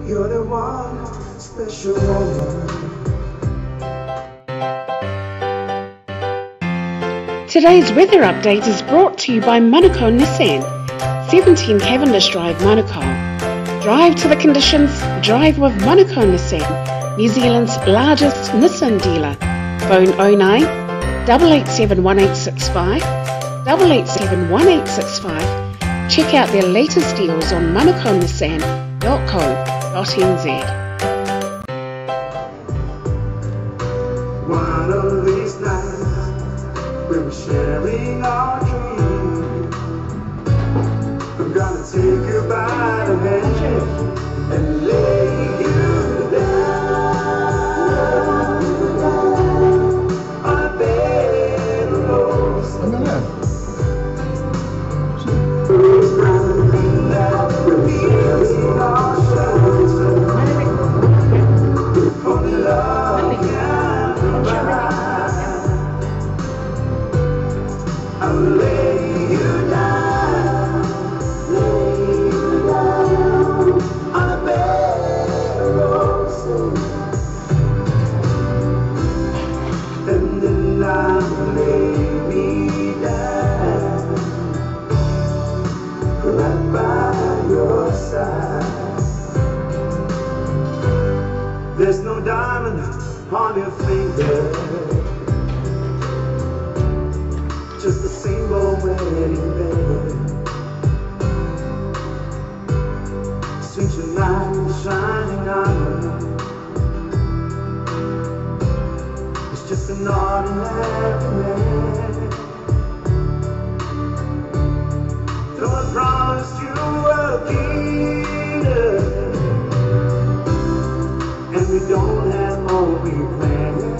You're the one special woman. Today's weather update is brought to you by Manukau Nissan, 17 Cavendish Drive, Manukau. Drive to the conditions, drive with Manukau Nissan, New Zealand's largest Nissan dealer. Phone 09 887 1865, 887 1865. Check out their latest deals on manukaunissan.co.nz. One of these nights, we'll be sharing our dreams. I'm gonna take you by the hand and lay you down on a bed of roses. We'll be sharing our shelter. Only love can provide. I'll lay you down on a bed of roses, and then I'll lay me down right by your side. There's no diamond on your finger, just a single wedding band. Since your light is shining on you, it's just an ordinary man. Though I promised you a kingdom, and we don't have all we planned.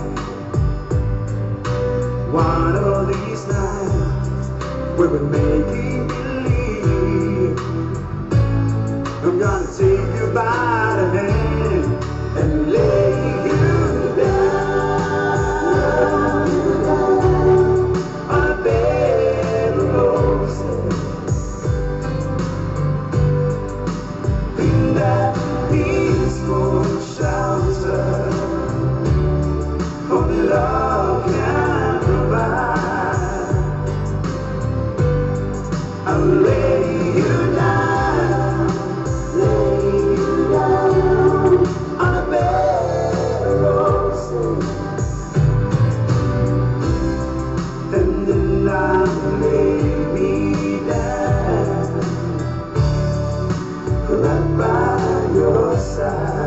One of these nights, we'll be making believe. I'm gonna take you by the hand and lay you down on a bed of roses in that peaceful shelter. Only love can provide. I'll lay you down on a bed of roses, and then I'll lay me down right by your side.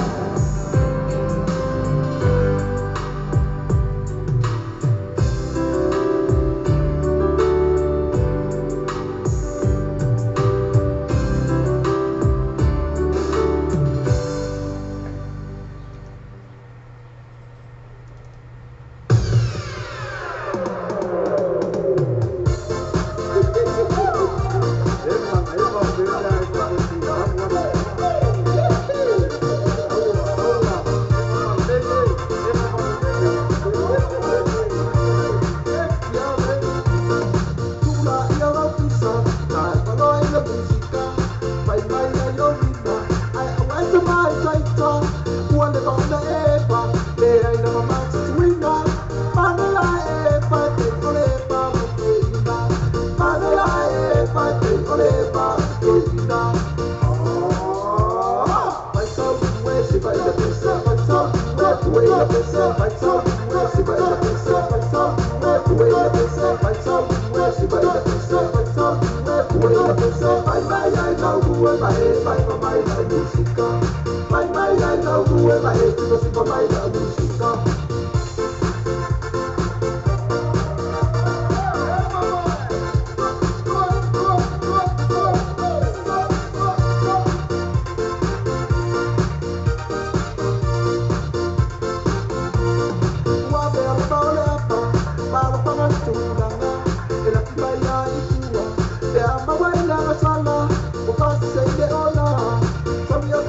From your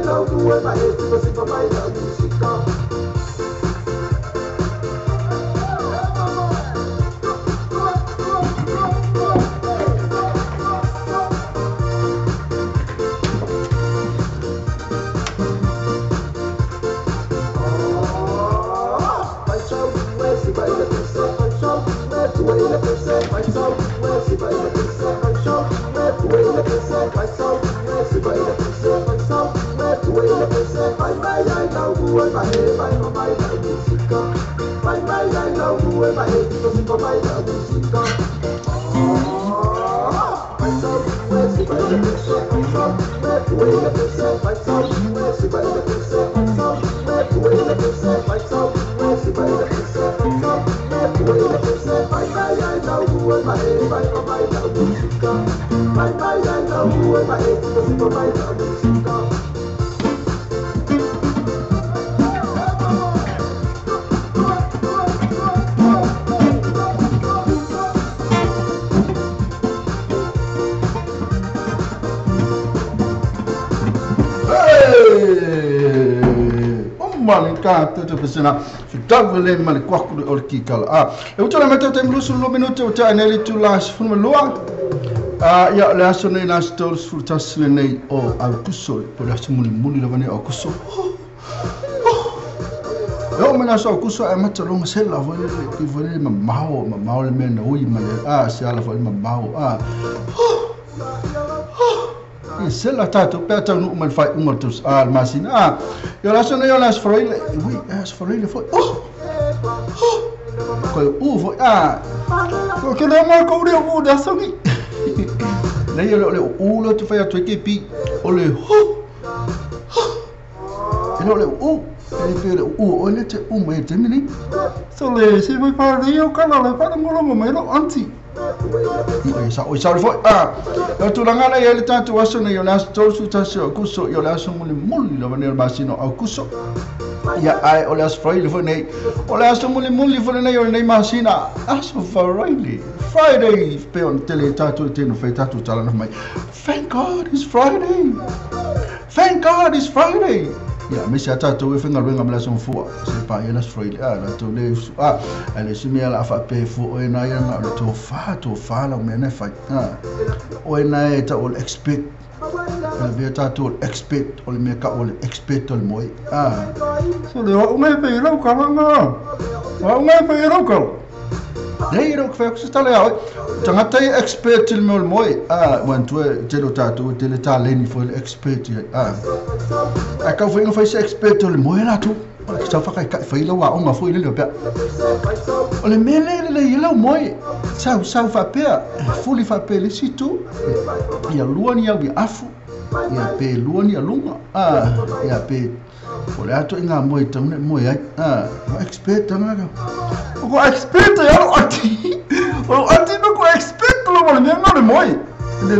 love the way my head goes in my music. Tutu pesena sutavu le male kwaku o kikala e utala meta te mlusu lo minuto o ta neli tu las fuma lua ya le aso nei na stores frutas nei o alkuso po la simuli muli la vane alkuso yo mena so alkuso e mata longa sela vole ki vole mamao le mena ui male se ala vole mamao sela tato peta no mal fai motos masina yo la sono yo las froile oui as froile foi ko foi ko que não marca o da sangue nem yo le lo tu fai a tu equipe o le le ele pere olha te mai termini so le se vai para eu canal para ngolo mai no anti o sa foi eu tu langana ele tanto aso ne yo las tosu taso kuso yo las muli lo venir masino au kuso ya ai o las foi foi nei o las muli foi nei yo nei masina aso Friday pe on tele tato teno fe tato tala no mai thank God it's Friday ya me se tato e fenga luenga mala son fua se pa ya las Friday la to le ale se me ala fa pe fu o na ya na to fa la me na fa o na e ta all expect be tato expect o me ka all expect all moi so le o me pe lo ka nga o me pe lo ka nei ro que se tale ao tangata expert il mol moi wan tu te lo tato te le taleni foi expert ka foi no foi expert il moi la tu que sa fa ka foi lo wa o ma foi le pe o le mele le yelo moi sa fa pe fuli fa pe le situ ya luani ya bi afu ya pe luani ya lunga ya pe o le ato inga moi tamne moi expert nga ko expert ya lo ati no ko expert lo mo le moi le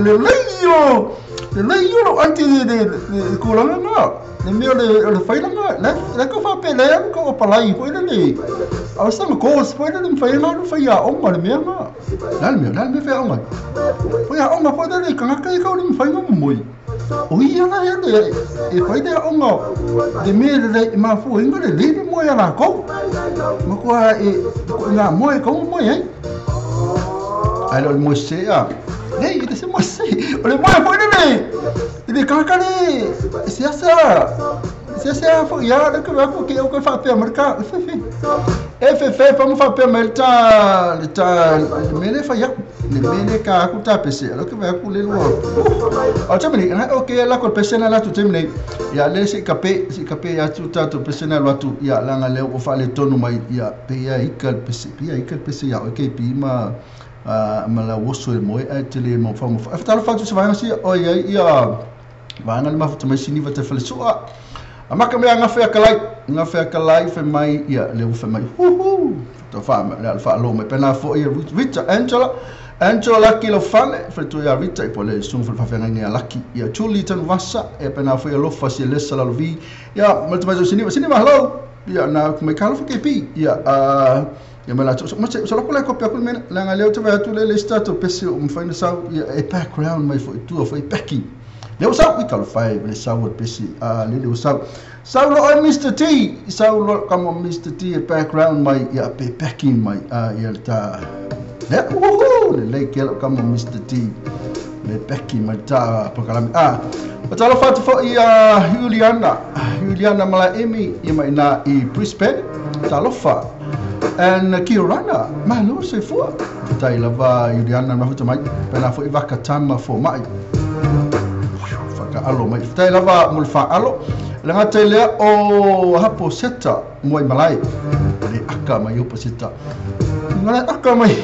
leio lo anti de ko la nga le mio le fai nga la ko fa pe le ko palai ko le au sa ko ko le fai nga no fai ya o mo le mio nga dal me fa o mo ko ya o mo fa le ka ka ko le fai nga moi o ia la ele e fai de o mo de me le ma fu inga le mo ya la ko mo ko nga mo ko mo alors moi c'est hey il c'est moi c'est le moi foi le il ka le c'est ça faut ya le que o que fa pe marca FF pa mo fa pe melta le mele fa ya le mele ka ku ta pese alors que va ku le lo o tamini ok la ko pese na la tu tamini ya le si kape ya tu ta tu pese na lo tu ya la ngale o fa le tonu mai ya pe ya ikal pese ya ok pi ma la woso e moi e tele mo fa mo fa fa tu se vai assim o ya va na ma fa mai sini va te fa le so amaka me nga fe kalai fe mai ya le fe mai to fa le fa lo me pena fo ia Rita Angela kilo fale fe to ya Rita po le sun fa fa nga laki ya chuli tan vasa e pena fo ia lo fa si le sala vi ya mo te sini ma hello ya na me kalo fe kepi ya ya me la so lo ko le kopia ko me la nga le to va tu le stato pesi um fa sa e background mai fo tu fo packing le usau I kalu fai le sau o pesi le usau sau lo ai Mr. T sau lo kama Mr. T background mai ia pe packing mai ia ta le le ke kama Mr. T le packing mai ta pakalami patalo fatu fo ia Juliana Malaemi ia mai na I Brisbane talofa and Kirana malo se fua tai lava Juliana ma futa mai pena fo ivaka tama fo mai faka alo mai tai lava mulfa alo langa tele o hapo seta moi malai le aka mai upo seta ngala aka mai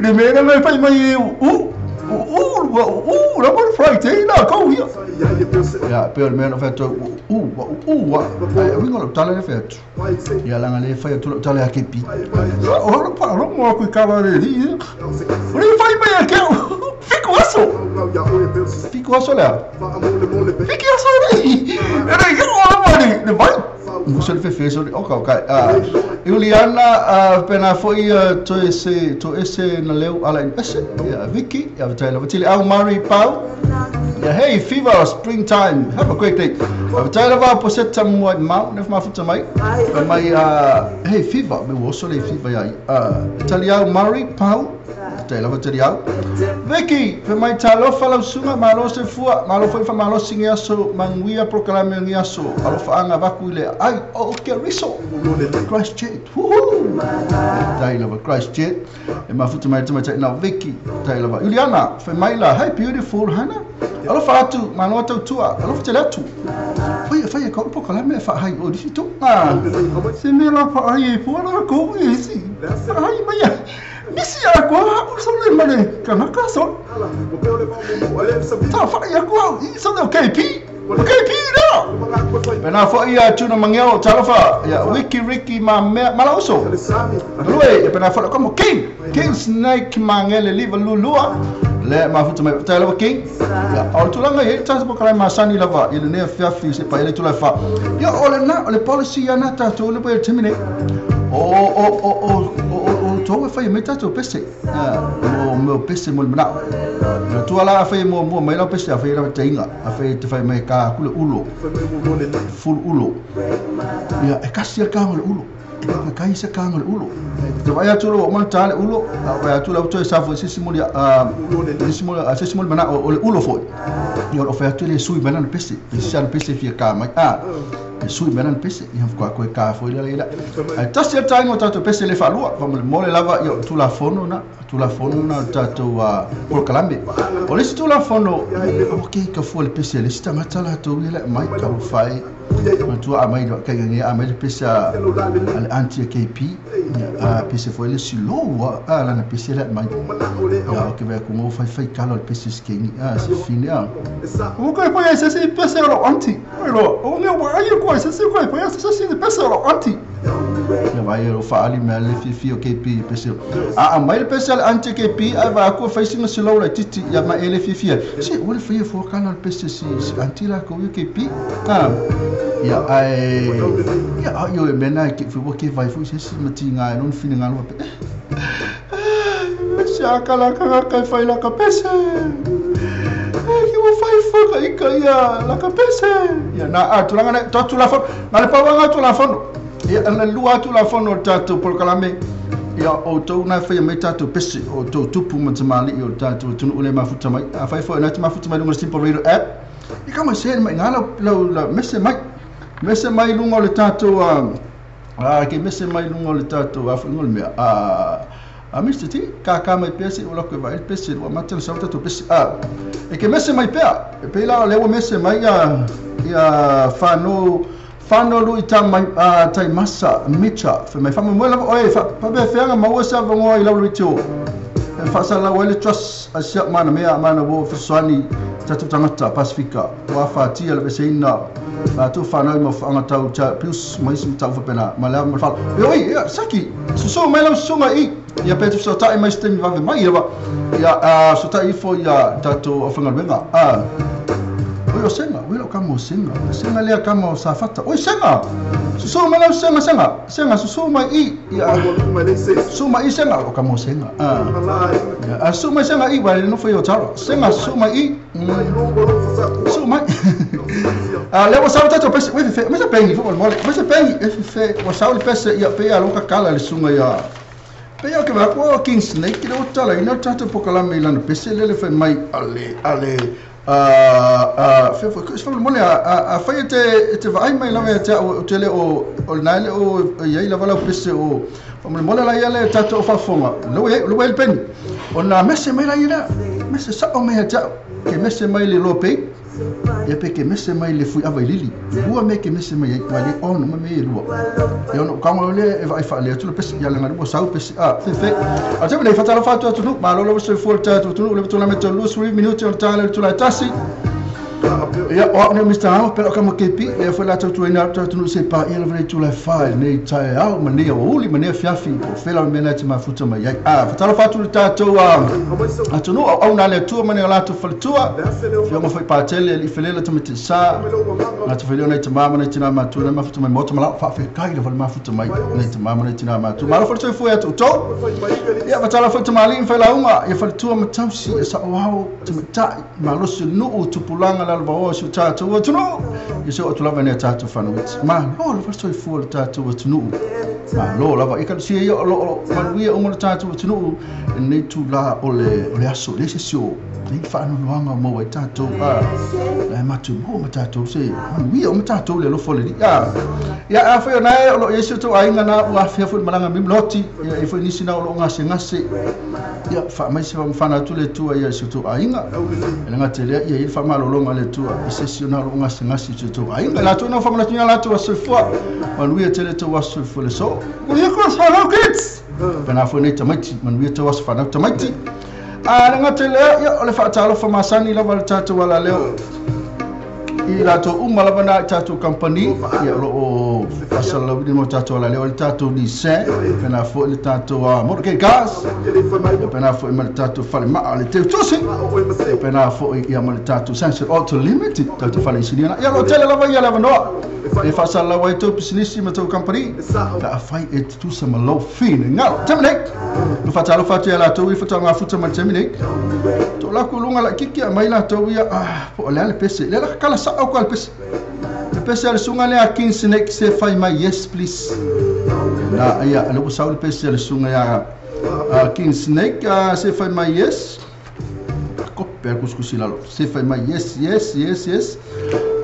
le mena mai pai mai la bon Friday la ko ia ya pero me no feto wingo tala le feto ya langa le feto tala akipi o pa ro mo ko kavale di ri fai mai ke fico aso la fico aso era yo le vai muso le fe so okay Juliana pena foi to ese na leu ala ese Vicky ya tala vitili au Mari Pau yeah, hey fever springtime have a great day tala va poseta mo mau ne ma futa mai mai hey fever me wo so le fever ya tali au Mari Pau tala vitili au Vicky pe mai talo fala sunga malo se fua malo foi fa malo singia so manguia proclame ngia so alo fa anga vakuile ai okay riso Christ Jet tala Christ Jet e ma futa mai tama na Vicky tala Juliana fe mai la hi beautiful Hana alo fa tu malo tu tua alo fa tele tu oi fa e ko proclame fa hai o di tu se me la fa ai po la ko isi ai mai Misi agora usa o lemane kanaka so tá fa agora isso não KP não pena fa ia tuna mangeo talofa ya Ricky malauso lui pena fa como King Snake mangele live lulua le ma futa mai talo King ya altulanga ye tsa bokala masani lava ile ne fiafi se pa ile tula fa ya ole policy ya nata to le pe termine to fai meta to pese mo pese mo bna to ala fai mo mai la pese fai la tainga fai te fai mai ka kule ulo full ulo ya e kasi ka ngol ulo ka kai se ka ngol ulo te vai atu lo mo tale ulo vai atu la to sa fo sisimo sisimo bna o ulo fo yo fai atu le sui bna pese pese pese fi ka mai sui menan pese ia ko ka foi la tasi taingo tato pese le falua vamos mole lava yo tu la fono na tato por calambe o le tu la fono okay ka foi le pese le sta matala to le mai ka fai tu a mai ka ngi a mai pese al anti KP pese foi le silo la na pese le mai ya ke ve ko mo fai kalo le pese skingi si fini o ko foi ese pese lo anti o ne wa ai ko ese ko foi ese de pese lo anti ya vai eu fali me le fifi o KP pese mai le pese al anti KP va ko fai singa silo la titi ya ma ele fifi si o le fai fo kalo le pese si anti la ko KP ya yo mena ke fu ke vai fu se matinga non fininga lo pe sia kala ka fai la ka pese que o fai foca e caia la cabeça ya na tulanga na tu la fon na le pawanga tu la fon ya na lua tu la fon o tatu por kalame ya o to na fai mai tatu pese o to tupu mtamali o tatu tunu ule mafuta mai fai fo na mafuta mai no simple radio app e kama se mai ngala la mese mai lunga le tatu ke mese mai lunga le tatu afu ngol me Mr. T ka mai pese o lako vai pese o matel sa to pese e ke mese mai pe la le o mese mai ya fano lu ita mai tai masa micha fe mai famo mola oi fa be fenga ma o sa vongo I lu tio fa sa la wele trust asia mana wo fiswani tatu tangata Pasifika wa fa tia le beseina tu fano mo fa tau cha plus mai sim tau fa pena mala mo fa oi saki so mai la sunga I ya petu so tai mai stem va mai ya so tai fo ya tato ofanga benga o senga welo kamo senga le kamo safata o senga so mai senga so mai I ya so mai senga o kamo senga so mai senga I va no foi o taro senga so mai I so mai. Le wa sa tato pese we fe me se pengi fo mole me se pengi fe wa sa le pese ia pe a loka kala le sunga ia pe ia ke va ko king snake le utala ina tato pokala me lana pese le fe mai ale fe mole a fa te vai mai la me te o tele o nale o ia la vala pese o mole la ia le tato fa fonga lo el pen ona mese mai la ia mese sa o me ta ke mese mai le lope ia pe ke mese mai le fui ava lili bua me ke mese mai wale ono me lua e ono kama le e vai fa le tu pesi ia langa bo sau pesi fe a te me fatala fatu tu ma lo so forta tu le tu la metto lu 3 minuti on tale tu la tassi ia o ne Mr. Hao pero kama kepi e foi la tu ina tu se pa ia le tu la fa nei tai au mania o uli mania fiafi o fela mena te mafuta mai fatala fatu le tato a tu no au na le tu mania la tu faltua fio mo foi pa tele li felela tu mete sa na tu felio nei te mama nei tina matu na mafuta mai moto mala fa fe kai le mafuta mai nei te mama nei tina matu mala foi foi atu to ia fatala foi mali fela uma ia faltua matausi sa o te mata malosu no tu pulanga la ba su tatu o tunu iso tu lava ne tatu fanu ma lo fa foi tatu o tunu ma lo lava ikan si yo lo ma wi o mo tatu o tunu nei tu la ole aso le sesio nei fa no luanga mo tatu la matu mo tatu se ma wi o tatu le lo fole ya fa na lo yesu tu ainga na wa fa fu malanga mim loti ya foi ni sina lo ngase ya fa mai se fa na tu le tu ya yesu tu ainga nga tele ya fa malo lo ngale tu sessional ngasi tu ainga la tu no fa tu la tu so fo man wi tele tu was so fo le so we ko sa lo kids bana fo ne tamati man wi tu was fa na tamati nga tele ya le fa talo fa masani la val tatu wala leo ila to umala bana tatu company ya lo fasal lo di mo tatu wala leo tatu ni se bana fo le tatu mo ke gas bana fo mal tatu fa ma le te tu se bana fo ya mal tatu sense auto limited tatu fa le sinia ya lo tele la va ya la no e fasal la wa to business mo to company ka fai et tu se malo fin nga temnek no fa talo fa ya la to wi fa to nga futa mal temnek to la kulunga la kiki mai la to ya po le pese le la kala sa au pese le pese al sunga le a 15 nek se fai mai yes please na ya le usau le pese al sunga ya 15 nek se fai mai yes ko per kuskusi la lo se fai mai yes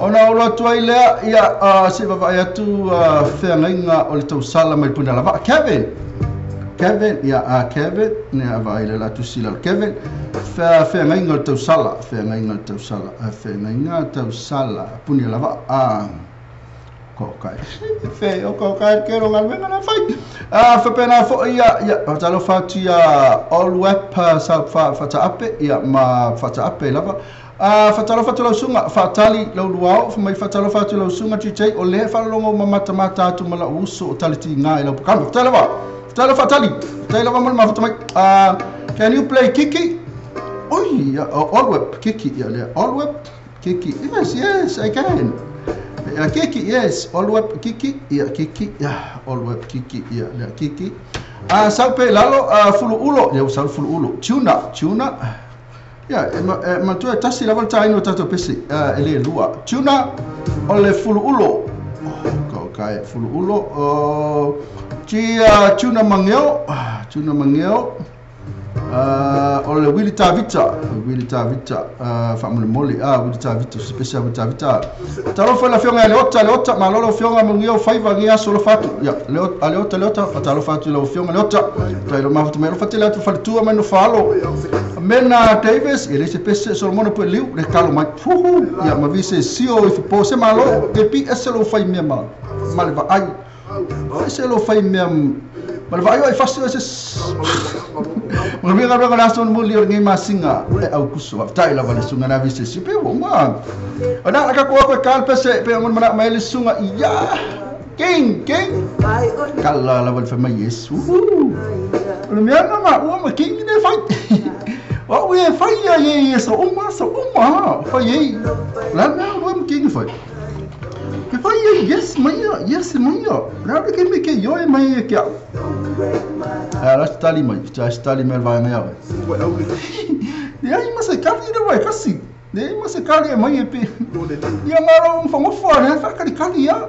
ona ola tu ai le ya se va ya tu fe nga o le tau sala mai puna la Kevin ya Kevin ne ava ile la tu sila Kevin fe nga tau sala puni lava ko kai fe o ko kai ke ro ngal venga na fai fe pena fo ya talo fatu ya all web sa fa ta ape ya ma fa ta ape lava fatalo fatalo sunga fatali lo luao fa mai fatalo fatalo sunga chichei o le fa longo mata tu mala uso taliti nga ilo kam fatalo fatali tele va mal ma fatamai can you play Kiki oi all web Kiki ya le all web Kiki yes I can Kiki yes all web Kiki ya all web Kiki ya le Kiki saupe lalo fulu ulo ya usal fulu ulo tuna ya ma tu tasi la volta ino tato pesi ele lua tuna ole fulu ulo ko kai fulu ulo tuna mangeo ole Willy Tavita fa mole Willy Tavita special Tavita talo fa la fionga le otta ma lolo fionga mangeo faiva ngia solo fatu ya le otta talo fatu le fionga le otta talo ma fatu me lo fatela tu fatu ma no falo mena Davis ele se pese solo mono pe liu le kalo mai ya ma vise sio if pose malo ke pi eselo fai me mal va ai eselo fai me mal vai ai fasto es mo mi ngabra kana son mo lior ngi masinga le au kuso tai la vale sunga na vise si pe ma ana ka ko kal pese pe mon mana mai le sunga ya king kala la vale fama yesu lo mi ana ma king ne fight oh we fight ya yesu uma fight ye la na lo king fight yes maya na ke me ke yo e mai ke la stali mai vai mai ya ai mas ka vi vai kasi Ne mas kali mai pe. Ia maro fongo fora, fa kali ya.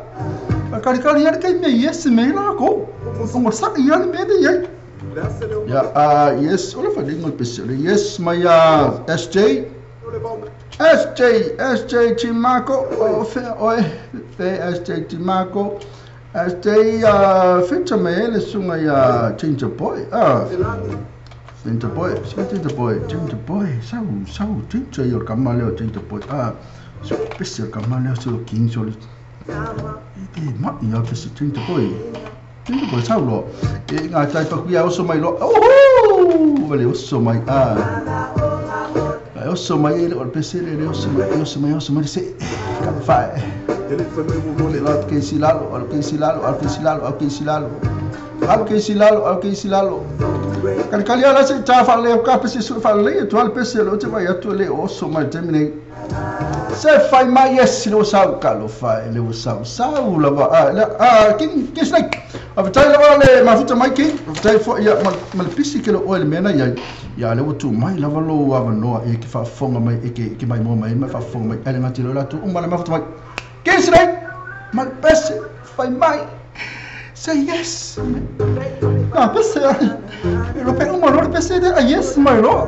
Kali ya kai me yes me la ko. Fongo sa ya me de ya. Ya yes, olha fa dingo pessoal. Yes maya SJ Timaco, SJ Timaco, SJ fecha me ele sunga ya Ginger Boy. Ginger Boy, sau Ginger yo kamaleo Ginger Boy. So pessoal kamaleo so king so. Ma ya pessoal Ginger Boy sau lo. Nga tai pa kuya so mai lo. Vale so mai eu sou mais ele, o PC ele, eu sou mais se kan fa ele foi meu lá que silalo kan kali ala se ta fa le ka PC su fa le tu al PC lo te vai tu le o sou mais terminei se fai mai yes lo sau kalo fa ele o sau la ba que snake avitai la le mafuta mai que avitai fo ya mal PC que lo o ele mena ya le tu mai la valo wa no e que fa fonga mai e que mai mo mai fa fonga mai ele ngati lo la tu umala mafuta mai que snake mal PC fai mai say yes PC lo pega un valor PC de yes mai lo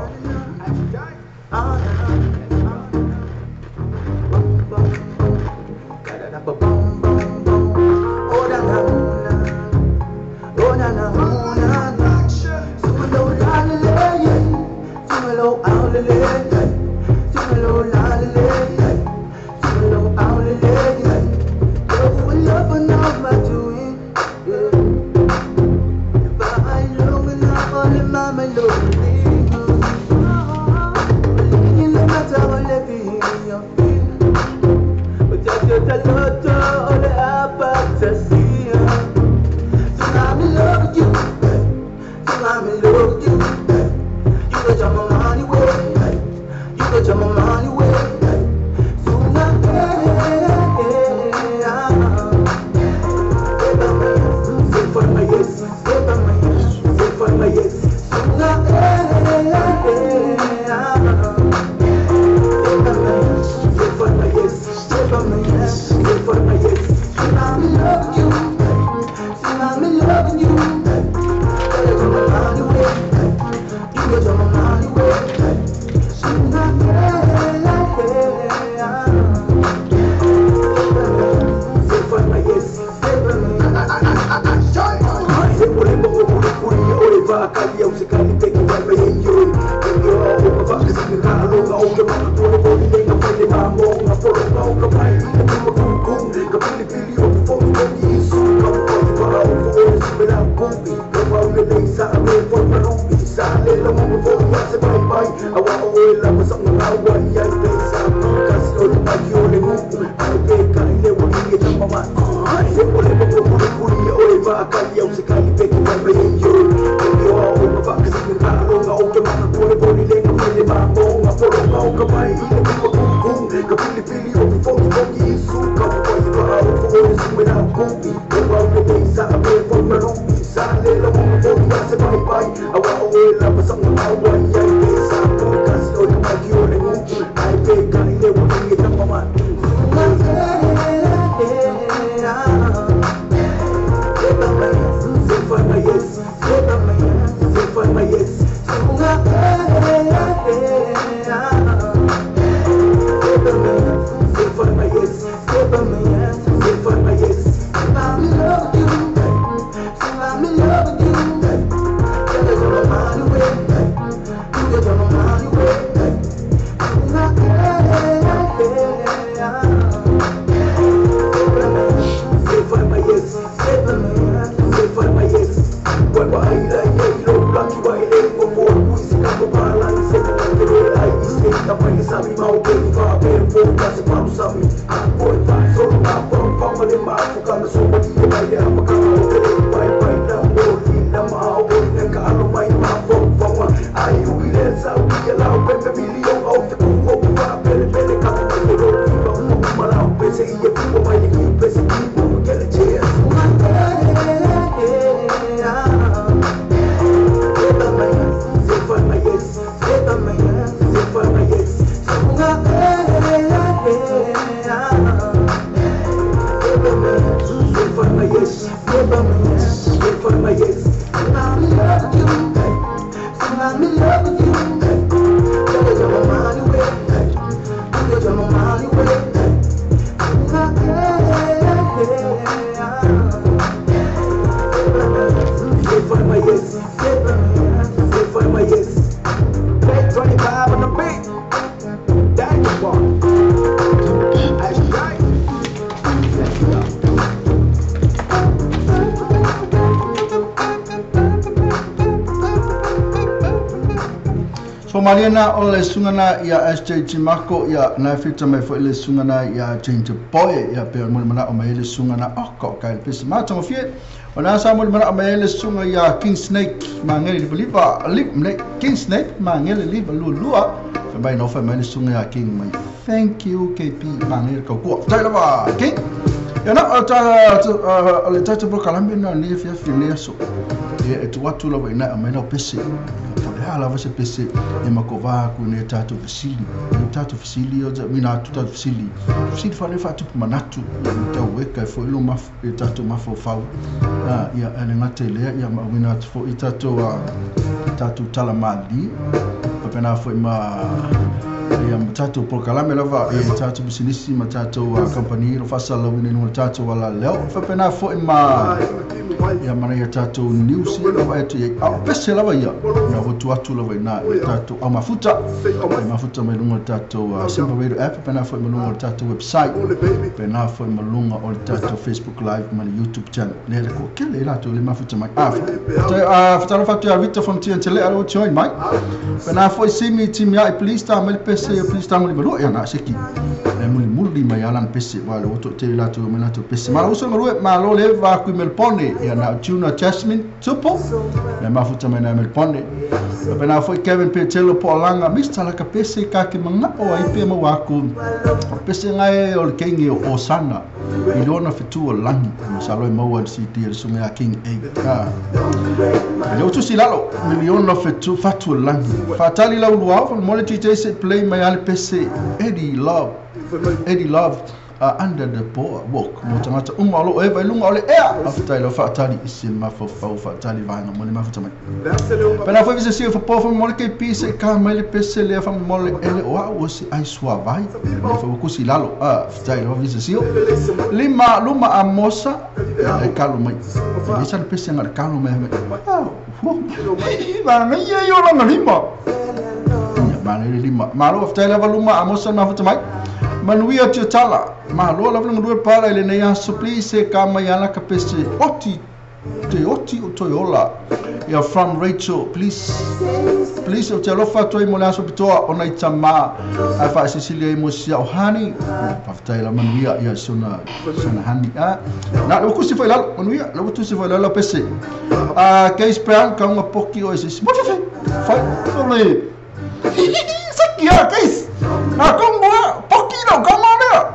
Yes, Wait for my yes. I'm in love with you. I'm in love with you. You're my money way. You're my money way. Wait for my yes. Wait for my yes. Play 25 on the beat. That's the one. That's right. So Mariana o le sungana ia SJ Timako ia na fita mai fo le sungana ia change boy ia pe mo mana o mai le sungana o ko kai pis ma tonga fie ona sa mo mana o mai le sunga ia King Snake ma ngeli li lipa lip King Snake ma ngeli lipa lua fa mai no fa mai le sunga ia King mai thank you KP ma ngeli ko ko tai la ba King ia na le tata pro kalambi na ni fia fia so ia e tu watu la ina mai no pese ala vai se pese e makova ku ne tato fisili o mina tu tato fisili fa le fatu manatu ta weka fo lo maf e tato mafo fa ia ane ngatele ia ma mina fo tato talamali pena fo ma ia tato proclame lava e tato business ma tato company lo fa sala wini no tato wala leo fa pena fo ma ia mana ia tato news ia lava e pese lava ia vo tu lava ina tato a mafuta mai lunga tato simple app pena foi lunga tato website pena foi lunga o tato Facebook live mana YouTube channel le ko kele la to le mafuta mai fatalo fatu a Victor Fontier tele alo join mai pena foi simi team ya please ta mal pese please ta mal belo ya na seki muli mai alan pese wala o to tele la to mana to pese mala uso ngru ma lo le va ku melpone ya na tuna Jasmine tupo le mafuta mai na melpone pena foi Kevin Petelo Polanga mista la kapese ka ke manga o ai pe mo waku pese ngai o kingi o sana i lona fitu o langi sa lo mo wa city el sunga king a le tu silalo miliona fitu fatu langi fatali la luau mo le tite play mai al pese Eddie Love under the walk mo tamata umalo e vai lunga ole after lo fatali isim ma fo fatali vai no mo ma fatama pela foi vise se fo po mo ke pise ka mai pese le fa mo le ele o si ai sua vai fo ku silalo after lo vise se luma amosa e kalu mai visa pese ngar kalu mai va na ye yo na lima ma le lima malo after lo luma amosa ma fatama manuia te tala ma lo la vlungu para ele nei aso please ka mai ala ka pese oti o toyola ya from Rachel please o te lo fatoi mo la so pitoa ona itama a fa Cecilia mo sia o hani pa fatai la manuia ya sona hani na lo kusi foi la manuia lo tu se foi la pese case brown ka un poki o ese mo fai ole sakia case como pouquinho, como é?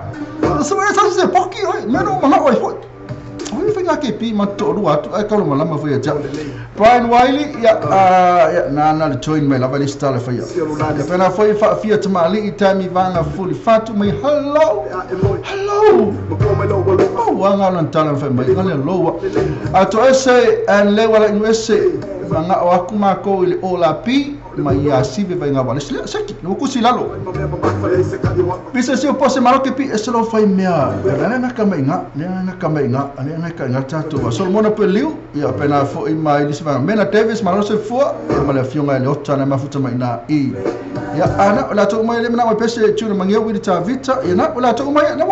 Você vai fazer pouquinho, menos uma hora foi. Olha fica aqui pi matoro atu, ai kalau malam foi já. Brian Wiley ya na join me lava lista la foi. Ya pena foi fia tamali itami vanga fully fatu me hello. Oh, wanga lan talan foi mai ngale lowa. Ato ese and le wala ese vanga o akuma ko ile ola pi mai ya sive vai ngaba lesle seki no kusilalo bisa se pose maroke pi eselo fai mea na kamainga ana ka ngata to so mona peliu ya pena fo i mai lisva mena Davis marose fo ma le fionga le otta na mafuta mai na i ya ana la to mai le mena mai pese tuna mangia wi ta vita ya na la to mai na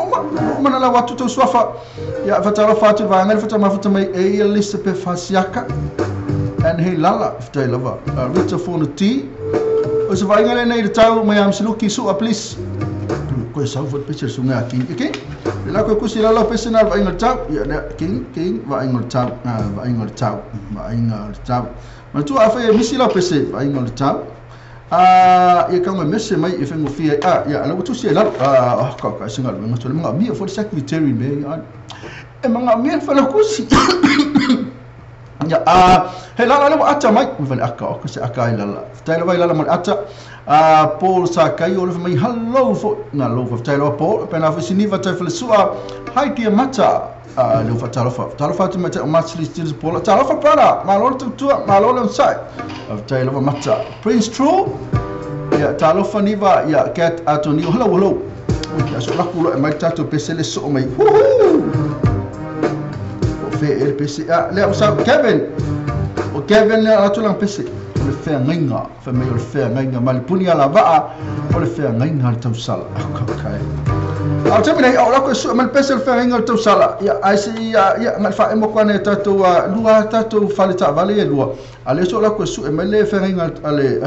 mana la watu to swafa ya fatara fatu va ngal fata mafuta mai e Elizabeth Fasiaka and he lala if they love Rita for the tea os vai ngale nei de tau mai am siluki su please ko sa fot picture sunga king okay la ko kusi lala personal vai ngal tau ya king vai ngal tau ma tu afa misi la pese vai ngal tau ya kama messe mai e fengo fia ya la tu se la ka singal ma to ma mi for secretary me e ma mi fa la kusi he la le ata mai vale aka o se aka ila la tailo vai la mo ata Paul sa kai o le mai hallo fo na lo fo tailo Paul pena fo siniva tai fo sua hai tia mata le fa talofa tu mata match stil Paul talofa para ma lo tu ma lo le sai tailo mata Prince True ya talofa niva ya cat atoni hello ya so la kulo mai tatu pesele so mai el PC le usa Kevin o Kevin le atulang PC le fe ngainga fe me le fe ngainga malipuni ala va o le fe ngainga tau sala kai au te mine au la ko su mal PC le fe ngainga tau sala ya ai si ya mal fa emo kwane tatu lua tatu falita vale lua ale so la ko su e mele fe ngainga ale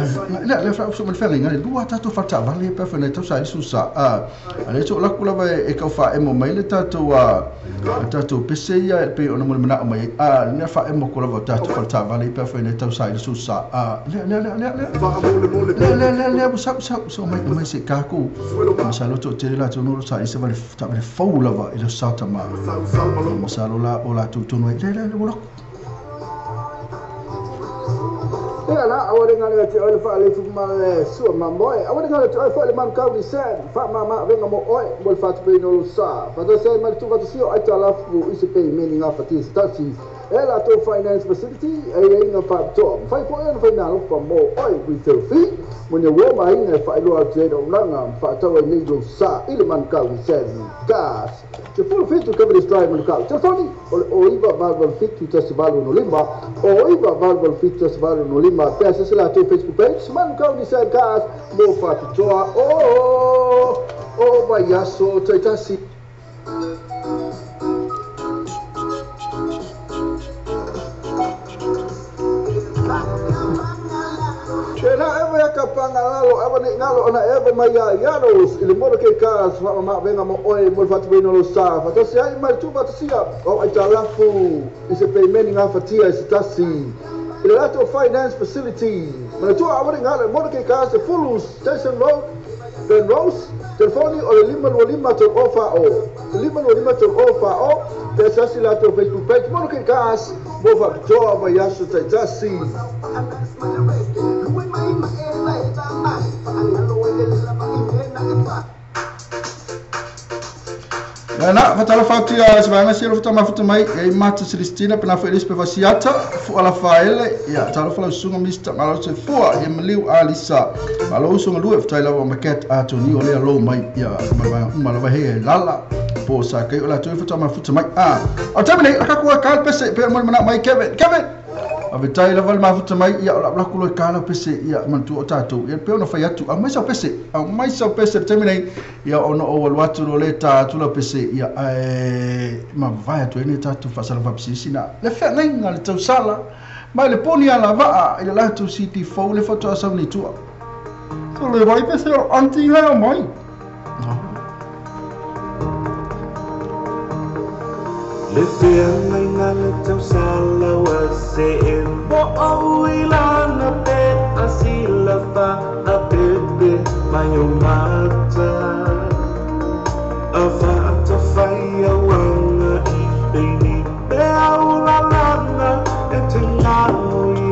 le fa su mal fe ngainga lua tatu falita vale pe fe tau sa su sa ale so la ko la e ka fa emo mai le tatu PC ya pe ona mo mana mai ne fa emo ko la tatu falita vale pe fe tau sa su sa le so mai se ka ko masalo to te la to no sa se vale ta vale faula va ile sata ma masalo la ola tu no le wala la awale ngale te ole fa le fu ma su ma moe awale ngale te fa le man ka di sen fa ma venga mo oi bol fa tu no sa fa do sen ma tu va tu si ai ta la fu ise pe meni nga fa ti sta si ela to finance facility ai nga fa to fa po en fa na lo fa mo oi with the fee when you wo ma ina fa lo ate do langa fa ta wa ni do sa ile man ka di sen gas te full fit to cover this drive man ka telefoni o iba valve fit to testival no limba o iba valve fit to testival no limba peça se lá teu Facebook page man ka di sen gas mo fa to o baiaso taita si Pangalo abane ngalo ona eva maya yaros ile modo ke kas fa ma venga mo oi mo fatu beno lo sa fa to sai mai tu fatu sia o ai talafu ise payment nga fatia ise tasi ile lato finance facility ma tu abane ngalo modo ke kas full station road then rose telefoni o lima to offer o pesa si lato Facebook page modo ke kas mo fa to aba yaso tasi na fatala fauti a sivanga siro futa mafuta mai e mata Celestina pena foi eles peva siata fu ala faele ya tala fala sunga mista malo se fu e mliu alisa malo sunga lu futa la wa market atoni ole lo mai ya malava he lala po sa kai ola tu futa mafuta mai a tabele akakua kal pese pe mo mana mai Kevin ave tai level mafuta mai ya la kulo kala pese ya mantu o tatu ya pe ona fai atu a mai sa pese terminate ya ono o watu lo leta tu la pese ya ma vai tu ene tatu fasala va pisina le fe ninga le tau sala mai le poni ala va ile la tu city fo le foto asa ni tu so le vai pese anti la mai le fianga inga le tau sala wa se mo awila na pe asila fa a bebe mayo mata ava ta faya wanga I baby be aula lana etina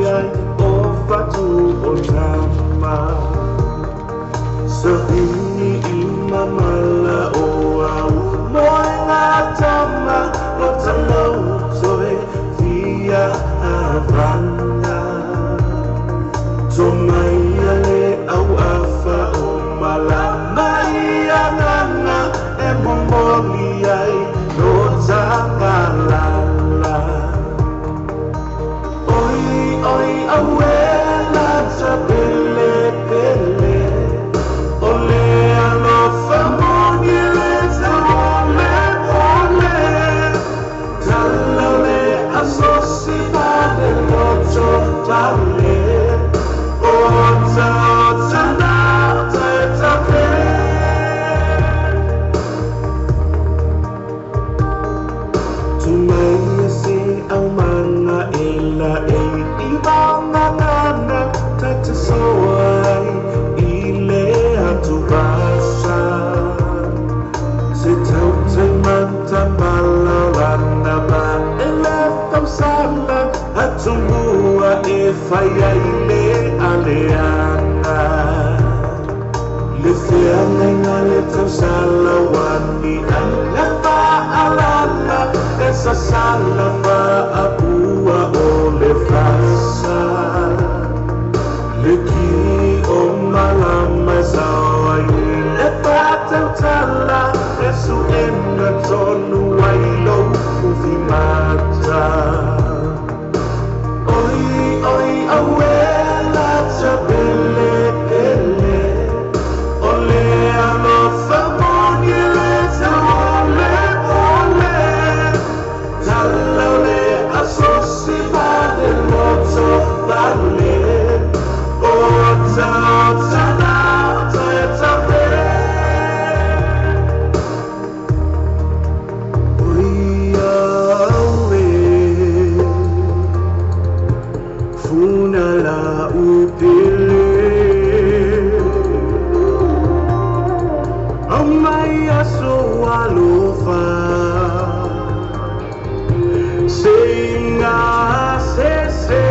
ya o fatu o tama so ini imamala o au moina tama via Havana Tomaya le au afa o malamaya nana e mongolia no tangalala oi awela tabele pele ole alo famogile Hatumbua e whaia i le aleanga. Le whianga i ngā le tau sala wani ai le whaalana e sa sala whaapua o le whasa. Le ki o malama e sawa i le whatau tala e su ena tonu ai lau uwi mata. Oi, oi, awela tabele ele. Ole alo famoni le ole ole. Tala le asosi vale moto vale. Ota ota na ota ota be. Oi awe. Funa la upele. Amaya so alofa. Singa se se.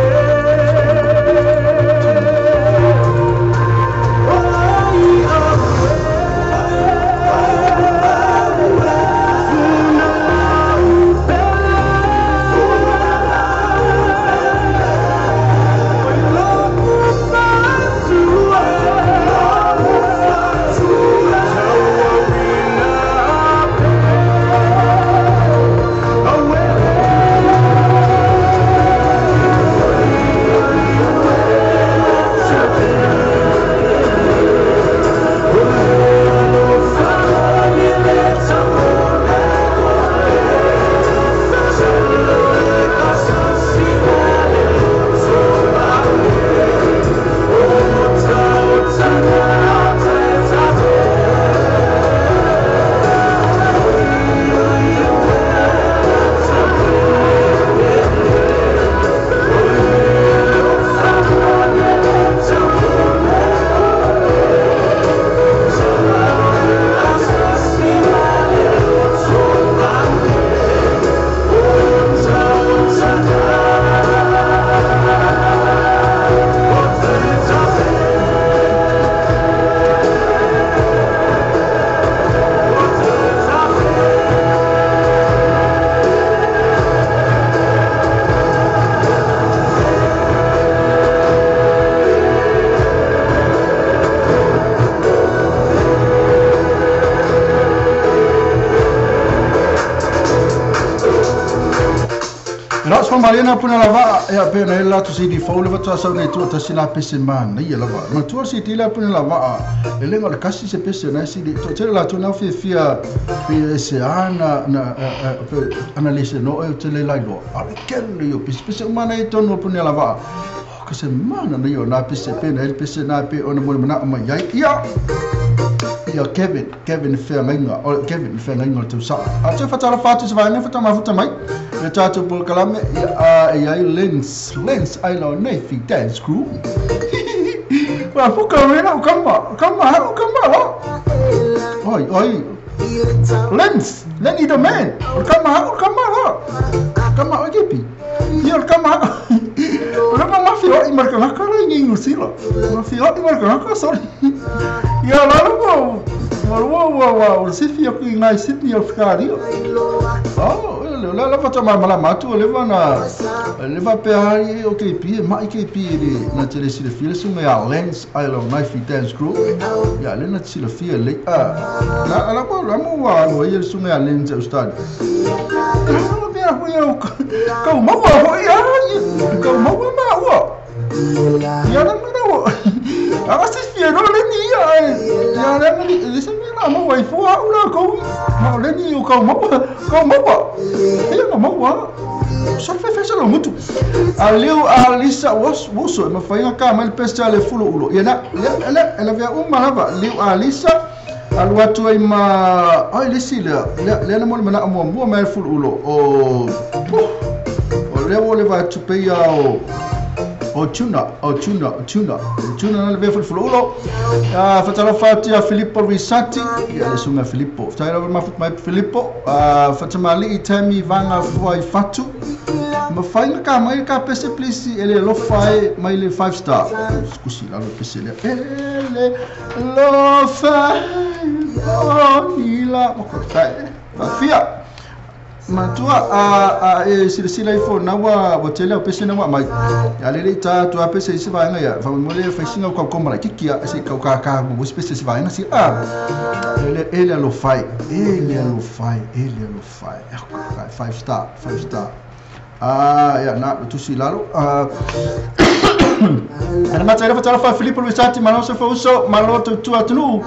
Mariana puna lava e apena e latu si di faule watu asau nei tua tasi la pese mana ia lava ma tua si di la puna lava e lenga le kasi se pese na si di to tele latu na fia pe se ana na analise no e tele lai lo ale kelle yo pese mana e tono puna lava ka se mana na yo na pese pena el pese na pe ona mo mana ma ia ia Kevin Fenga o Kevin Fenga tu sa a te fatala fatu se vai ne fata ma futa mai le tatu por kalame ia lens ai lo nei fi dance crew wa fuka mena kama oi lens leni the man kama ogepi ia kama lama mafio i marca na cara ninguém usila mafio i marca na cara sorry ia lá Wow, se fia que ngai Sydney of Cario. Oh, la fata mala matu leva peari o KP, mai KP na tele se le fia sume a lens I love my fit dance crew. Ya le na se le fia le la mo wa no ia sume a lens o stad. Não me arruia o mau Ya não agora se fia no le ni ya le se mau vai fua ula kau mau le ni o kau mau ia no mau só fez lo muito aliu alisa woso ma fainga ka mal pesta le fulo ulo ia ela via lava liu alisa al watu ai ma ai le sila le na mo mana mo ma fulo ulo o le vai tu pe o tuna na le vefo fululo fatalo fatia Filippo Risati ya le sunga Filippo taira mafut mai Filippo fatamali itami vanga foi fatu ma fainga ka mai ka pese please ele lo fai mai le 5 star scusi la lo pese le ele lo fai ila mo cortai fia matua sila iPhone na wa botele o pese na wa mai ya le ta tu a pese se va nga ya fa mo le fa singa ko mara kikia se ka mo pese se va nga si ele lo fai 5 star ya na tu si lalo ana matsaira fatala fa Filippo Risati malo se fa uso malo tu atunu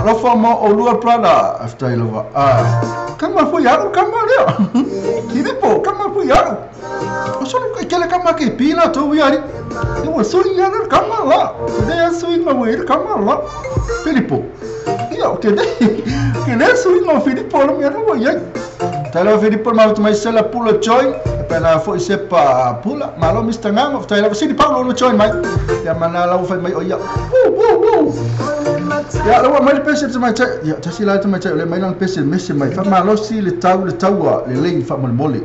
lo fa mo o lua prada after ilova kama fu yaro kama leo Filippo kama fu yaro o solo kele kama ke pila to yari eu sou yaro kama la de sou no ir kama la Filippo eu que de sou no Filippo lo me no voy tala Filippo ma tu mai sala pula join pela foi sepa pula malo mistanga tala sini Paulo no join mai ya mana la fai mai oya ya lo mai pese mai ya tasi la mai le mai nan pese messe mai fa malo si le tau le fa mal mole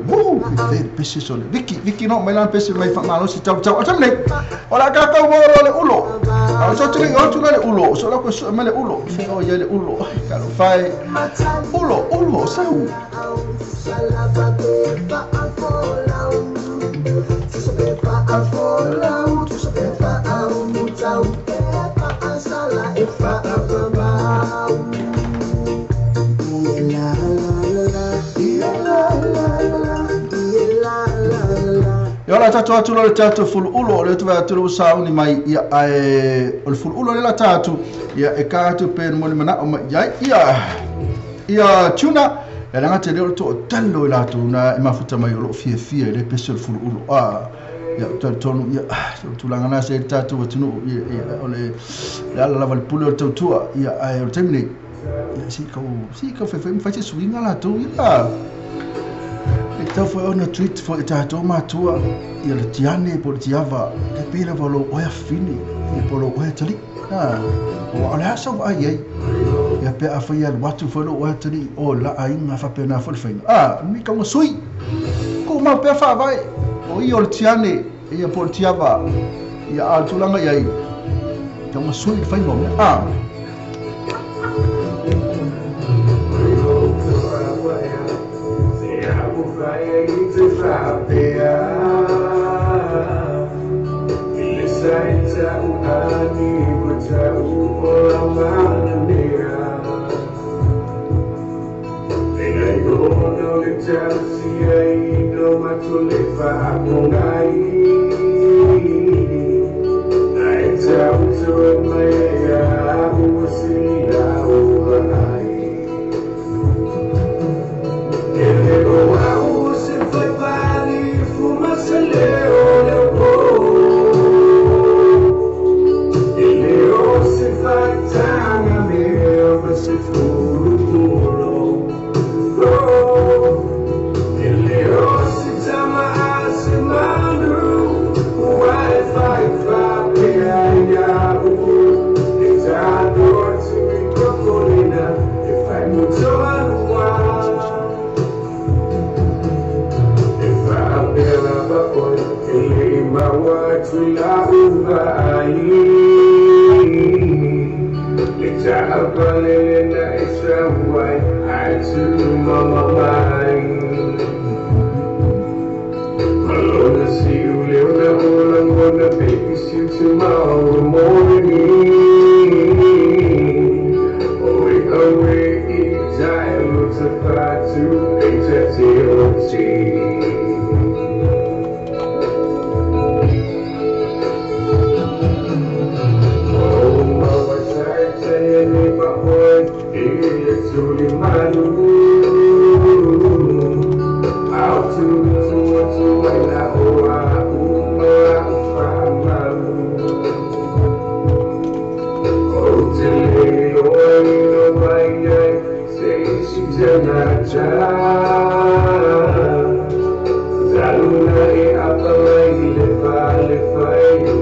le pese so le Vicky no mai nan pese mai fa malo si tau atam le ola ka le ulo so tu le ulo so la ko so mai le ulo o ya le ulo ka lo fai ulo sau Yola tatu le tatu ful ulo le tu tu sauni mai ya o ful ulo le tatu ya e ka tu per mo mana o ya tuna ya nga te le to tallo la tu na mafuta mai lo fie le pesel ful ulo ya tonu ya tu la ngana se tatu tu ole la val pulo tu ya o termine ya si ka fe swinga la tu ya então foi uma tweet foi tato matua e ele tiane por tiava que pira volo oia fini e polo oia tali olha só aí e pe afia watu foi oia tali o la ainda fa pena foi fein mi como sui como pe fa vai o io tiane e por tiava e a tulanga aí então sui fein no Zaluna e apalai le fale fai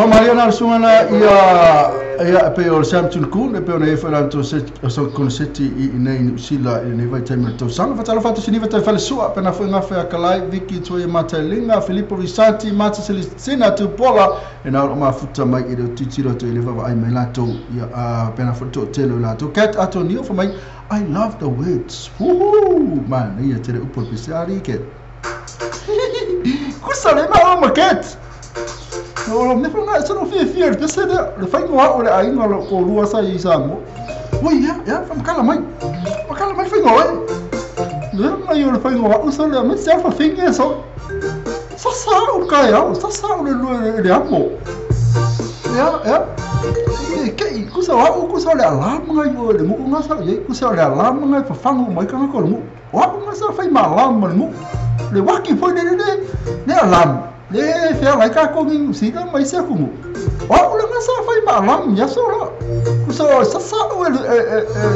Mariana sungana ia pe o Sam Tulku le pe ona e fala to so konseti I nei sila I nei vai time to sanga fatala fatu siniva te fale sua pe na foi nga fe akalai Vicky Toy Matalinga Filippo Risanti Mata Celestina tu Pola e na ma futa mai I do titiro to eleva ai mai lato ia pe na foto telo lato Cat Antonio for mai I love the words woohoo man ia tere upo pisari ke kusale ma Cat no me fala isso não fez fiel você le fai ngoa ole ai no ko lua sa I samo oi ya fam kala mai fai ngoa le mai ole fai ngoa usa le me se fa finge so sa o kai au sa o le amo ya ke kusa wa kusa le alam ngai o le mu nga sa ye kusa le alam ngai fa fangu mai kana ko mu wa nga sa fai ma alam mu le waki foi ne alam le fea lai ka kongi sida mai se kumu wa ule ngasa fai ma lam ya so la kusa sa o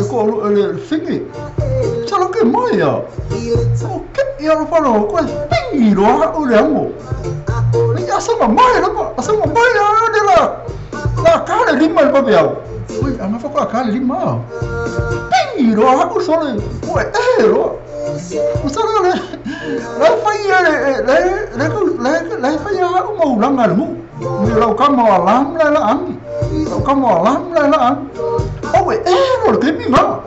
ko le fingi chalo ke mai ya o ke ya lo falo ko pingi ro o le amo ni asa ma mai ya de la cara lima le papel oi ana fa ko cara lima pingi ro o so le o ro usara le fai le fai o mau langa le mu ni lau kama alam la ang lau kama alam la ang o we ro ke mi ma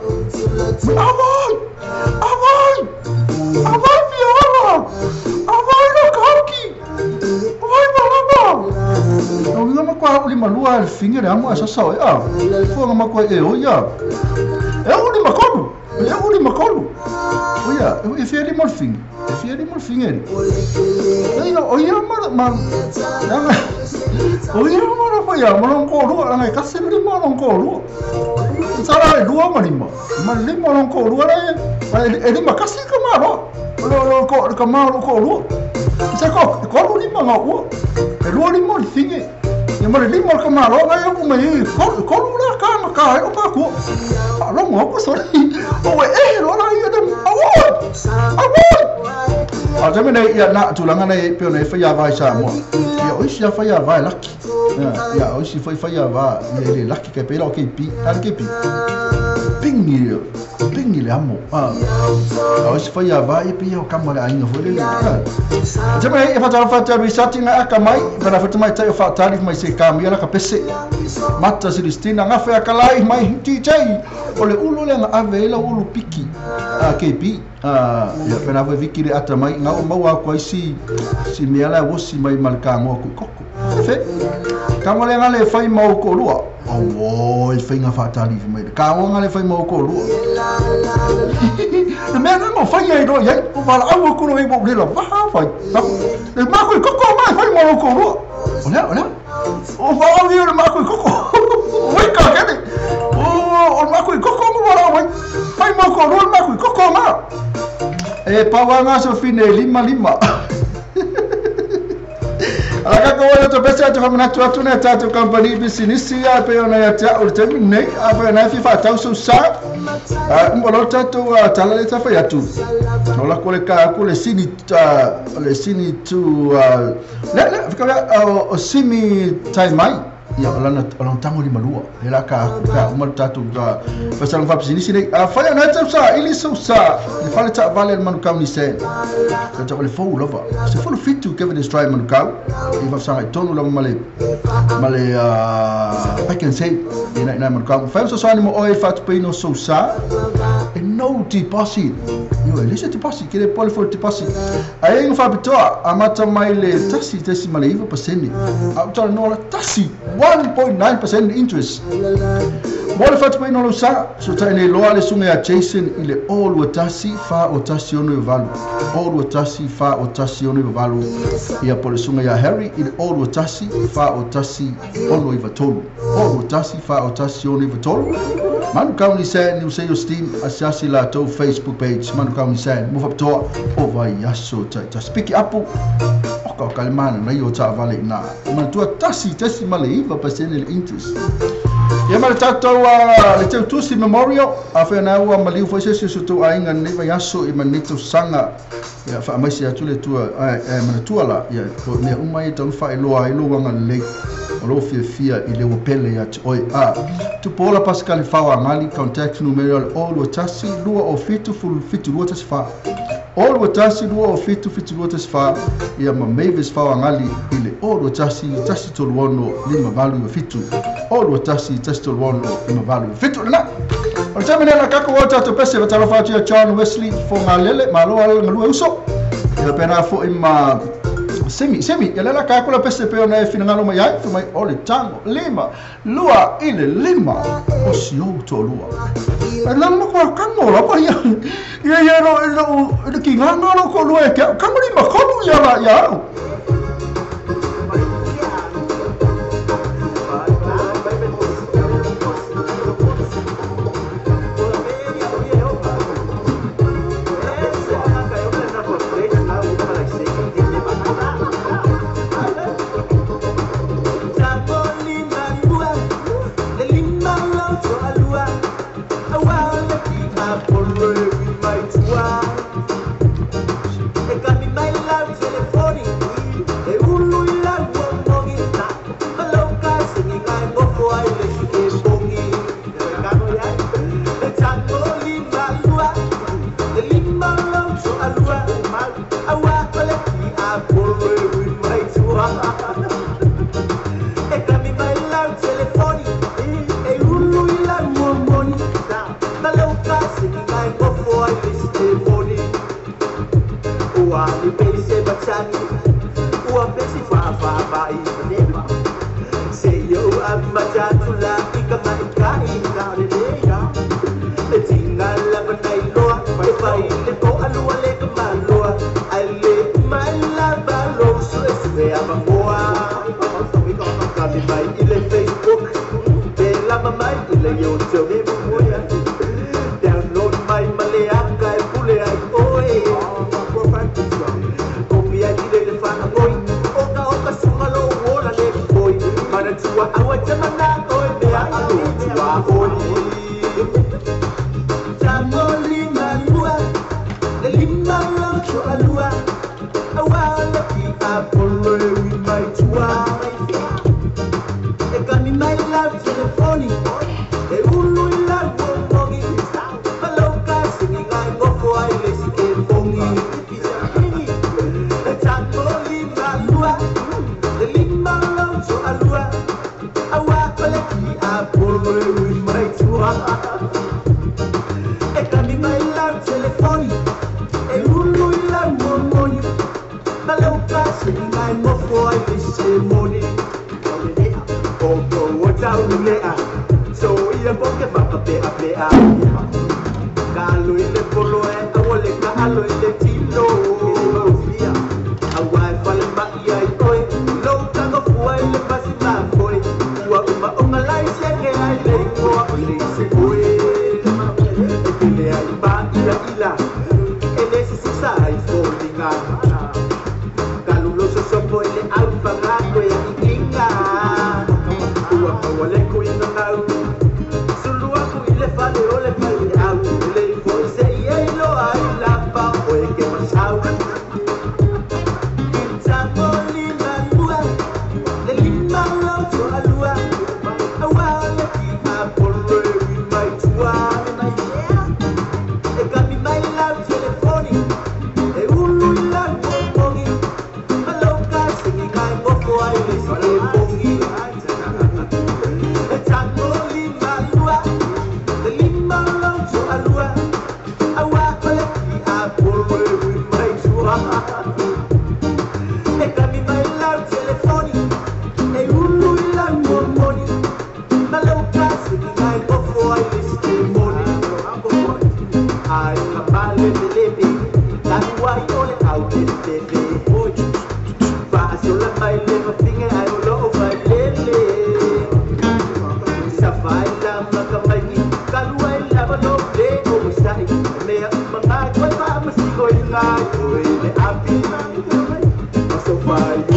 avai viola avai no kaki avai malama o ngama kwa uli malua al finger amo asa so ya fo ngama kwa o ya uli makolu oia e fia di morfing ele oia ma foi a malong ko ru ngai kasi di malong ko ru sara dua malima malong ko ru e di makasi ka maro lo ko ka maro ko ru sa ko ru di ma o e ru di morfing e ma di mor ka maro ngai o mai ko ru la ka o pa ko lo mo ko so o e ro la ia de a te mene ia na tulanga nei pe nei fa vai sa mo ia o sia fa vai laki ia o si foi fa vai le laki ke pe lo ke pi al ke pi pingi le amo o si fa vai pe o kamole ainga foi le te mene ia fa ta risati na aka mai para fa mai tai fa tali mai se kamia la ka pese Mata Celestina nga fa kalai mai DJ o le ulu le nga ave la ulu piki ke pi ya pena vai Vicky le ata mai nga o mau a ko si miala wo si mai malka mo ko koko fe kamo le nga le fai mau ko lua o il fai nga fa tali mai kamo nga le fai mau ko lua le me nga fai ai do ya o vala au ko no mo le la va fai le ma ko koko mai fai mau ko lua ola o va o le ma ko koko pawanga so fine 5. Aka ko wala to pesa to famna to na tato company business ya pe ona ya ta o terminate apa na fifa ta so sa mbolo tato tala le tafa ya tu ola ko le ka ko le sini tu le fika o simi tai mai ya ola tango di malua ela ka uma tato pesa ng fapsi sini fa ya na ta sa ili so sa le fa le ta vale man ka ni se ta le fo lova se fo fit to Kevin Stride man ka i va sa tonu la male I can say ina man ka fa so ani mo oi fat pe no so sa e no deposit yo lise deposit que le pole for deposit ai ng fa bitoa amata mai le taxi male iva paseni auto no la taxi 1.9% interest. Mole fat pe no lo sa so ta ne lo ale sunga ya Jason ile all watasi fa otasi ono valu all watasi fa otasi ono valu ia pole sunga ya Harry ile all watasi fa otasi ono ivatolu all watasi fa otasi ono ivatolu manu kauni se ni usei o steam asiasi la to Facebook page manu kauni se move up to over yaso ta speak up o kalimana na yo ta vale na man tu tasi male iva pasene le interest ia male tato le tau tusi memorial afa na ua maliu foi se so tu ainga neva yaso I manito sanga ia fa mai se atu le tua mana tuala ia ne umai tau fa ilo wanga le o fia I le opele ya oi tu pola pascal fa ngali contact numero all watasi lua o fitu lua tasi fa all watasi lua o fitu lua tasi fa ia ma mavis fa ngali ile all watasi toluono lima valu fitu all watasi toluono lima valu fitu na o tamene la kako wata to pese va tala fatu ya John Wesley fo ngalele malo ngalue uso ia pena fo ima semi ya la kako la pese pe ona fina ngalo mai ai mai ole tango lima lua ile lima o sio to lua la mo ko kango la pa ya no ki ngalo ko lua ke kango lima ko lua ya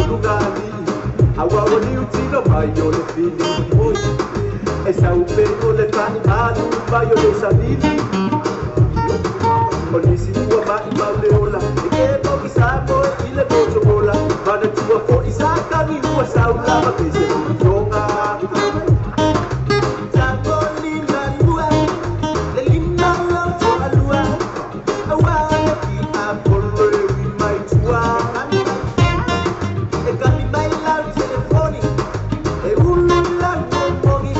lugali awa woni utino mayo le fili esa upendo le tani malu mayo le sabili Polisi tua ma leola e che pochi sabo ile bola vada tua fo isaka ni tua saula ma che se non gioca Zangoli la lua le linda la tua lua awa ki apollo in my tua e cani mai la telefoni e un la pomoni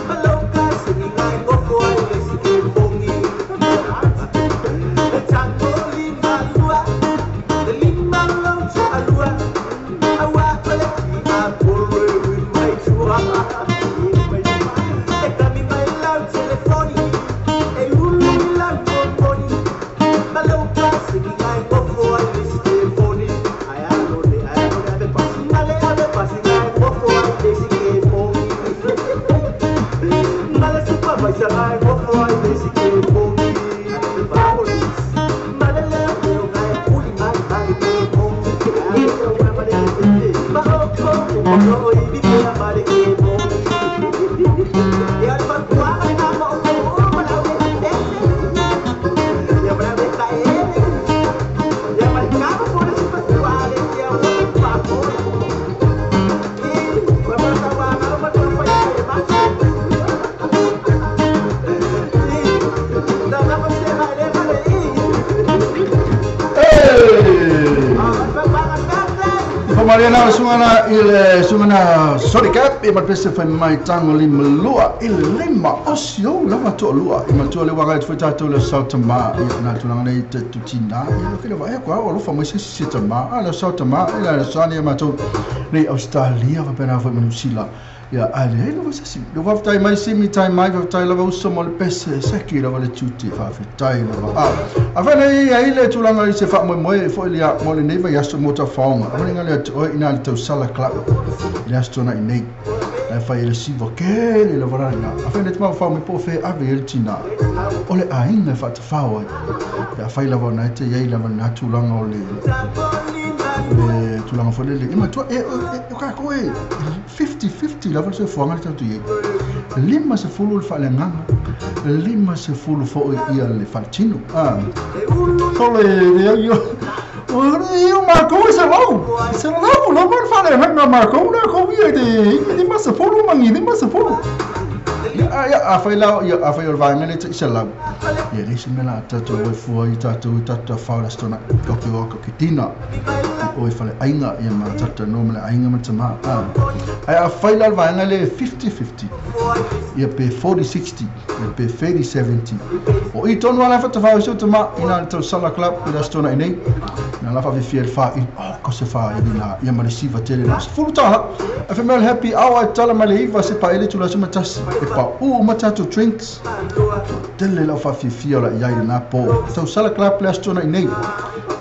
ma loca se mi vai poco ai si che pomoni Mariana sungana sorry cap e mal pese fa mai tango li melua il lima osio lava to lua e mal to le wanga foi tato le saltama e na tu nei te tutina e lo que vai qua lo fa mai se tama ala saltama e la sani ma to nei Australia va pena foi manusila ya ale lo va si lo va tai mai simi tai mai va tai lava uso mal pese seki lava le tuti fa tai lava avana ai le tu langa se fa mo foi lia mo le neva ya so mota faunga avana le o ina le tau sala club le astona nei la fa ele si voke le lavoranga avana te ma fa mo po fe ave el tina ole ainga fa te fa o ya fa lava na te ye lava na tu langa o le tu langa fo le ima tu e ka ko e 50-50 lava se fuanga le tu ye lima se fulu fa le nganga lima se fulu fo ia le faltino ole io Marco se lau lo mal fare na Marco na ko ia de ma se fulu mangi de ma se fulu ya afai o vanga le se lau ia le se mela tato o fu i tato fa la stona ko kitina o fa le ainga ia ma tato no me ainga ma tama ai afai la vanga le 50-50 ia pe 40-60 ia pe 30-70 o i tonu ala fa fa so tama ina to sala club la stona nei na la fa vi fiel fa in ko se fa ina ia ma resiva tele na fu ta afa mel happy awa tala ma le va se pa ele tu la suma tas e pa matato drinks tele la fa fi la ia na po to sala club la stona nei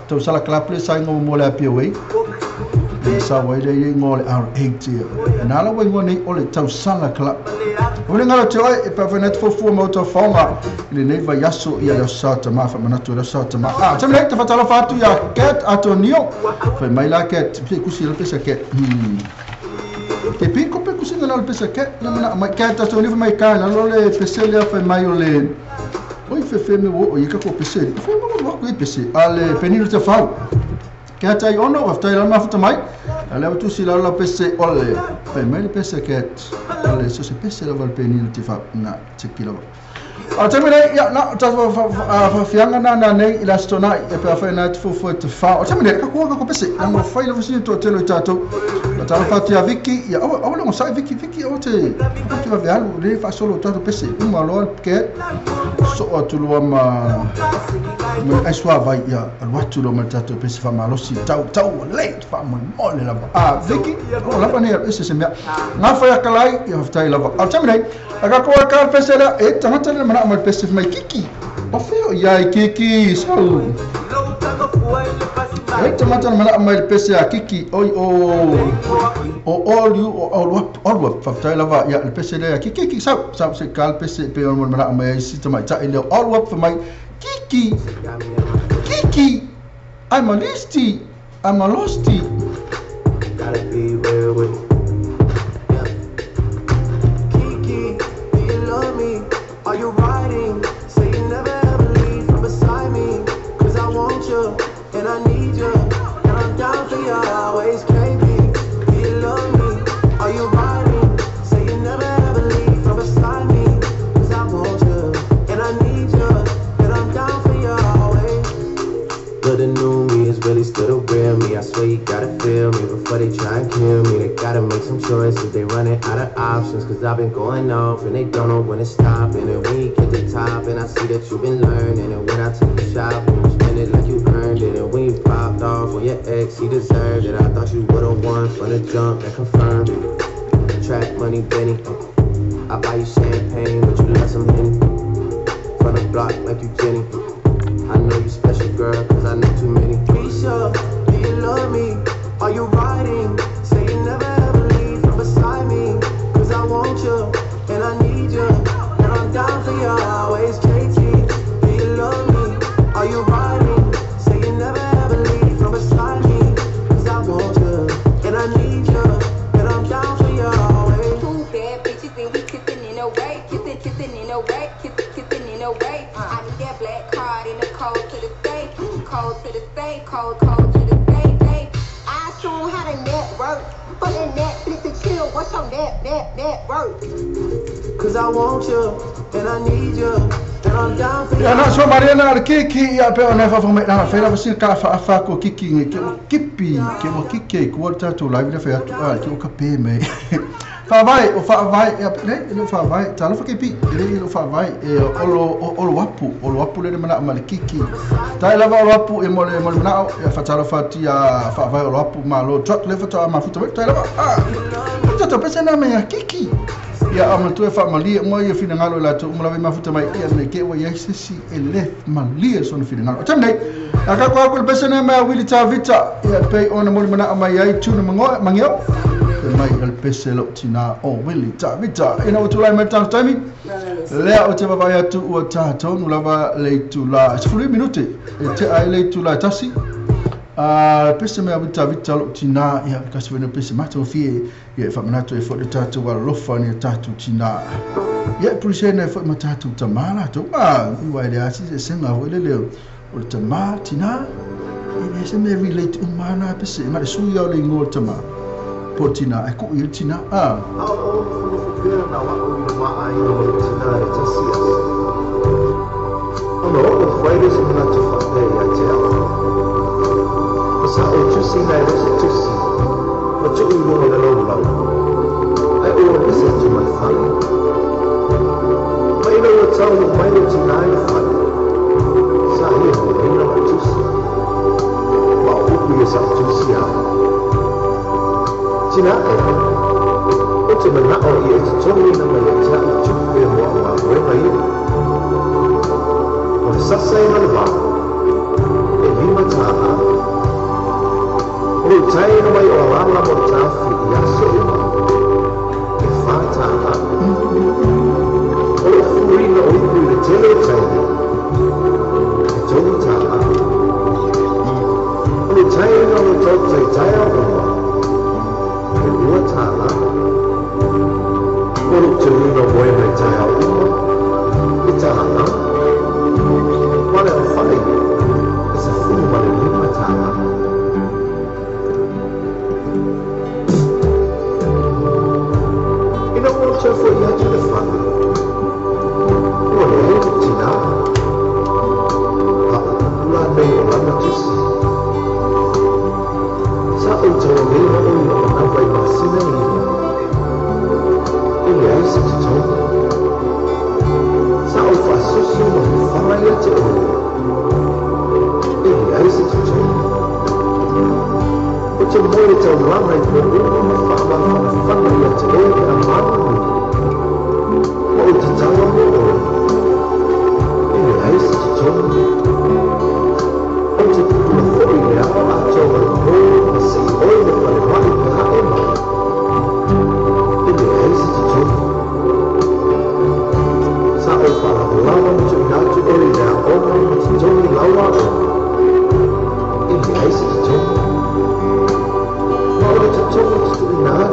to sala club le sai ngo mo la piwe sa wai le ngole R8 na la wai ngone ole tau sala club ole ngala te ai e pa venet fo moto fonga le nei va yaso ia le sata ma fa manato le sata ma tamle te fatala fatu ya cat atonio fa mai la cat pe kusi le pesa cat e pinko pe kusi na le pesa cat na ma cat atonio mai kana lo le pesa le fa mai ole oi fe me o ia ka ko pesa fa mo ko pesa ale penilo te fa Cat ai ono of tai la mafuta mai ale tu si la pese ole pe mai pese cat ale so se pese la val penil ti fa na tikilo Tamine ya na ta fa fianga na nei ila stona e pe fa na fu te fa tamine ka ko pese na mo fa ila fisi to telo tato ta fa ti a Vicky ya o le mo sai Vicky o te ti va via le fa solo tato pese ma lo che so tu lo ma ai sua vai ya lo tu lo ma tato pese fa ma lo si tau late fa mo le la Vicky o la panera ese se me na fa ya kalai ya fa ila va tamine ka ko ka pese la e tamata le ma pese mai kiki o feo ya kiki so e tamata mana mai pese a kiki oi all you all fa tai lava ya pese le kiki so se kal pese pe on mana mai si tamai ta ile all up for mai kiki I'm a listy real with you. Kiki, do you love me? Are you riding? Say you never ever leave from beside me. Cause I want you, and I need you, and I'm down for you always, KB. Do you love me? Are you riding? Say you never ever leave from beside me. Cause I want you, and I need you, and I'm down for you always. But the new me is really still the real me. I swear you gotta feel me before they try and kill me. They gotta make some choices, they running out of options. Cause I've been going off and they don't know when to stop. And when you get to the top and I see that you've been learning. And when I take you shopping, you spend it like you earned it. And when you popped off on your ex, he deserved it. I thought you would've won from the jump that confirmed it. Track money, Benny. I buy you champagne, but you love some Henny. From the block like you Jenny. I know you special, girl, cause I know too many. Keisha, do you love me? Are you riding? Say you never ever leave from beside me. Cause I want you, and I need you, and I'm down for you always, KT. Do you love me? Are you riding? Say you never ever leave from beside me. Cause I want you, and I need you, and I'm down for you always. Two bad bitches and we kissing in a way, kissing in a way, kissing in a way. I need that black card in the code to the state, code to the state, code to the state, state. I show how to network, but in Netflix and chill. What's your network? Cause I want you, and I need you, and I'm down for you. Ya na so Mariana Kiki ya pe ona fa fa me na fa la fa ka fa ko Kiki nge ke kipi ke mo Kiki ko ta to live fa tu a ke o ka pe me fa vai ya le fa vai ta lo fa kipi le lo fa vai olo wapu le mana mal Kiki ta la va wapu e mo le na fa ta lo fa ti ya fa vai olo wapu ma lo truck le fa ta ma futa ta la va ta pesa na me ya Kiki ya ama tu fa mali mo ye fina ngalo la tu mo la mafuta mai ya ne ke wa ya sisi ele mali so no fina ngalo tamne aka ko pesa na ma wili ta vita ya pe ona mo mana ama ya tu no mangyo mai el pesa lo tina o wili ta vita ina o tu la meta tami le o te baba ya tu o ta to no la ba le tu la 10 minute te ai le tu la tasi pesa me vita lo tina ya kasi vena pesa mato fie ya fa manato e fo de tatu wa lofa ni tatu tina ya appreciate na fo matatu tamala to i wa ile asi se senga wo le o tamala tina e se me relate umana pesa ma su ya le ngol tama potina e ko il tina Sa o tusi na e wasi tusi o tu i mo le lau lau ai o pese tu mai whai mai lau o tau o mai o tina e whai sa hi o reina o tusi ma o uku e sa tusi a tina e o te mana o i e te tongi na mai e tia i tuku e moa o a oe mai o le sasa e mana wā e lima taha o tai no mai o ala mo tafu ya so e fata o furi no o ku le tele tai e tonu ta o tai no o to tai o e o ta la o tu no boy me tai o e ta la wala o fai e sa fu ma le ma ta se foi ya tu le fa o le tina la be la notis sa o to le no na vai pasina ni e ya se to sa o fa so so no fa ya te e ya se to o te mo te la mai ko no fa ya te e a ma o te tawa mo e le aise te tonu o te pupula fōi le awa a tōa o ma se i oi le whare mai pe hae mai e le aise te tonu sa o whala o lawa mo te inatu ori le a oma mo te tonu lawa o e le aise te tonu ma o le te tonu te tu inatu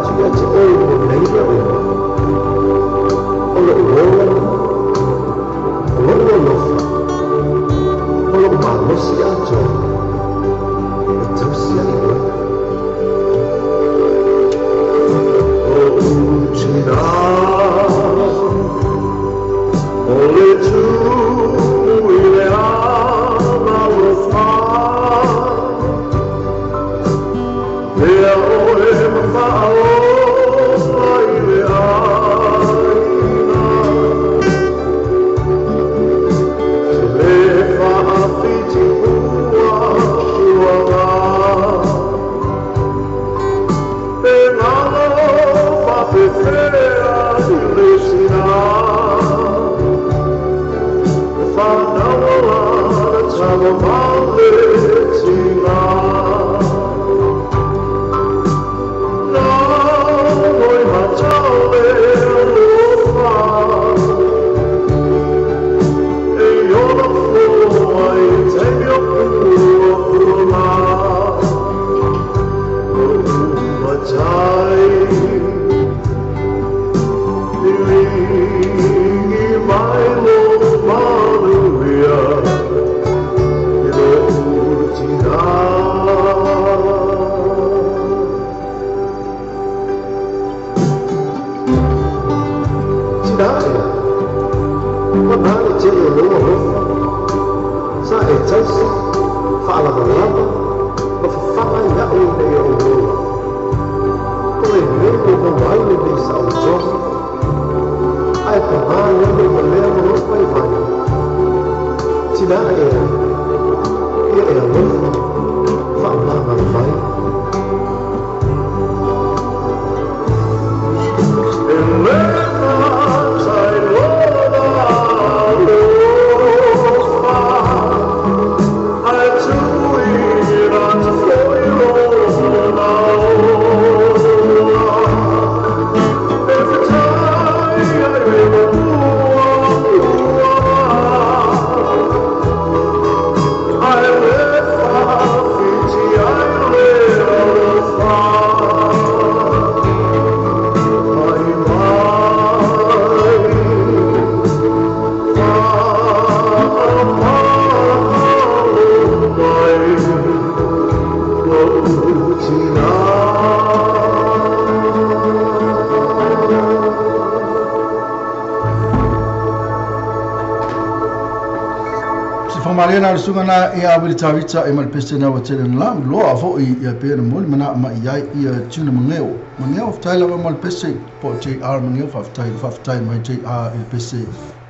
Mariana sungana ia wil tawita e mal pestena wa tele la lo avo ia pe na mol mana ma ia tuna mangeo ftaila wa mal peste po JR mangeo ftaila mai JR il peste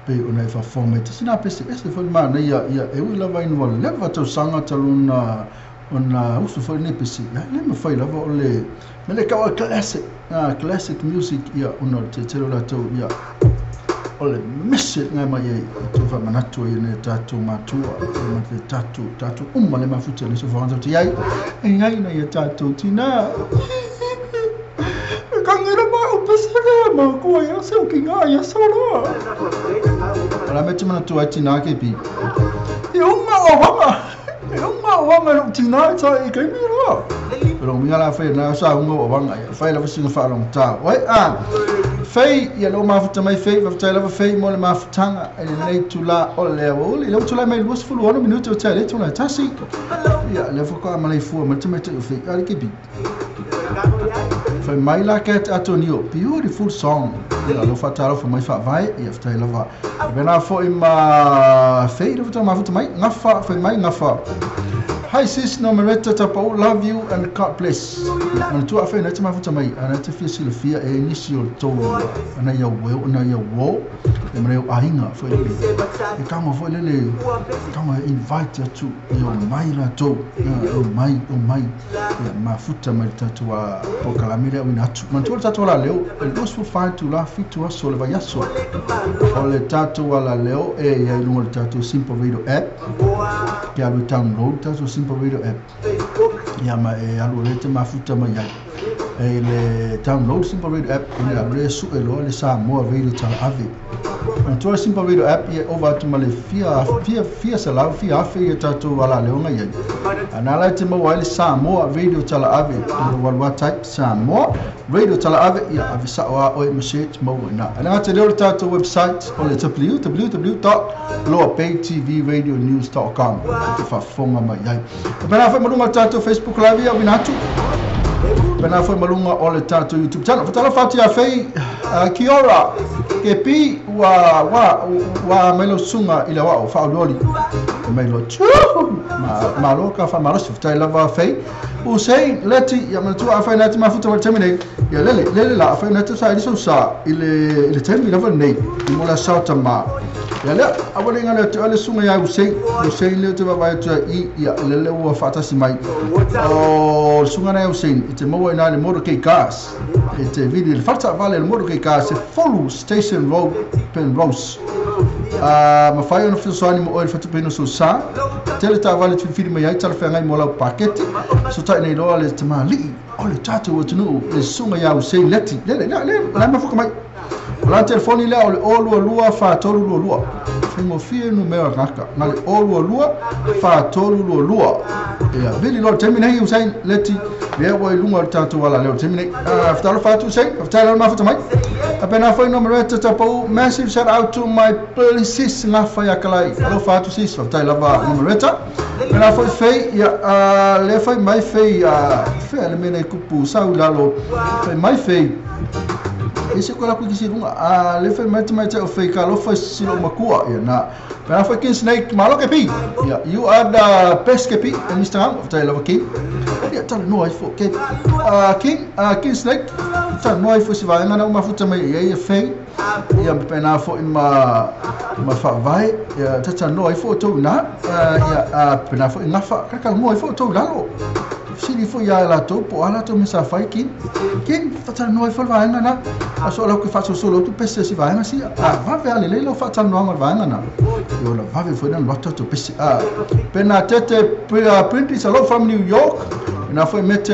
pe una fa format sina peste fo ma na ia e wila vai no le va to sanga taluna ona usu fo ne peste ya le ma fa lava ole mele ka classic music ia una te la to ia ole messe ngai mai tu fa manatu ine tatu matua le tatu le mafuta le sofa tu ai ngai na ia tatu tina kangira ba o pesere ma ko ia se o kinga ia solo ala meti manatu ai tina ke pi o wanga tina sa e kai mi ro pero mi ala fe na sa o wanga fa la fa fa long ta oi fei ia lo mafuta mai fei va tela va fei mo le mafutanga e nei tula o le o le tula mai lus fulu 1 minuto tele tula tasi ia le foka mai fu ma teme te fei ali ke bi fei mai la ket Antonio beautiful song ia lo fatalo fa mai fa vai ia tela va bena fo ima fei do ta mafuta mai ngafa fei mai ngafa hi sis no mereta tapa love you and God bless man tu afa na tama futa mai ana te fia silfia e initial to ana ya wo e mreu ainga foi e kama foi lele kama invite to yo mai la to o mai ya mafuta mai tatu wa pokalamile wina tu man tu tatu la leo el dos fu fa tu la fitu wa sole va yaso ole tatu wala leo e ya lungo tatu simple video app que a download tatu Simple Radio app. Ya ma e alu le te mafuta mai ai. E le download Simple Radio app ni la le su e lo le sa mo video tal ave. Anto Simple Radio app e over to male fia sala fia fe tatu wala le nga ai. Anala te mo wale sa mo video tal ave. Wal type sa mo radio tal ave ya avisa wa o message mo na. Ala te le tatu website o le www.lowerbaytvradionews.com. Te fa fonga mai ai. Pena foi malunga tatu Facebook live ya winatu. Pena foi malunga o le tatu YouTube channel. Fatala fati a fei Kiora ke pi wa melo sunga ila wa fa loli. Melo chu ma loka fa maros ftai lava fei Hussein leti ya mtu afanya tima futa wal temine ya lele la afanya tu sa iso sa ile temine la nei mola sauta ma ya le abole ngana tu ale sunga ya Hussein le tu baba tu ya lele wa fata simai o sunga na Hussein ite mo ina le modo ke gas ite video le fata vale le modo ke gas follow station road Penrose ma fai ona fisani mo oil fatu peno so sa tele ta vale tu filme ya tar fa ngai mola paketi so ta nei lo le tamali ole tatu wo tunu le sunga ya Hussein leti le la ma fuka mai la telefoni le ole lua fa tolu lua fingo fie numero kaka na le ole lua fa tolu lua ya bili lo termine Hussein leti le wo lunga tatu wala le termine ftalo fa tu Hussein ftalo ma futa mai apena foi numero tapo massive shout out to my policies na fa ya kalai alo fa tu sis ftalo va numero apena foi fei ya le foi mai fei fe le mene kupu saulalo foi mai fei ese kola ku kisi lunga le foi mai o fei kalo foi silo makua ya na apena foi kin snake malo ke pi ya you are the best ke pi in Instagram ftalo va ki ya tal no ai fo ke kin snake tal no ai fo si va ngana uma futa mai ya fei ya pena fo ma fa vai ya tata no ai fo to na ya pena fo ngafa kaka mo ai fo to lalo sini fo ya la to po ala to mesa fai kin tata no ai fo va ngana aso la ku fa solo tu pese si va ngana si va ve ale le lo fa tata no va ngana yo la va ve fo na lo to pese pena tete print sa lo from New York na foi mete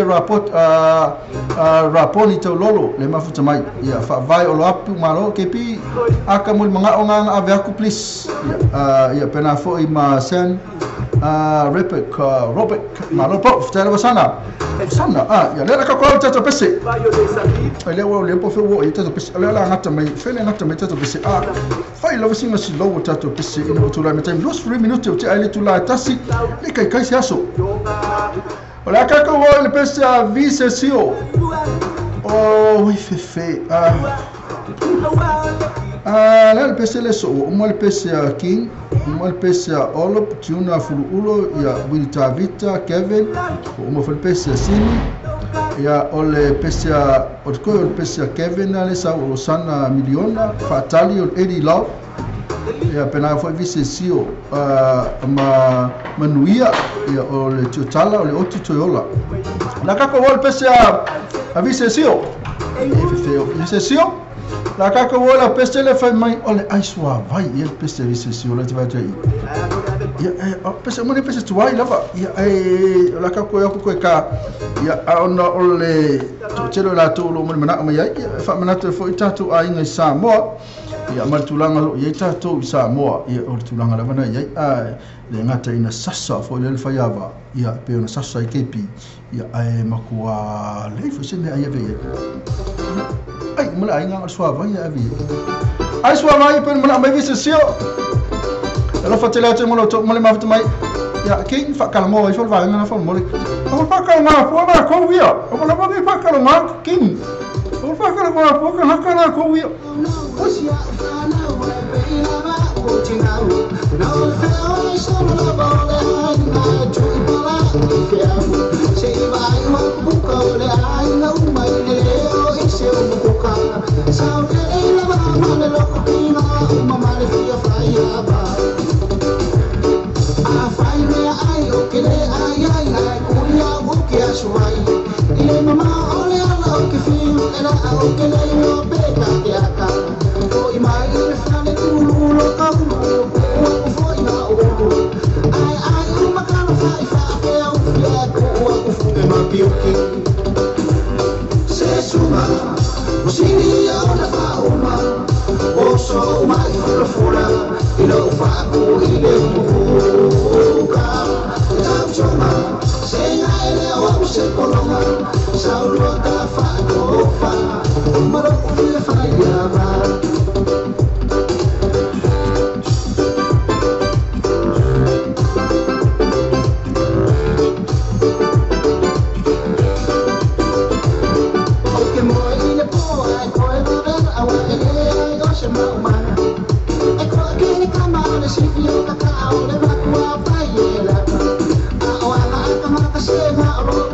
raponi to lolo le mafuta mai ya fa vai o lo apu malo ke pi aka mul manga onga ave aku please ya pena foi ma sen Robert malo po ftela sana ya le ka ko tata pese le wo le po fe wo tata pese le la ngata mai fe le ngata mai tata pese fai lo singa si lo tata pese ino tu la metem los 3 minutes o ti ali tu la tasi le kai si aso Olha cá que eu vou ele pensa a vice sio. Oh, fefe. Lá ele pensa ele só. Ele pensa King, ele pensa Olop, Tuna Fululo, ya Wilta Vita, Kevin, ele pensa Simi, ya ole pensa Otko, ele pensa Kevin, ele sa Osana Miliona, Fatali, Eddie Love. Ya pena foi vicesio manuia ya ole chotala ole otu toyola la kako wol pese a vicesio vicesio la kako wol a pese le fai mai ole aiswa vai el pese vicesio la tiva tai ya pese mo pese tuai lava ya la kako ya ko ka ya ona ole chelo la to lo mo mana mai ya fa mana to foi tatu a inga sa mo ya maltulanga lo ye tato isa moa ye ortulanga lavana ye le ngata ina sasa fo le fayava ya pe ona sasa kepi ya makua le fo sene ai ve ai mala ai nga swava ya vi ai swava ai pe mala mai vise sio lo fatela te molo to mala mafta mai ya king fa kalmo ai fo va nga fo molo o fa kalma fo ba ko wi o mala ba fa kalma king o fa kalma fo ka hakana ko wi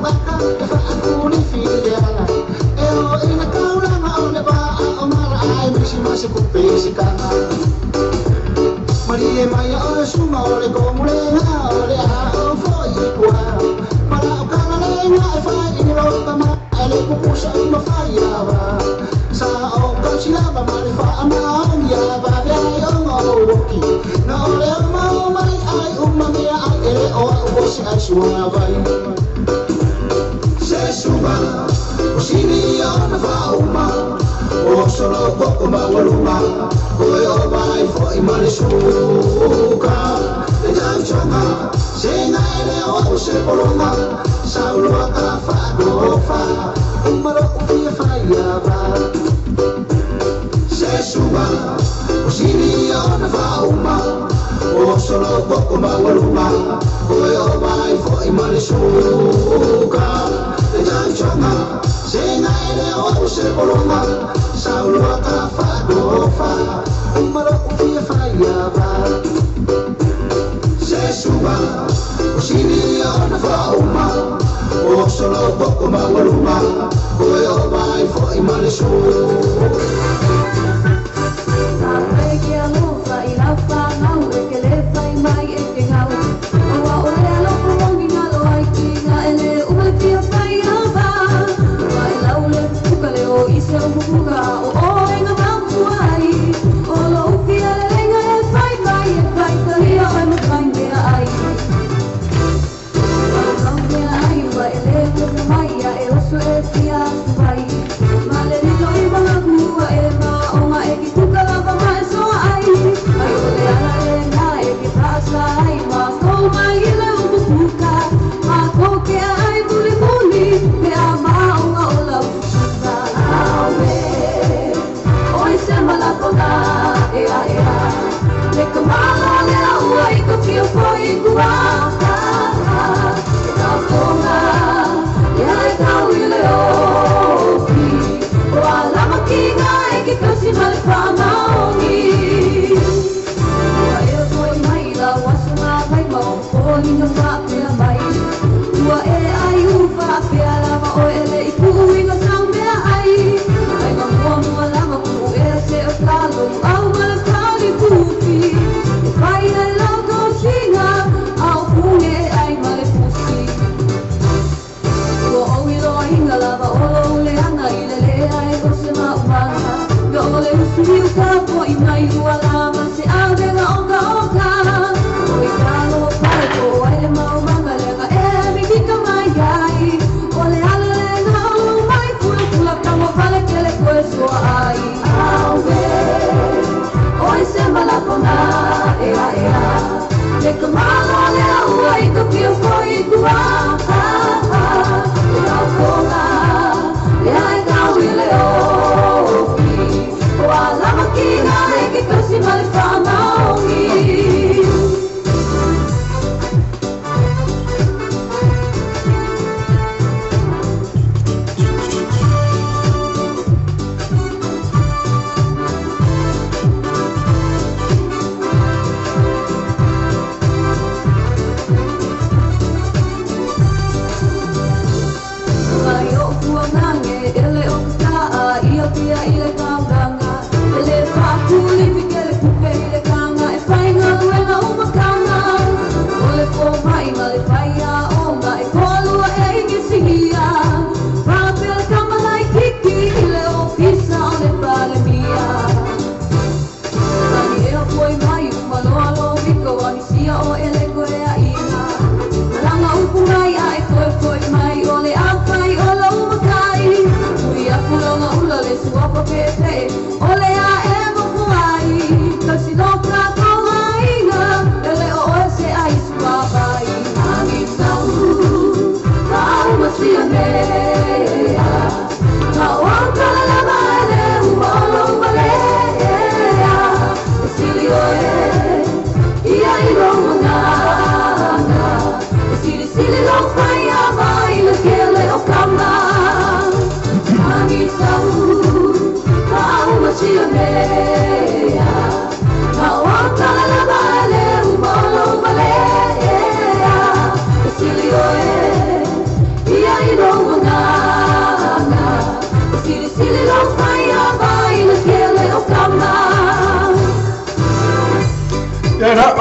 Baka le komule nga ole a o foi kwa para o kana le nga e fai ni lo kama ele ku pusa ma fai ava sa o kalsila ba mari fa ama ya ba ya yo ngo ki no le ma mai ai umma mia ai ele o si ai suona vai se suba o sini ona va umma o solo poco ma waluma o yo vai foi male suka e jam chonga se na ele o se polonga saulo aka fa do fa umaro u fa ya va se suba o sini ona va umma o solo poco ma waluma o yo vai foi male suka e jam chonga se na ele o se polonga saulo aka fa do fa umaro u fa ya va se suba o sini ona va umma o solo poco ma waluma o yo vai foi male suka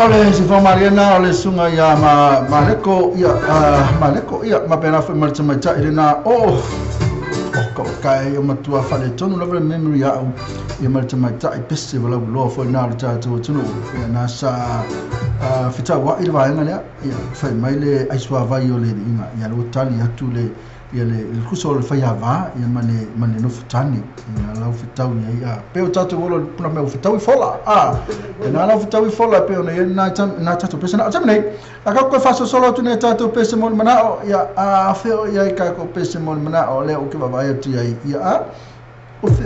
Ole si fa Mariana ole sunga ya maleko ya mapena fa marcha ilena ko kai o matua fa le tonu love memory ya marcha festival of law for na ta to tunu na sa fita wa ilwa ngale ya fa maile aiswa va yo le inga ya lo tali ya tule ya le kusol fa ya va ya mane no futani na la fitau ya pe o tatu volo puna me fitau fola na la fitau fola pe ona na tatu pesa na tamne aka ko fa solo tu ne tatu pesa mon mana ya fe ya ka ko pesa mon mana o le o ke baba ya tu ya o fe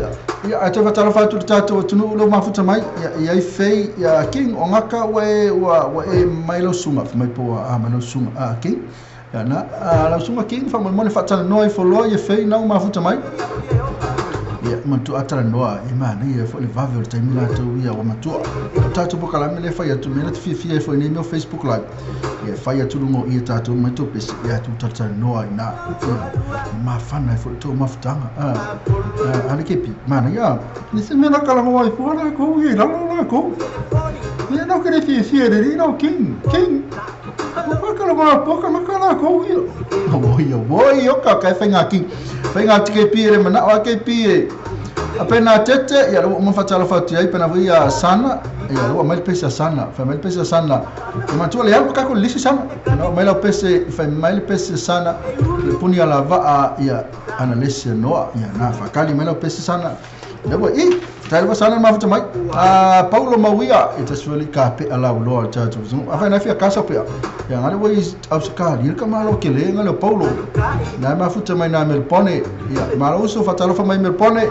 ya ata va tala fa tu tatu tu no lo mafuta mai ya fe ya king ongaka we wa e mailo suma mai po mano suma king na la suma king fa mon fatala noi folo ye fe na mafuta mai ya mantu atara noa imani ya fo le vave o taimila to ya wa matua tatu boka la mele fa ya tu mele fi fo ni no Facebook live ya fa ya tu ngo ia tatu mai to pes ya tu tata noa ina ma fana fo to mafutanga ale kepi mana ya ni se mena kala mo ai fo na ko ye la ko ni no kere fi de no king kala mo poka na kala ko ye boy yo ka ka fenga king fenga tike pire mana wa ke pire apena tete ya lo mo fatala fatu ai pena via sana ya lo mal pesa sana fa mal pesa sana ma tu le algo ka ko lisi sana no mal pesa fa mal pesa sana le puni ala va ya analisi no ya na fa kali mal pesa sana debo Talva sana mafuta mai Paulo Mawia itaswali kape ala lo tatu afa na fia kasa pe ya ngale wo auska ir kama lo kele ngale Paulo na mafuta mai na Melpone ya malo so fatalo fa mai Melpone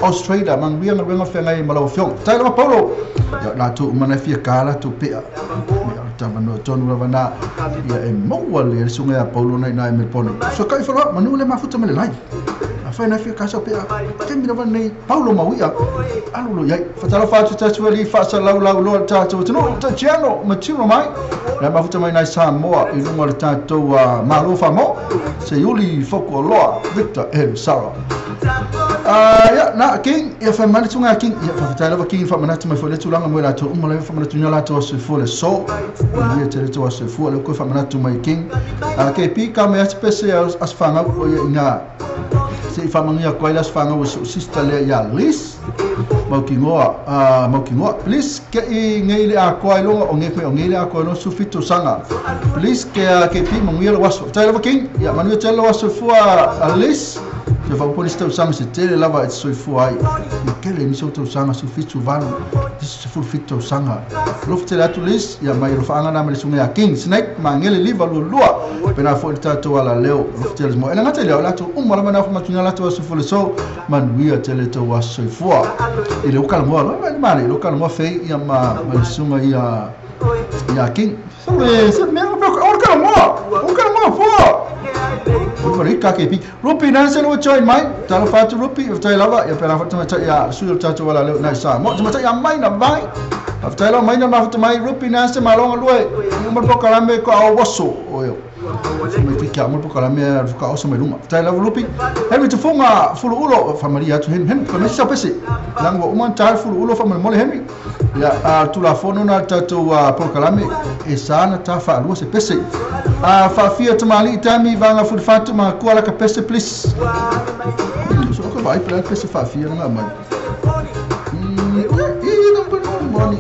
Australia mang bia ngale ngafe ngai malo fiong Talva Paulo ya la tu mana fia kala tu pe ya tamano tonu ravana ya mo wale sunga Paulo na Melpone so kai fa manu le mafuta mai lai afa na fia kasa pe kemi na nei Paulo Mawia alulo yai fatala fatu tatuali fasa lau lo tatu tino tachiano matiro mai na mafuta mai nai Samoa i lunga le tatu malofa mo se yuli foko loa Victor El Sara ya na king ya fa mali tunga king ya fa fatala king fa manatu mai fole tulanga mo la to umala fa manatu nyala to se fole so ni tere to se fole ko fa manatu mai king ke pika me especie as fanga nga se fa mania ko las fanga o sister le ya lis mau kingoa please ke ngai le a ko lo o ngai le a ko no sufito sanga please ke pi mo ngai lo waso tele king ya manu tele waso fua lis je fa polista usanga se tele lava et so fua ai ke le miso to sanga sufito valu dis sufito sanga lo tele atu lis ya mai lo fanga na me sunga king snake mangele liva lo lua pena fo tato ala leo lo tele mo ela ngate leo la to umara mana fa matunya la to so fo so man wi tele to waso fua ele o calmo mane lo calmo fei ia ma sunga ia king se me o calmo fo o rica ke pi rupi nanse no join mai tala fatu rupi tai lava ya pera fatu mai ya sul tatu wala le na sa mo mai ya mai na vai after la mai na fatu mai rupi nanse malonga lue mo po kalame ko a waso oyo me fica mo po kalame ka o so mai luma tai lava rupi hemi tu funga fulu ulo familia tu hen ko me sa pese lang wo man tar fulu ulo family mo le hemi ya tu la fono na tatu po kalame e sana ta fa lu se pese fa fia tamali tami vanga ful fatu ma kuala ka pese please so ko vai para pese fa fia na mai não pode money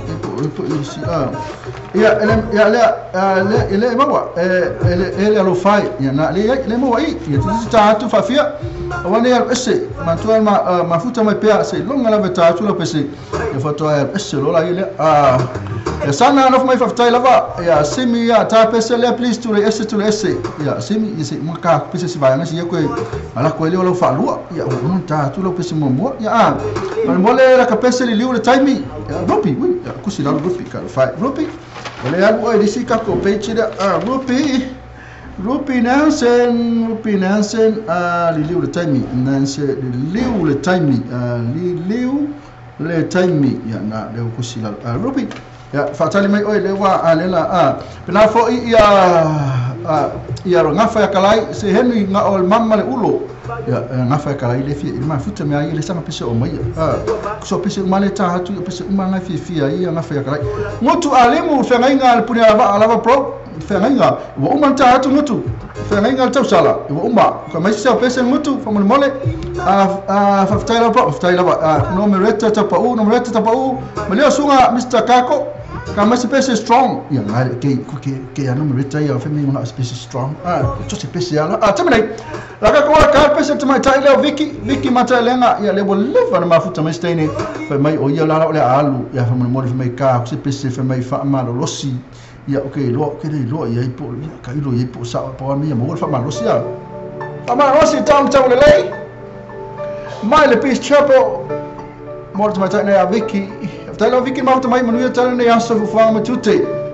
ele mawa ele alo fai ya na ele mo ai ya ta tu fa fia wane ya ese mantua mafuta mai pea se longa la beta tu la pese ya foto ya ese lo la ile ya sana no mai fa tai lava ya simi ya ta pese le please tu le ese ya simi ise maka pese si vai ngasi ya ko ala ko ele lo fa lua ya un ta tu lo pese mo ya mo le la ka pese le liu le taimi ya ropi wi ya kusi la ropi ka fa ropi ole ya o disi ka ko page da Rupi Nansen li liu le taimi Nansen li liu le taimi ya na le kusi la Rupi ya fatali mai oi le wa alela pena fo ia ia ro ngafa ya kalai se heni nga ol mamma le ulo ya ngafa ya kalai le fi ma futa me ai le sanga pese o mai so pese male ta hatu pese uma nga fi ia ngafa ya kalai motu alimu fe nga inga puni alava pro fe nga inga wo uma ta hatu motu fe nga inga tau sala wo uma ko mai se pese motu fa mole fa ftaila pro ftaila no me reta ta pa no me reta ta pa malio sunga Mr. Kako kama specie strong ya ngare ke ya no merita ya fe mi una specie strong to specie ala tamai la ka kwa ka pese tamai tai le Vicky mata lenga ya lebo leva na mafuta mai stene fe mai o ya la le alu ya fe mo fe mai ka specie fe mai fa ma losi ya okay lo ke lo ya ipo ka ilo ipo sa pa mi mo fa ma losi ya fa ma losi tam tam le mai le peace chapel mo tamai tai na Vicky Talo Vicky mau tamai manuia talo nei aso fuanga matute.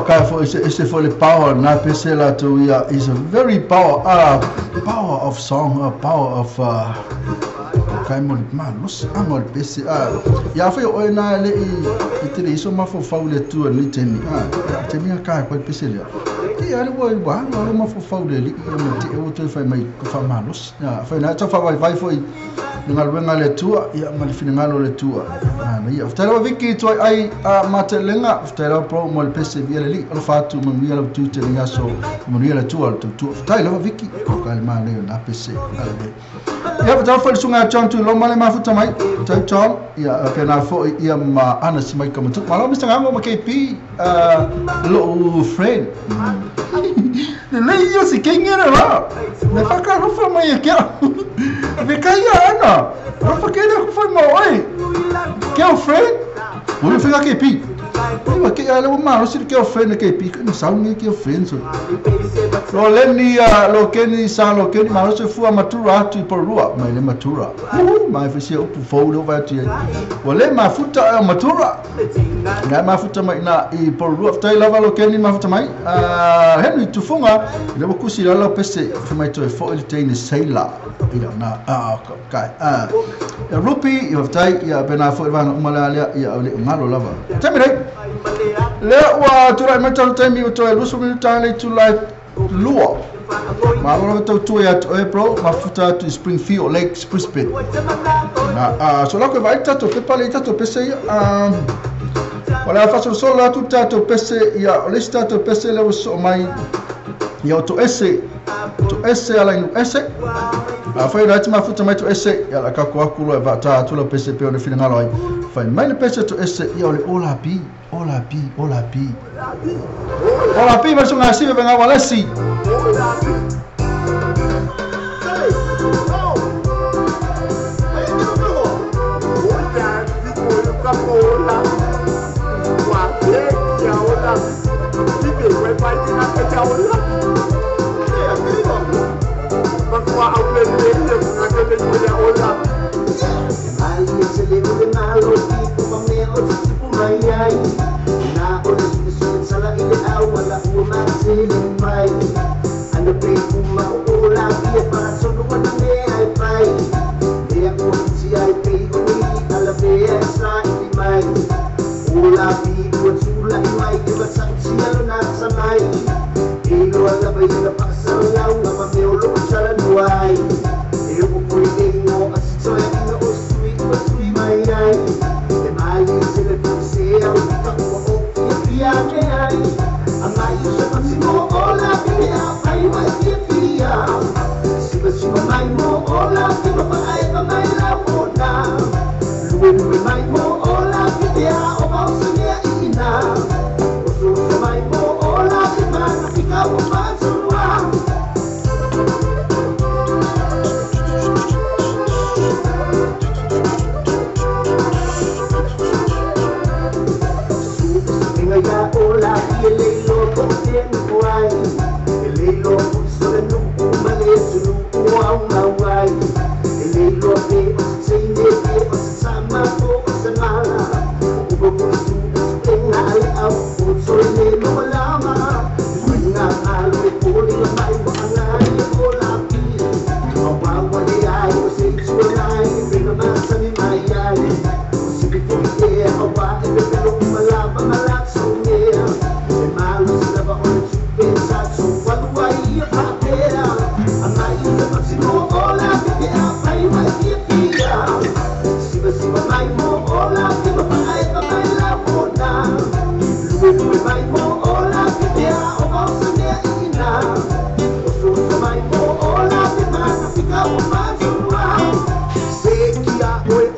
kai for is for the power na pesela to is a very power of song, power of kai mo malus amol pese ya foi oina le I te iso ma fo faule tu ni teni te minha kai pa pesela e ali boy ba no ma fo faule li e mo te o te fai mai fa malus foi na ta fa vai foi ngal le tua ia mal finangalo le tua na ia ftara viki to ai matelenga ftara pro mo pese via li al fatu mo via le tu te nga so mo via le tua tu ftara lo viki ko kalma le na pese ale ia ftara fo sunga chantu lo male ma futa mai chon ia pena fo ia ma ana si mai como tu malo mi sanga mo KP lo friend le io si quem era lá me fa caro fa mai que me caia ana não fa que ele foi mal aí que é o friend vou ficar KP eu que ela o malo se que é o friend KP não sabe nem que é o friend lo leni lo que ni sa lo que malo se fu a matura tu por rua mas ele matura mas você o fogo vai te ole ma futa matura na ma futa mai na I por rua tai lava lo que ni ma futa mai Henry tufunga ele vou kusira lo pese foi mai to fo ele tem saila ila na kai rupi eu tai ia bena fo vai umala ia ole ngalo lava tamire le wa tura metal time you to lusu military to life lua ma lo to ya to April ma futa to Springfield Lake Brisbane na so la ko vai tato pe pale tato pese wala fa so la tu tato pese ya le tato pese le so mai ya to esse ala no esse foi right ma futa mai to esse ya la ka ko akulo va ta to lo pese pe on fina ngalo ai foi mai le pese to esse ya le ola pi mas un así venga valesi na ora so sala ile awala uma se mai ando pe uma ola pia para so no wana me ai pai dia ko si ai pe oi ala pe sa I mai ola pi ko sula I mai ke ba sa si ala na sa mai e lo ala pe la pasa la una ma me lo sala no ai e ko ko I no aso ya no sui mai ai e mai se le se au amai se pasimo ola pia ai mai pia se pasimo mai mo ola pia mai la mona lume mai mo ola pia o pausa ina o so mai mo ola pia fica o paso ya ola ele lo con guai ele lo so no male su wow wai ele lo pe se ne pe sama ko sanala ubo ko su tenga ai au so ne no lama na al me poli mai bana ola pi o wa wa de ai se su ai pe no ma sa ni mai ai si pe ke o wa e pe no mala mala Oi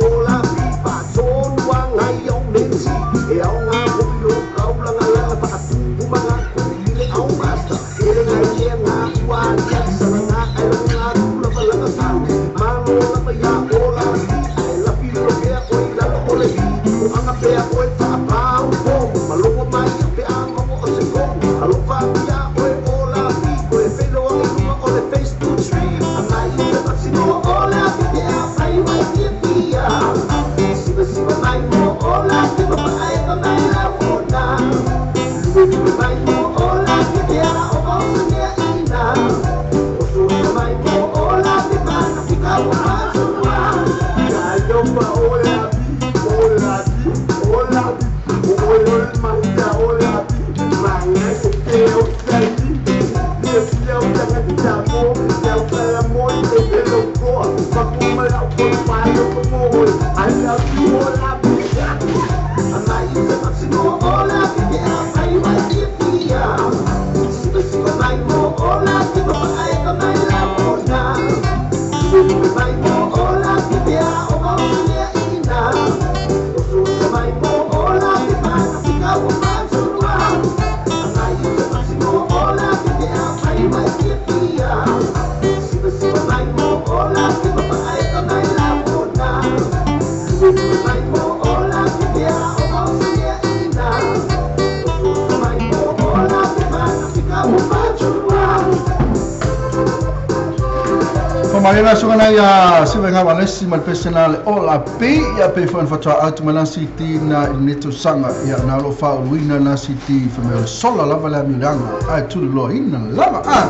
Marina sungana ya sivenga walesi malpesenale ola pe ya pe fon fatwa atmana city na neto sanga ya na lo fa wina na city famel sola lava la milanga ai tu lo ina lava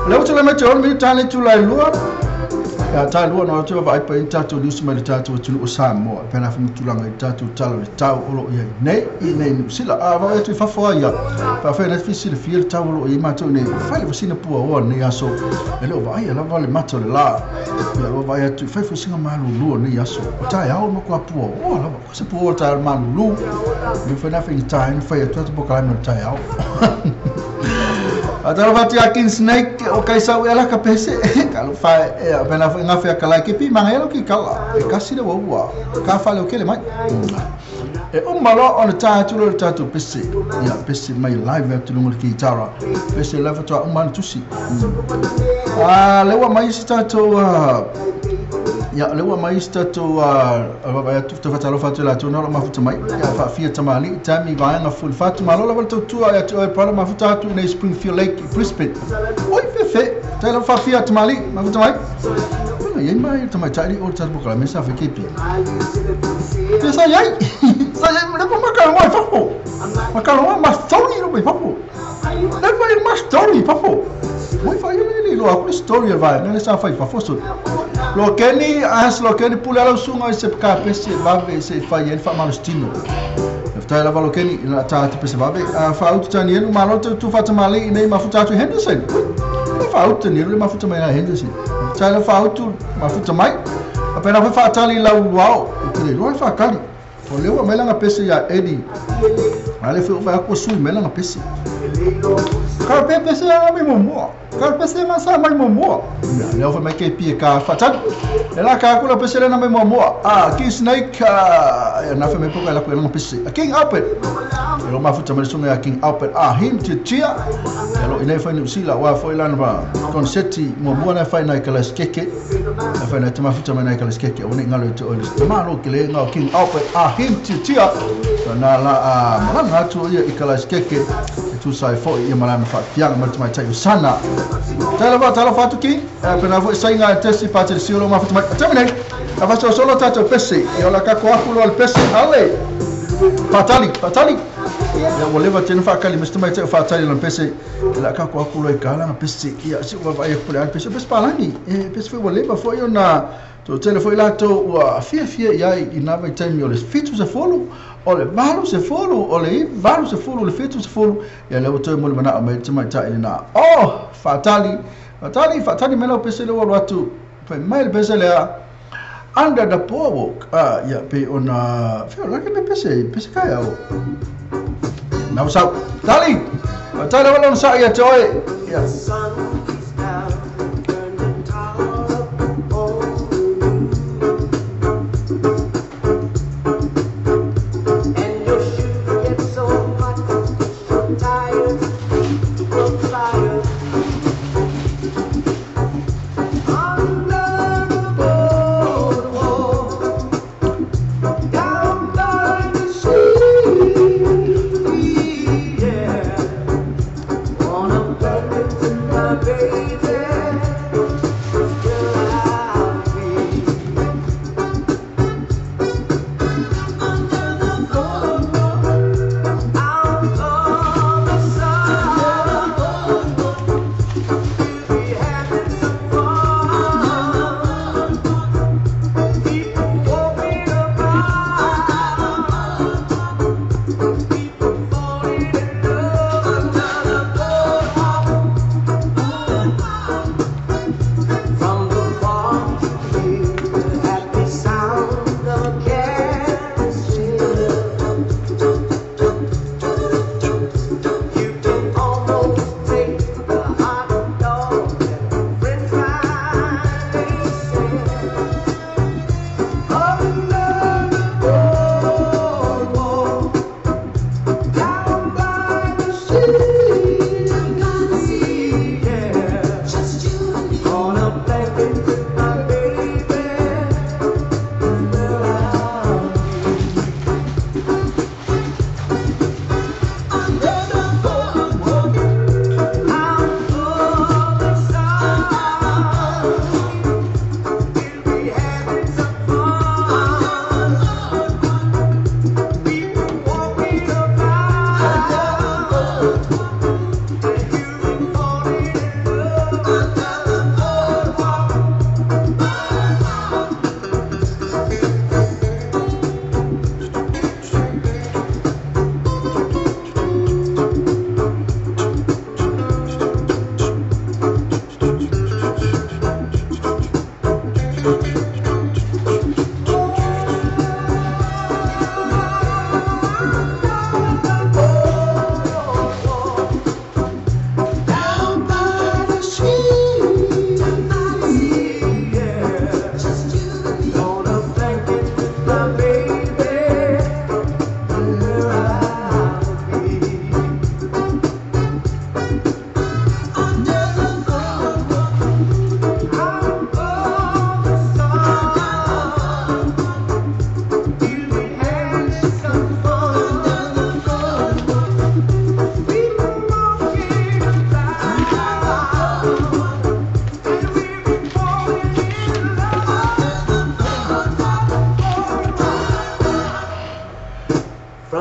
leo tula mete on mi tane tula lua ya ta lua no tu va pa intatu disu mal tatu tu usamo pena fum tulanga tatu talo tau olo ya nei nei sila va tu fa fo ya fa fa na fisi fiel tau olo ya mato ne fa le fisi na pu o ne yaso leo va ya lava le mato la ya va ya tu fa fisi na malu lu ne yaso ta ya o ko pu o lava ko se pu o ta malu lu ni fa na fa time fa ya tu boka na ta ya Atau fati akin snake o kaisa ela kapese kalau fa pena ngafe kala kipi mangelo ki kala kasi de wa ka fa le kele mai malo on ta tu lo ta tu pese ya pese mai live tu lo ki tara pese live tu man tusi lewa mai sta to ya lewa mai sta to baba ya tu fata lo fatu la tu no mafuta mai ya fa fia tamali tami va nga full fatu malo la volta tu ya tu para mafuta tu na Springfield Lake Brisbane oi fefe tela fa fia tamali mafuta mai ya mai tamai tali o ta bukala mesa fa kipi pesa yai saya mendapat makan mai papo makan mai mas story lo mai papo dan mai mas story papo mai fa ini lo aku story vai não sa fa papo so lo keni pula lo sunga se kape se vave se fa yen fa malustino efta la valo keni la ta te se vave fa out tani no malo tu fa tamali nei mafuta tu Henderson fa out tani le mafuta mai na Henderson ta la fa out mafuta mai apena fa tali la uau le lo fa kali o leo mai langa pese ya Eddie ale fa ko su mai langa pese ka pese ya mai momo ka pese ma sa mai momo leo fa mai ke pie ka fatat ela ka kula pese na mai momo ki snake na fa mai poka la ko langa pese king apple lo mafuta mai sunga ya king apple him tia lo ina fa ni usila wa fo ilana ba konseti momo na fa na kala skeke na fa na tama futa mai na kala skeke oni ngalo to oli tama no kile ngao king apple him tia na la malanga tu ya ikala skeke tu sai fo ya malanga fa piang mai tai sana tala fa tu ki pena fo sai nga testi pate si lo mafuta mai tamine afaso solo tato pese yo la ka ko akulo al pese ale fatali ya waleva tena fa kali mesti mai fa tali lan pese la ka ko akulo e kala na pese ya si wa vai ko al pese pes palani pese foi waleva foi na to telefone la to wa fie ya ina vai time yo les fitu se folo o le valu se folo o le valu se folo le fitu se folo ya le to mo mana mai tama ta ina fatali mena pese le wa tu fa mai pese le under the boardwalk ya pe ona feel like me pese kaya o na sa tali wala sa ya toy ya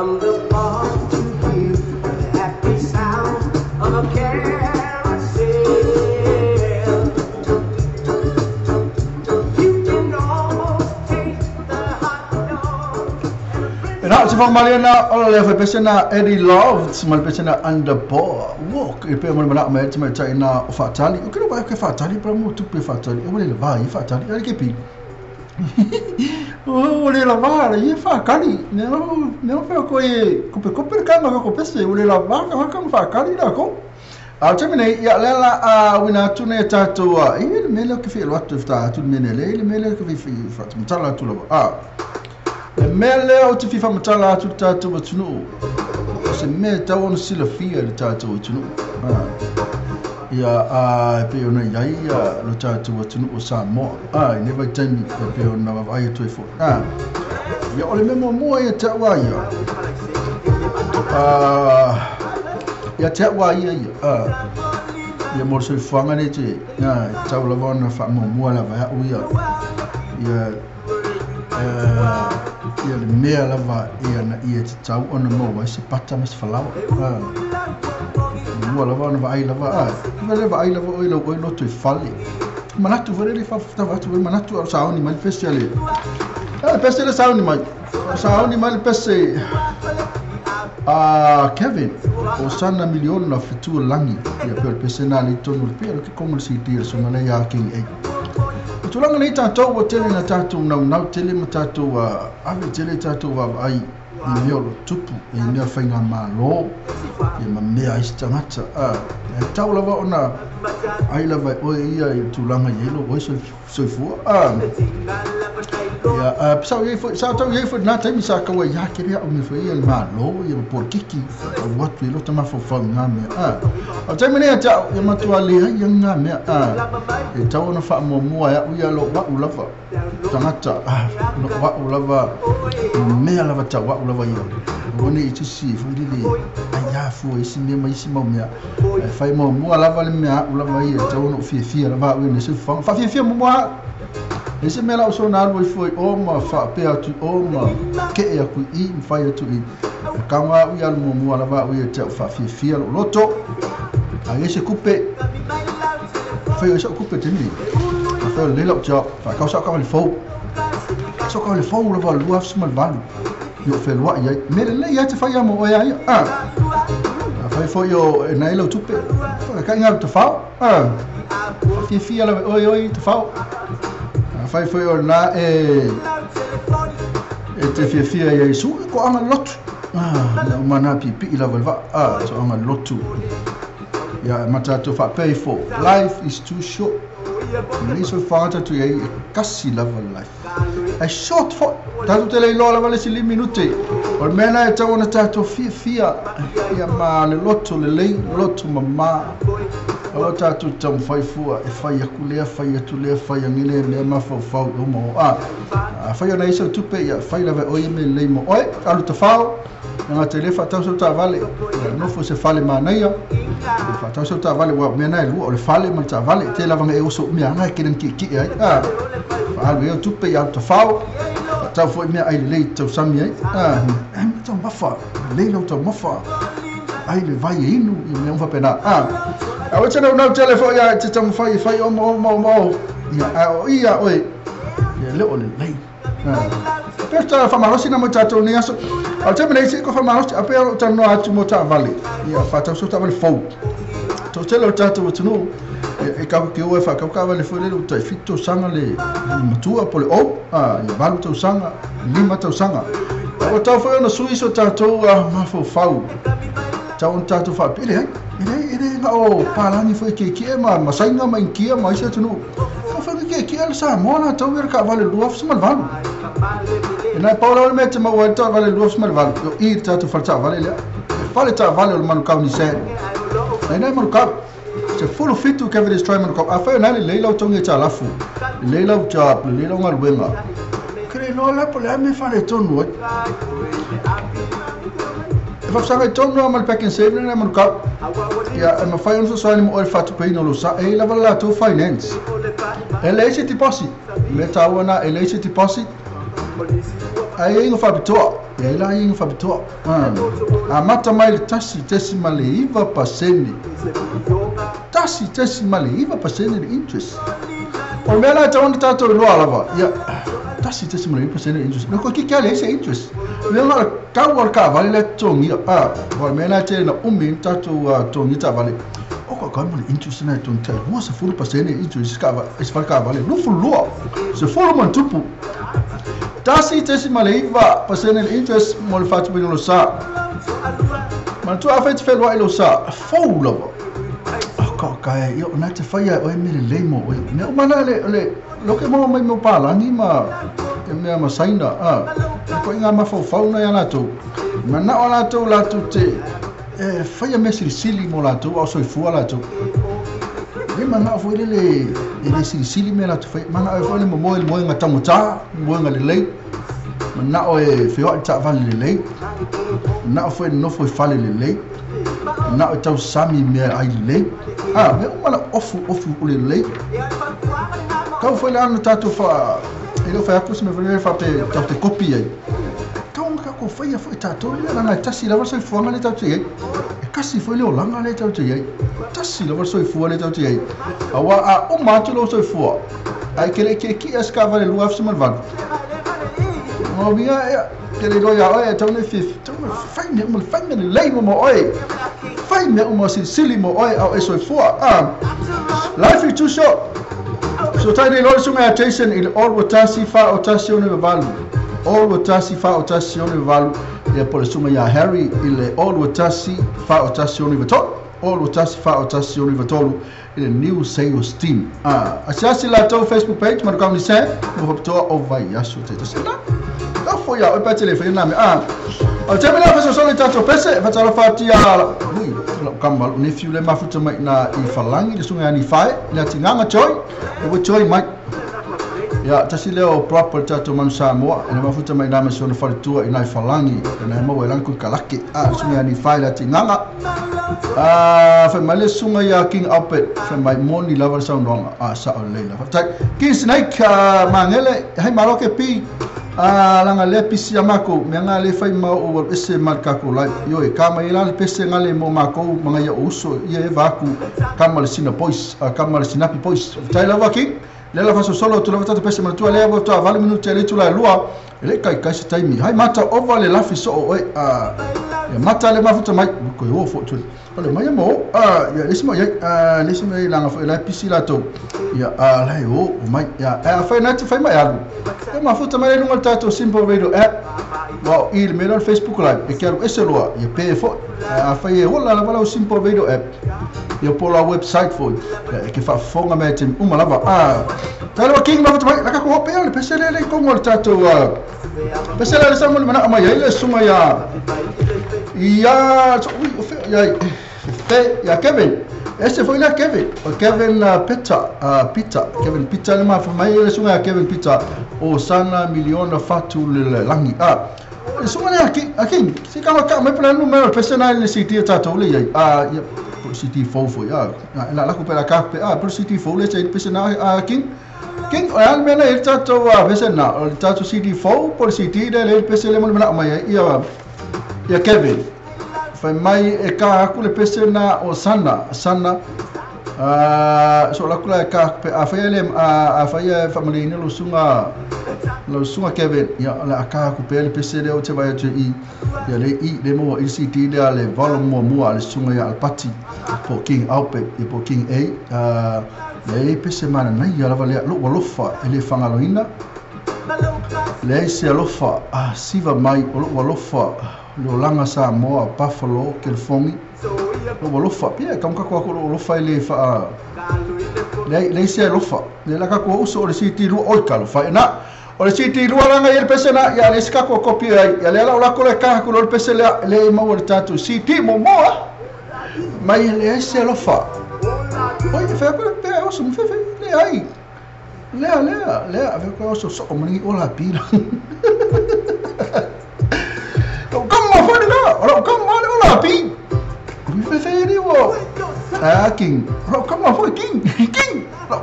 from the bar to hear the happy sound of a carousel. You can almost taste the hot dog. Na se fa Mariana ole fa pesena Eddie Loved mal pesena Underbar walk e pe mo mana me tme China fatali o kero ba ke fatali pra mo tu pe fatali o le vai fatali ale ke pi o le la va e fa kali ne fa ko e ko pe ka ma ko pese o le la va ka fa kali la ko a termine ya lela a wina tune tatu a e me le ke fi lo tu sta tu me le me ke fi fa tala tu lo a mele o te fifa matala tu tatu watunu se me tawon sila fia le tatu watunu ya pe ona ya lo tatu watunu o Samoa never time pe ona vai tu fo ya ole memo mo ya tawa ya tawa ya mo se fanga ne te ya tawla vona fa mo la va ya ia le mea lava ia te tau ona maua se pata ma se falawa mua lava ona vaai lava vele vaai lava oi lau oi loto i fale manatu vele le whawhatawa atu vele manatu au saoni mai le pese ale pese le saoni mai le pese Kevin o sana miliona na fitua langi ia pe le pese na le tonu le pia le ke kongo le siti le songa le ya king e tulanga nei tātou wa tele na tātou nau tele ma tātou ave tele tātou wa ai i mea lo tupu i mea whainga mālo i ma mea isi tangata tau lava ona ai lava oe ia i tulanga yelo oe soifua sa tau iei fwoi nā taimi sa kaua ia kerea o me fwoi ia le mālo i ma por kiki au watu i lota mawhawhau ngā mea o taimi nei a tau i matua lea i ngā mea e tau ona wha mua ia uia lo wau lava tangata lo wau lava mea lava tau wau lava ia one i tisi fwirili ai afu isi mea ma isi mau mea whai mua lava le mea au lava ia tau ona fia lava ui ne se whanga wha fia mua ese mea lau so na alu i fwoi o ma wha pea tu o ma ke e aku i mwhai atu i kaunga ui alu mua lava ui e tau wha fia lo loto a ese kupe whai o ese kupe tini a whai o leila o tau wha kau sa kawa le fau so kawa le fau lava lua afsima le valu i o whelua i ai mele le ia te whai amo o ia a whai fwoi o e naila o tupe whai ka inga te whau fia lava oi te whau fai foi o na e te fia ia isu ko anga lotu na mana pipi ila valva so anga lotu ya matato fa pay for life is too short ni so fata tu ia kasi lava life a short for tatu tele lola vale sili minute o mena e tawona tato fia ya ma le lotu le lei lotu mama o tatu tam fai fua e fai akulea fai atulea fai angile le ma fau o mo fai ona iso tupe ya fai lava o me le mo oi alu te fau nga telefa tau so ta vale no fo se fale manaia fa tau so ta vale wa me na lu o le fale ma ta vale te lava e o so me anga ke ki ai fa alu tupe ya te fau tau fo me ai le tau sami ai tau mafa le lo tau mafa ai le vai inu i me fa pena a o tena no telefone ya te tam fai o mo ia oi ya le o le lei pesta fa marosi na matato ni aso a te mene se ko fa marosi a pe o tano atu mo ta vale ia fa ta so ta vale fo to telo tato o tunu e ka ke o fa ka vale fo le o tai fito sanga le matua pole o ia balu to sanga lima to sanga o ta fo na suiso tato ma fo fau tau tato fa pile ere o palani foi que ma sainga ma inkia ma isa tunu ka fa que el sa mona tau ver ka vale luaf smal valu na paula mete ma wa ta vale luaf smal valu yo i tato fa ta vale le vale ta vale o manu kauni se na manu ka se full fit to cover this try manu ka afa na le leila o tonga ta lafu leila o ta leila ngal wenga kre no la pole me fa le tonu fa sanga tono mal packen save na man ka ya ma fai un so ani mo fa to pay no lo sa e la vala to finance LH deposit meta wana LH deposit ai inga whapitoa. Ia ila inga whapitoa. A mata mai le tasi tesi ma le iwa paseni. Tasi tesi ma le iwa paseni le interest. O mea la tawana tātou loa lava. Ia, tasi tesi ma le iwa paseni le interest. Me koe kiki ale se interest. Mea ngā kau ar ka vale le tongi. O mea la te na umi tātou tongi ta vale. O ka kau ma le interest na tongi ta. Lua se fulu paseni le interest. Isi ka vale. Lufu lua. Se fulu man tupu. Tasi tesi ma le iwa paseni le interest mo le fatu pino lo sa. Ma tu a fai te whelua i lo sa. Fou lava. Kai yo na te whaia o e mere leimo o ne o mana le loke mo mai mo palangi ma e mea masaina ko inga mafau fauna ya lato mana o lato te whaia mesiri sili mo lato o soifua lato e mana o foi le sili me lato whai mana o foi le mo nga tamuta mo nga le lei mana o e whio i ta vale le lei mana o foi no foi fale le lei na o tau sami me ai le me umala ofu ule le kau foi lá no tatu fa ele foi a coisa me veio fa te copia kau ka ko foi tatu le na tasi la so fuanga le tatu e kasi foi le olanga le tatu e tasi la so fuanga le tatu e awa a o mato lo so fuanga ai que escava le luaf se malvado o mia que le doia oi tau ne fif tau fai me le mo oi fai me uma sili mo oi au eso fua life is too short so tai nei lori sunga attention il all watasi fa otasi one valu all watasi fa otasi one valu e por sunga ya Harry il all watasi fa otasi one vato all watasi fa otasi one vatolu il new sales team asiasi la to Facebook page ma kam ni se mo to over yaso te sena ka fo ya o pa telefone na me o te mena fa so le tato pese fa tala fatia kamal nephew le mafuta mai na I falangi le sunga ni fai le tinganga choi o choi mai ya tasi leo proper tato man Samoa le mafuta mai na me so na falitua ina falangi na mo welang ku kalake sunga ni fai le tinganga fa male sunga ya king upet fa mai moni lava sound wrong sa o leila fa king snake mangele hai maroke pi langa le pisi amako me nga le fai ma o ese marka ko lai yo e kama ila le pese nga le mo mako manga ya uso ia e vaku kama le sina pois kama le sinapi pois tai lava king le lava solo tu lava tata pese ma tu le avo tu vale minuto le tu la lua le kai se taimi hai mata over le lafi so o ya mata le mafuta mai ko yo fo tu ole mai mo ya lesimo ya lesimo langa fo la pisi la to ya lai o mai ya fai na fai mai alu e mafuta mai no tato simple radio app wow il me no Facebook live e quero esse loa ya pe fo fai hola la vala simple radio app ya pola website fo que fa fonga mete uma lava talo king mafuta mai la ka ko pe le pese le ko mo tato pese le sa mo mana mai ya suma ya ya Kevin esse foi lá Kevin Peter Kevin Peter le ma fa mai le sunga Kevin Peter o sana miliona fatu le langi sunga le aqui se kama mai pela número personal le siti tato le ya siti fo ya la ko pela ka por siti fo le sai personal aqui king almena il tato vesena il tato siti fo por siti le personal mo na mai ya Kevin fai mai e ka aku le pese na o sana so la kula ka fai le fai family ni lo sunga Kevin ya la ka aku pe le pese le o te vai i ya le mo il city le volume mo le sunga ya al pati po king aupe e po king a le pese mana na ya la vale lo fa ele fangaloina le se alofa siva mai o lo fa lo langa Samoa Buffalo Kelfongi lo lofa pia kam ka ko lo lofa le fa le se lofa le la ka ko uso le siti lu o ka lo fa na o le siti lu langa il pesena ya le ska ko copia ya le la ko le ka ko lo pesela le mo le tatu siti mo mai le se lofa oi fa ko pe o so fe le ai le avec ko so so mo ni o la pila pi mi preferi wo king kama foi king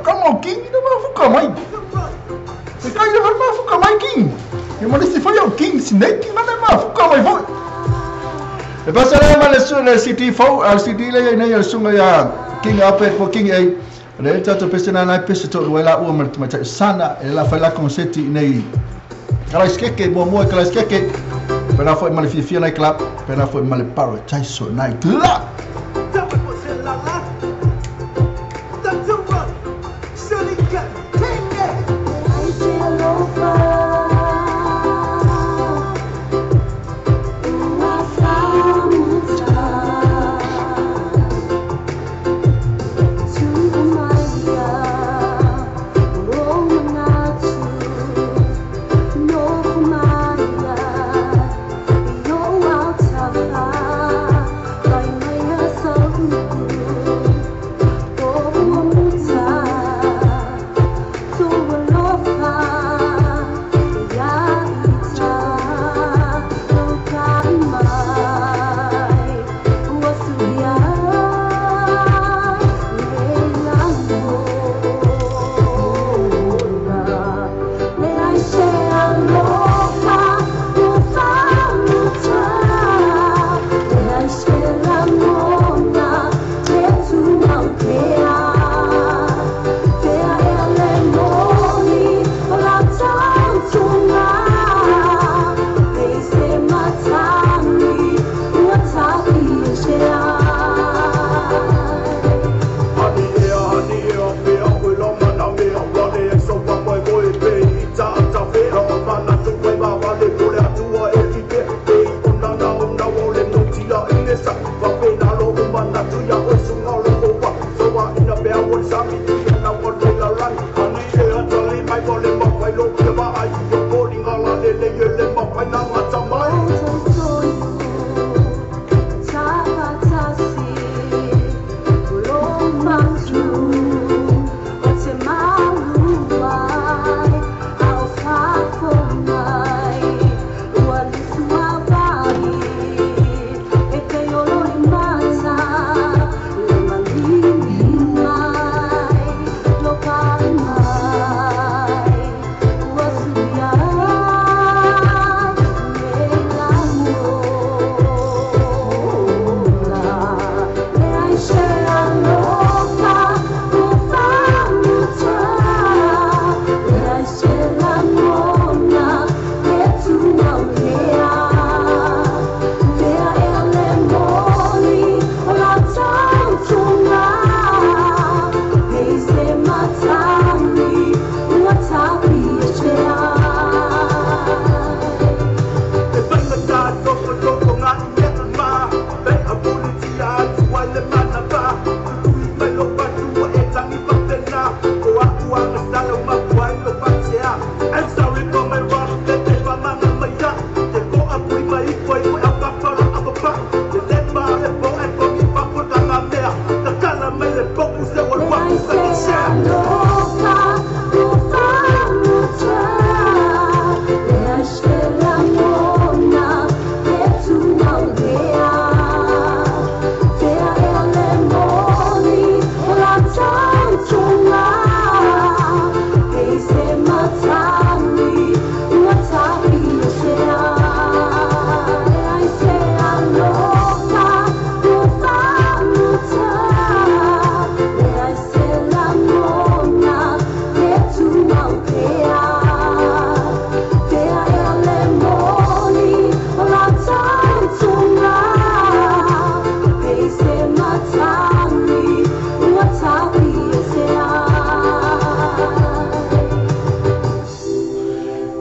kama king no ma fuka mai se kai no ma fuka mai king mo si foi o king snake na ma fuka mai foi e pasa la ma le city fo al city le nei al sunga ya king ape po king ai le tato pesena na pese to wala u ma sana e la fa la concetti nei kala skeke mo kala skeke pena foi mal fifia na club pena foi mal paradise so night la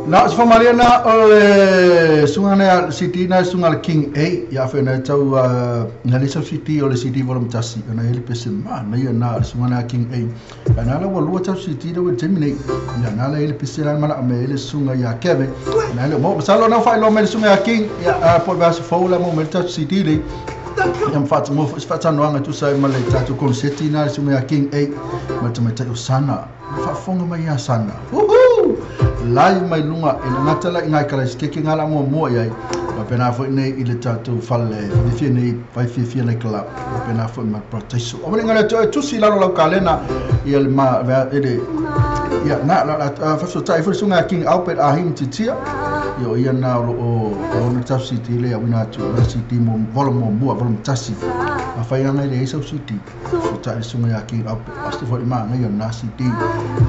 na so mariana o sungana city na sungal king a ya fe na tau na le city o le city volum tasi na ele pese ma na sungana king a na la wo tau city do terminate na la ele pese na mala me ele sunga ya keve na le mo salo na fa lo me sunga ya king ya por bas foula mo me tau city le yam fat mo fata no anga tu sai mala tatu concetti na sunga ya king a ma tau sana fa fonga mai ya sana lai mai lunga ina ngatala ingai kala skeke ngala mo yai pena fo nei ile tatu falle fi nei vai fi nei kala pena fo ma proteso o ngala tu si la lo kalena il ma ele ya na la fa so tai fo sunga king out a him titia yo ia na o na tau siti le a wina tu na siti mo volo mo mua volo tasi a fai nga le isa siti so ta le sunga ya king up aste fo ma nga yo na siti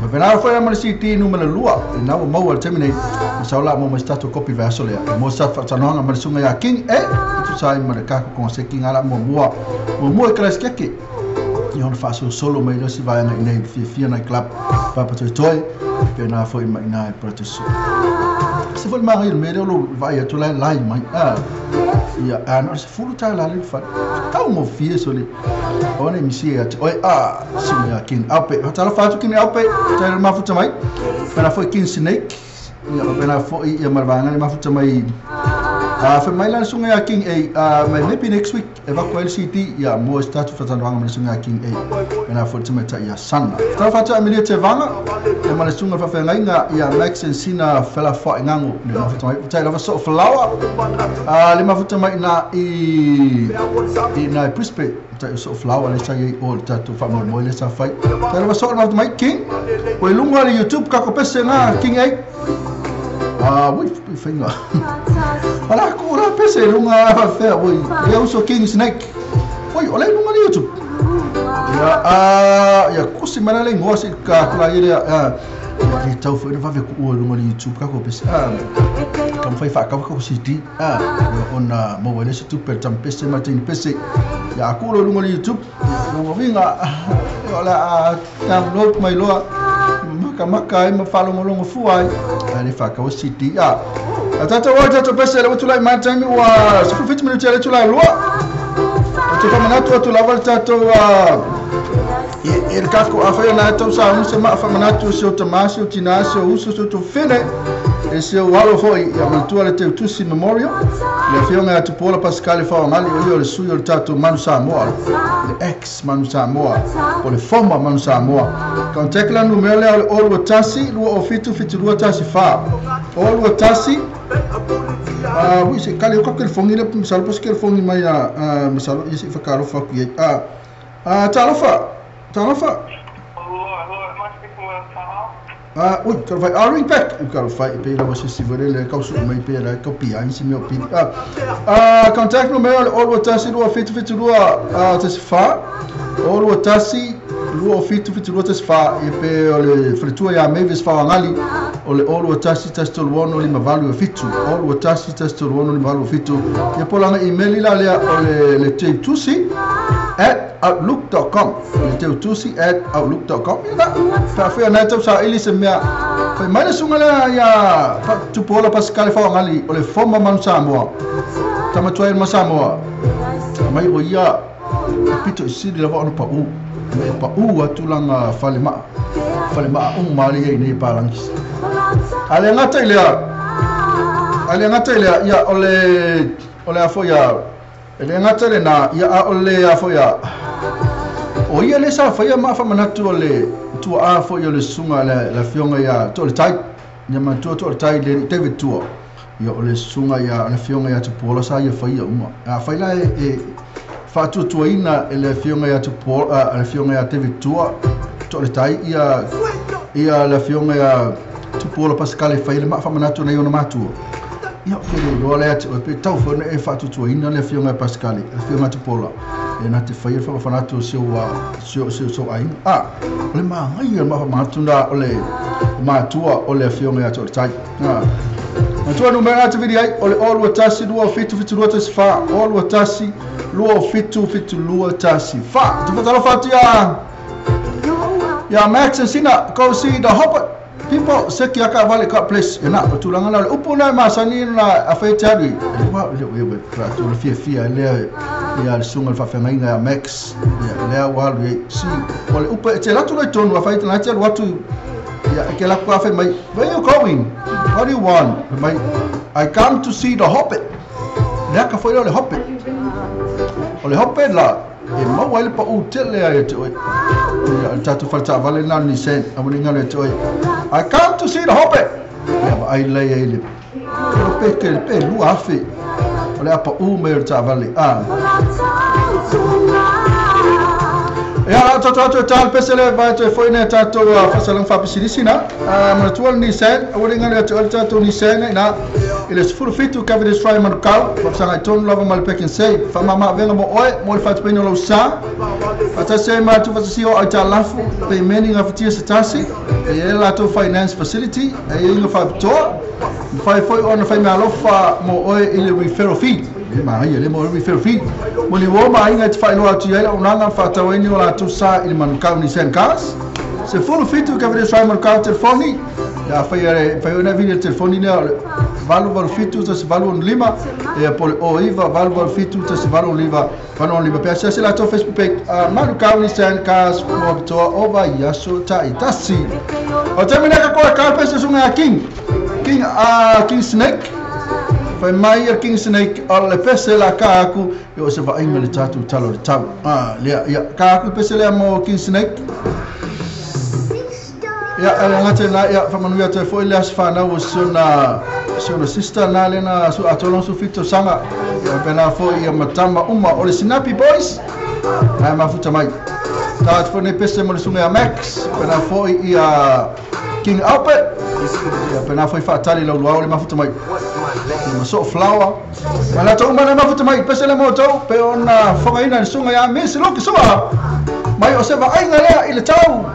ma pena fai ma siti no me lua na mo mo terminate sa la mo ma sta to copy verso le mo sa fa tanonga ma sunga ya king tu sai ma ka ko se king ala mo mua klas keke yon faso solo mai no si vai na nei fia na club pa pa toi pena foi mai na proteso se foi mai me lo vai to la mai ia ano se fulu ta la le fa ta mo fie so le ona mi si oi si me kin ape ta la fa to kin ape ta ma futa mai pena foi kin snake ia pena foi ia marvanga ma futa mai for my last song ya king my maybe next week evacuate city ya mo start for tan wanga song ya king and for timeta ya sana ta fa ta amilia te vanga e ma song fa fa nga ya max and sina fela fa ngango le ma fa ta la so flower le ma futa mai na na prispe ta so flower le sai all ta to fa mo le sa fa ta la so na mai king o lunga le youtube ka ko pese na king we finger ala ko la pese lunga fa we eu so king snake oi ole lunga le youtube ya kusi mana le ngosi ka kula ile ni tau fa va ve ku lunga le youtube ka ko pese kam fa ka ko siti ona mo wele se tu per tam pese matin pese ya ku lunga le youtube mo vinga ola download mai loa maka ma falo molongo fuai ali fa ka city atata waja to pese le tulai matami wa 50 minutes le tulai loa to kama natu to laval tato il casco afaya na to sa un sema fa manatu so tomasio tinasio uso to fene e se walo foi ya mantua le te tusi memorial le fionga tu pola pascal fa ngali o le suyo le tato manu samoa le ex manu samoa o le former manu samoa contact la numero le o tasi lu o fitu lu tasi fa o tasi oui c'est kali ko kel fongi le misal parce que fongi mai misal isi fa karo fa ku tarafa oi tu vai ring back eu quero vai pe la você se vê le causa mai pe la copia em cima pe contact numero o tasi lu o fitu lu tasi fa o tasi lu o fitu lu tasi fa e pe le fritua ya meves fa ngali o tasi testo luono li mavalu fitu o tasi testo luono li mavalu fitu e pola na email la le te tusi @outlook.com le te tusi @outlook.com fa fa na tau sa ili se mea fa mai sunga la ya tu pola pascal fa ngali o le forma man samoa tama tuai ma samoa mai o ia pito si de la va no pa atulanga falema mali nei palangis ale ngata ile ya ole afoya ele ngata le na ya ole afoya o ia le sa fa ma fa manatu ole tu afoya le sunga la fionga ya to le tai nyama to le tai le David tu ya ole sunga ya la fionga ya tu pola sa ya fa ya uma fa ila fatu tuaina ele fionga ya tu pola la fionga ya David tu to le tai ia la fionga ya tu pola pascal fa ile ma fa manatu na yona matu ia ke lo le o pe tau fo e fatu tuaina le fionga pascal le fionga tu pola e na te fa ile fa manatu so ai le ma ngai ma fa manatu na ole matua ole fionga ya to le tai matua no mera te video ole all watasi luo fitu luo tasi fa all watasi luo fitu luo tasi fa tu fatalo fatu ya Max and Sina go see the Hobbit people seki aka vale ka place ena tulanga la upuna masani na afetari wa le tu le fia le ya sunga fa fa ngai ya Max ya le wa le si ole upa te la tu le tonu afaita na te watu ya ke la kwa fa mai where you going what do you want mai I come to see the Hobbit le ka foi le Hobbit la e ma wale pa utele ya te oi tatu falta vale na ni sen amuni ngale te oi I come to see the Hobbit ya ai le ele pe lu afi ole apa me ta vale ya tatu tal pesele vai to foi ne tatu fasalang fa pisini sina ma tual ni sen amuni ngale te oi tatu ni sen na Ele se furu fitu ka vede strai manukau, whakasanga I tonu lava male pekin sei, whamama venga mo oe, mo le whatu peino lau sa, whata sei mātu whatasio au ta lafu, pe meni ngā whatia sa tasi, e e lato finance facility, e inga whapitoa, whai foi ona whai mea lofa mo oe ile referral fee, e mahi ele mo referral fee, mo li woma inga te whai loa atu iaila, unanga whatau eni o lato sa ili manukau ni sen cars, se furu fitu ka vede strai manukau telefoni, ya fai ona video telefoni nea, valu fitu ta se valu lima e pole o iva valu fitu ta se valu lima valu lima pe se la to Facebook page manu kauni sen kas mo to over yaso ta itasi o termina ka ko ka pe se sunga king snake fai mai king snake al le pese la ka aku yo se va inga le tatu talo le tau le ya ka aku pese le mo king snake ya ngate na ya famanu te foi le asfana o sona sister na lena su atolon su fito sanga ya pena foi ya matama uma o le Sinapi Boys ai mafuta mai ta fo ne pese mo le sunga Max pena foi ya King Albert ya pena foi fatali la luau le mafuta mai ma so flower ala to uma na mafuta mai pese le moto pe ona fonga ina le sunga ya mesi lo ki so mai o se va ai ngale ile tau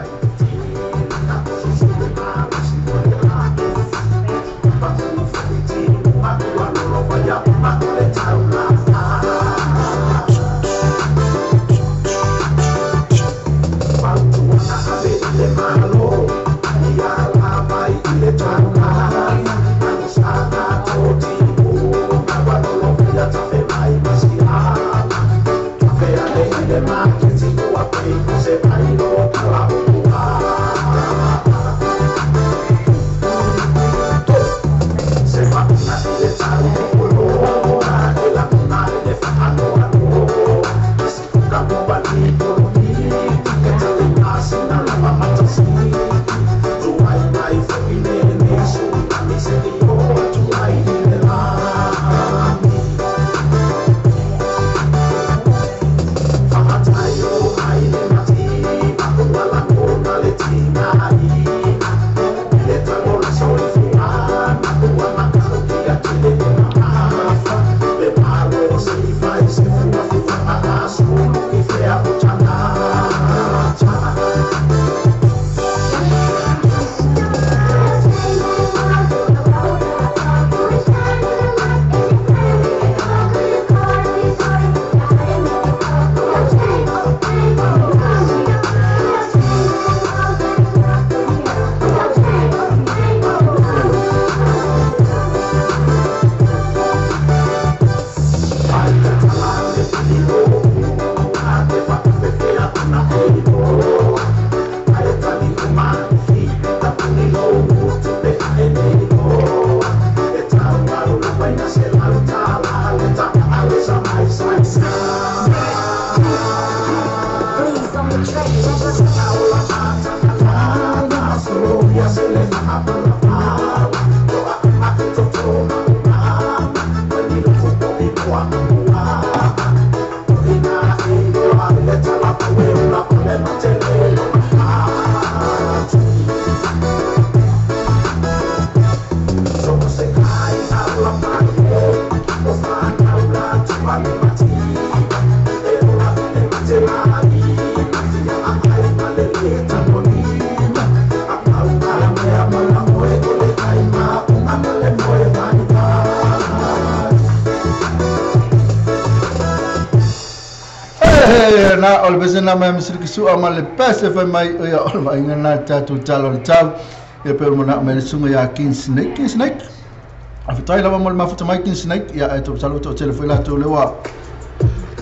na ol bezena mai misri su amal pese fa mai ya ol mai ngana tatu talon tau e pe mona mai sunga ya king snake afitai lava mol mafuta mai king snake ya to salu to telefone la to lewa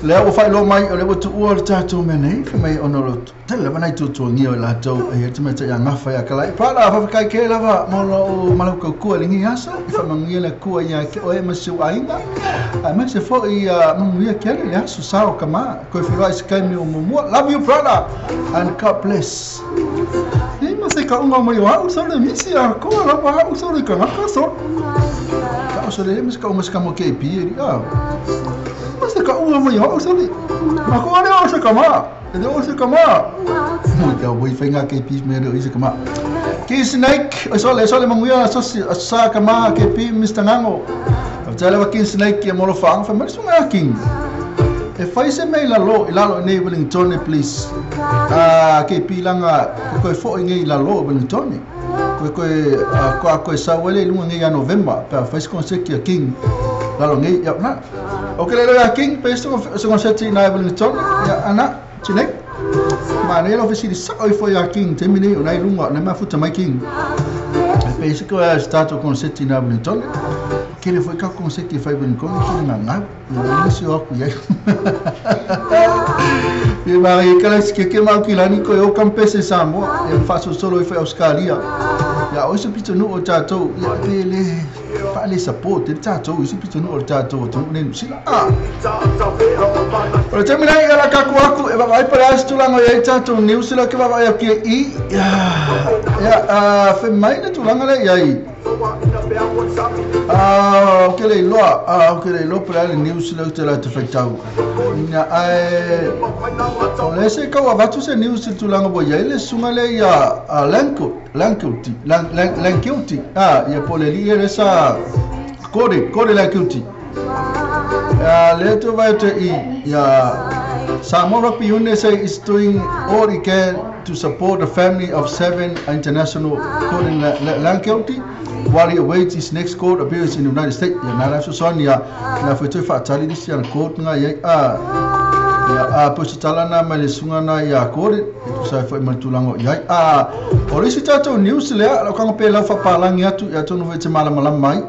le o fai lo mai o le tu o tatu mene fa mai onolo tele bana tu tu ngi o la to e te meta ya ngafa ya kala pa la fa kai ke lava molo malo ko ku lingi asa fa mangi le ku ya ke o e masu ainga a me se fo i mangi ya ke le asu sao kama ko fi vai skai mi o mo love you brother and God bless ni ma se ka unga mai wa uso le misi a ko la wa uso le ka ka so ka so le mis ka umas ka mo ke pi mas ka unga mai wa uso le ma ko le o se kama e de o se kama mo ka voi fenga ke pi me de o se kama Ki Snake, sole manguia sa kama ke pi Mr. Ngango. Tala wa Ki Snake ya molo fang fa mas nga king. E fai se mai lalo nei Wellington please. Ke pi langa ko fo ngi lalo Wellington. Ko sa wele lunga ngi ya November pa fai konsek ya king. Lalo ngi ya na. Okay lelo ya king pesto so konsek na Wellington ya ana Snake. Mana ele ofisi di sa oi foi a king terminei o nai lunga na mafuta mai king pensa que eu stato con sette na Wellington que ele foi cá com sette fai Wellington que não não se o cu aí e vai que mal que lá nico eu campese samo eu faço solo e foi Australia ya hoje pito no o tato ya ele fale support ele tato hoje pito no o tato tu nem sila Pero terminei ela kaku e vai para as tulang o tato news sila que vai aqui e fe mai na tulang le aí o que le lo para le news sila que ela te fetau ina o le se ka wa tu se news tulang bo ya ele sunga le ya Lankuti ya poleli ele sa kore Lankuti later vai to Samoa Rugby Union is doing all it can to support the family of 7 international Colin Lankuti while he awaits his next court appearance in the United States. Na so sonia na foi tu fatali dis ya court nga positala na malesunga na ya kore itu sai foi mantulango ya orisi tato news le lo kang pela fa palangi atu no vete mala mai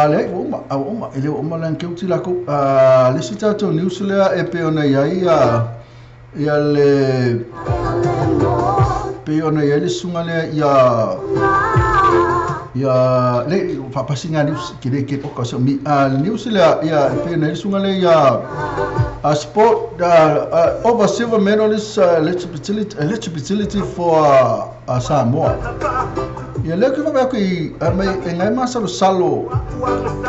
le uma ele uma lan ke utila ko le tato news le e peona ya le peona ya le sunga le ya le fa pasinga news ke ko so mi news le ya peona le sunga le a sport over silver medalist eligibility for Samoa. Ya le ke va ki mai ngai masalo salo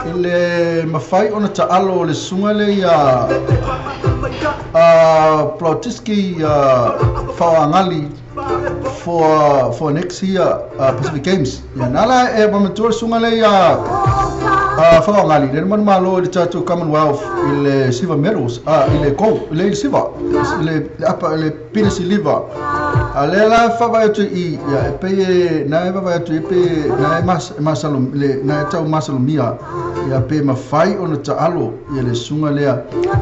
ile mafai ona taalo le sunga le ya Protiski Fawangali for next year Pacific Games. Ya nala e mamatur sunga le ya Fawangali le man malo le tato Commonwealth ile silver medals ile gold ile silver ile pinisi liver alela fa tu I ya pe na va tu pe na masalum le na tau masalumia ya pe mafai ona taalo ile sunga le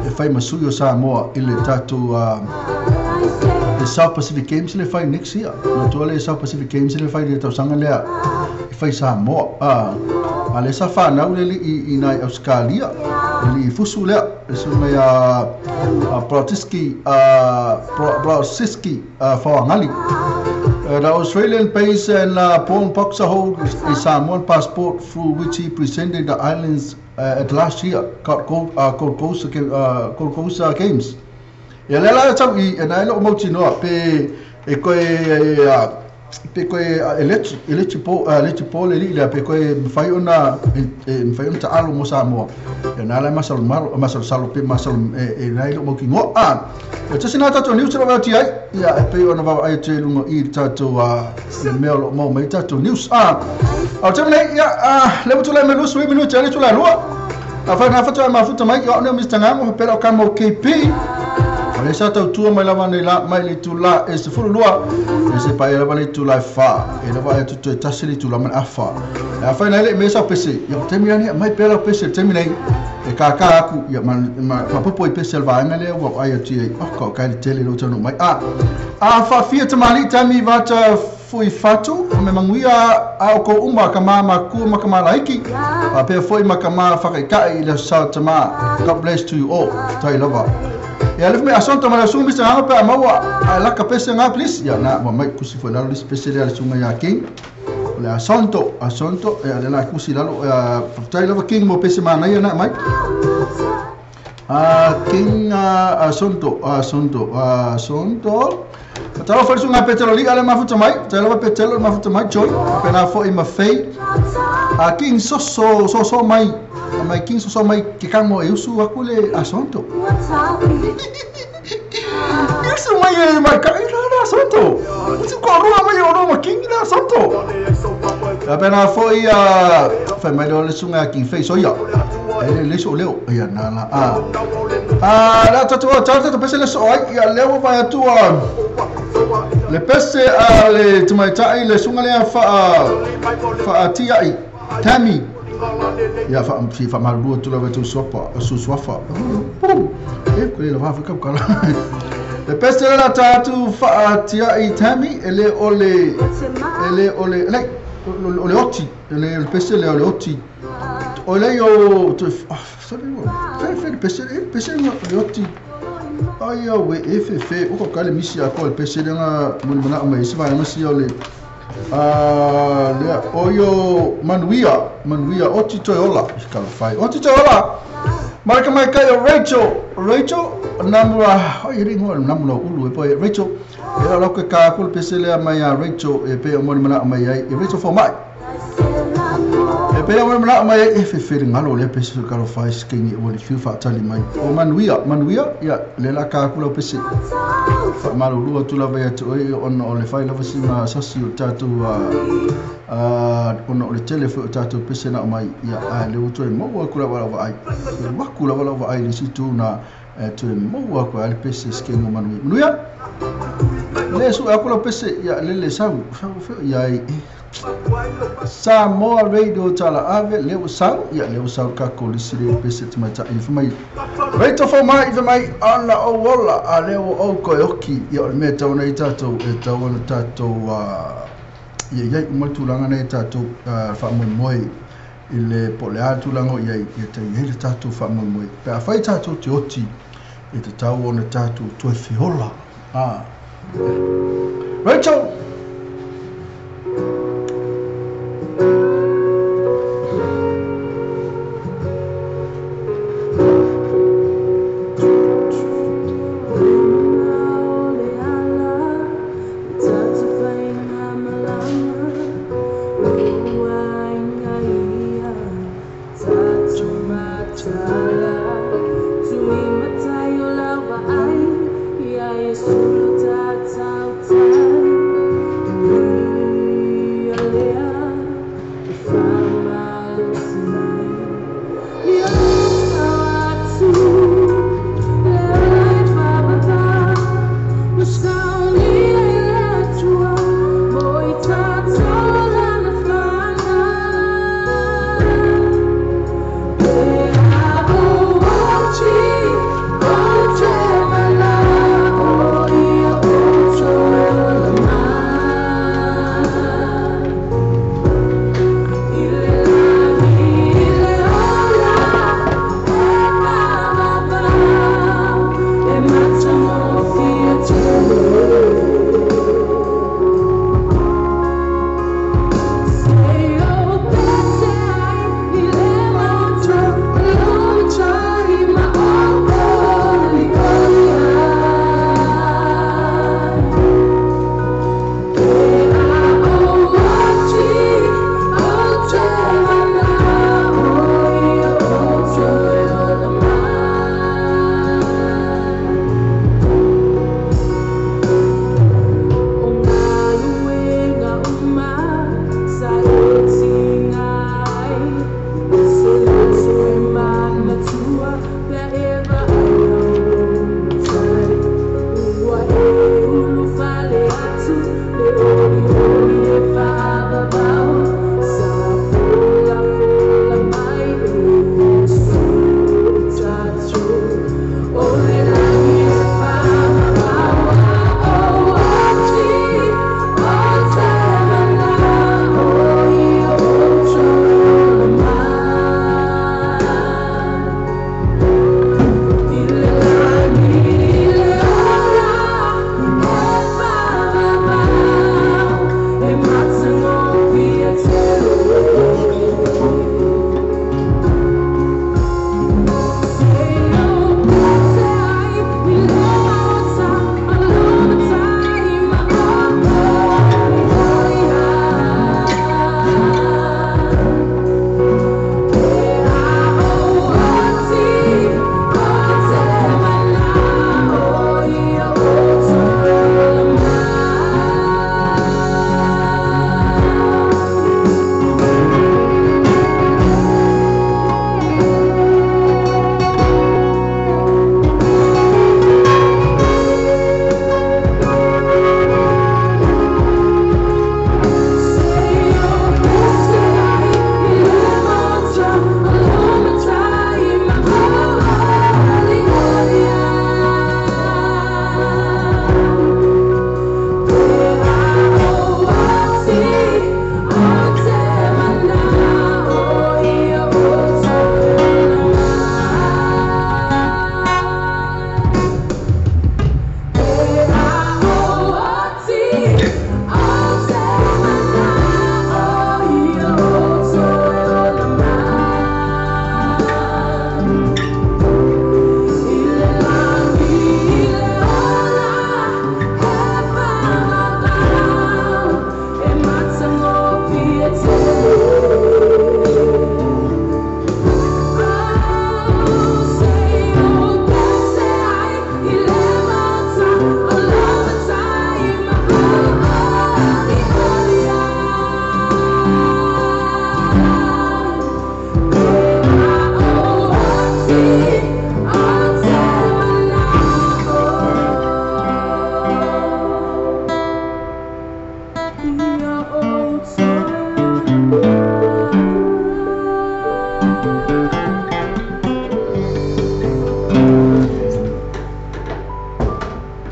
e fai masuyo Samoa ile tato the South Pacific Games le fai next year na tole South Pacific Games le fai le tau sanga le fai Samoa ale sa fa na le I na Australia li fusu le sunga ya Protiski Fawangali. The Australian pace and Paul Boxer holds a Samoan passport through which he presented the islands at last year Gold Coast Games. Ya lela tau I na lo mo tino pe e ko eligible le pe ko fai ona ta alo mo Samoa. Ya na la masal salo pe masal e na lo mo kingo e tasi na tato news ra ti ai ya pe ona va ai te lungo I tato le melo mo mai tato news au temle ya le butu le melu sui minu tele tu la lua afa na fato ma futa mai yo no Mr. Ngango pe lo kamo KP ale sa tau tua mai lava nei la mai le tu la e se fulu lua e se pai lava le tu la fa e lava tu tu tasi le tu la man afa afa na le me sa pese yo terminani mai pe la pese terminai e ka aku ya ma popo I pese va ngale wa ai ti ko ka le tele lo tonu mai fa fia tamali tami vata fui fatu me manguia au ko umba kama maku makama laiki pe foi makama fakai le sa tama God bless to you all tai lava ya le me asonto mala sumi sa ha pa mawa la ka pese nga please ya na mai kusi foi la lo special sunga ya king le asonto e la kusi la tai lava king mo pese mana ya na mai king asonto talo fa sunga petelo li ale mafuta mai talo petelo mafuta mai choi pena fo I mafei king so mai king so mai ke kamo e usu akule asonto Isso mai ka ira santo. Tu korua mai o no makingi na santo. Apena foi fa mai le sunga ki fei soia. Le so leo ia na la la tatu pese le so ai ia leo vai atua. Le pese le tumaitai le sunga le fa atia i Tammy. Ya fa malu tu la vetu sopa suswafa. Kule la fa kala. Le peste la tatu fa tia i Tammy ele ole like ole oti le peste le ole oti. Ole yo tu sorry fe peste le oti. Ai we fe o ko kale misi a ko le peste nga mun mana mai siva misi ole le oyo manuia oti toyola kala fai oti toyola marka mai kai Rachel namura ringo namura ulu e Rachel era lo que ka kul pesele mai Rachel e pe mo mana mai ai Rachel for mai e pe mo mana mai e fe ngalo le pesele kala fai skingi o le fiu fa tali mai o manuia ya le la ka kul pesele fa malu lu tu la vai tu on le fai la vasima sasi o tatu on le telefone tatu pesele na mai ya le uto e mo kula wala ai le situ na tu mo ko al pesele skingi manuia le su akula pese ya le sa ya Samoa radio tala ave leo sa ka ko le sire pese tmata infamai Rachel for mai infamai ala o wala a leo o ko yoki ya me tauna itato e tauna tato ye matulanga na itato fa moi ile pole atulango ye ye tato fa moi pa fa itato tioti e te tau ona tato to fiola Rachel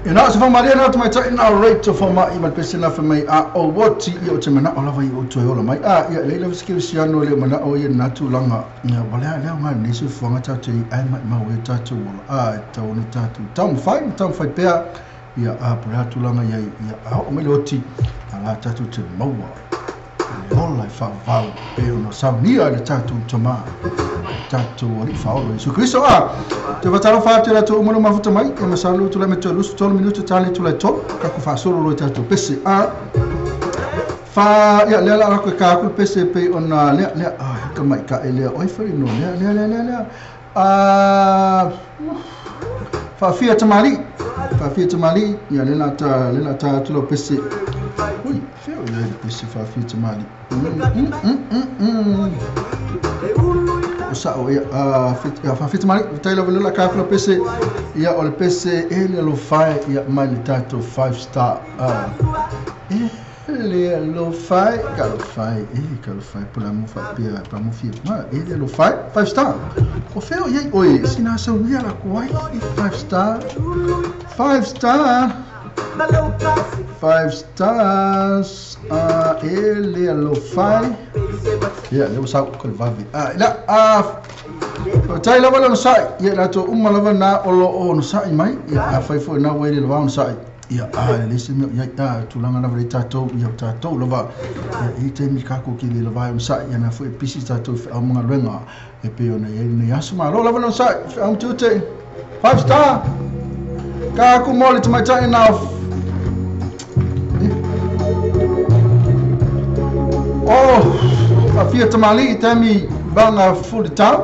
Ina se Maria na tuma ta ina rate for ma I pesina for mai a o what I o te mana o lava I o to ola mai a ia le skill siano le mana o ia na tu langa ia wala le nga ni se fonga ta te ai mai ma we ta tu a ta ona ta tu tam fai pe ia a pra tu langa ia a o me loti ala ta tu te maua ola fa val pe no sa mia le ta tu toma ta tu ori fa o so Cristo a te vatalo fa te la tu mo ma futa mai e masalu tu la metto lu sto minuto tale tu la to ka ku fa solo lo ta tu pese a fa ia le la ko ka ku pese pe ona le ka mai ka ele oi fa no le a fa fia tamali ia le la ta tu lo pese ui feo le pese fa fia tamali sa o fa fit mari tai lava la ka pese ia o le pese ele lo fai ia mai le tato 5 star ele lo fai ka lo fai pula mo fa pia pa mo fi ma ele lo fai 5 star o feo ia oi sina so ia la kuai 5 stars ele lo fai ia le usau ko vavi tai lava lo sai ia la to lava na o no sai mai ia fai fo na we le va sai ia le se me ia tu langa na vita to ia tato lava I te mi ka ko ki le va sai ia na fo pisi tato a mga renga e pe ona ia ni asuma lo lava lo sai am tu te 5 star ka ku mo le to my time now a fia tamali I tami banga futau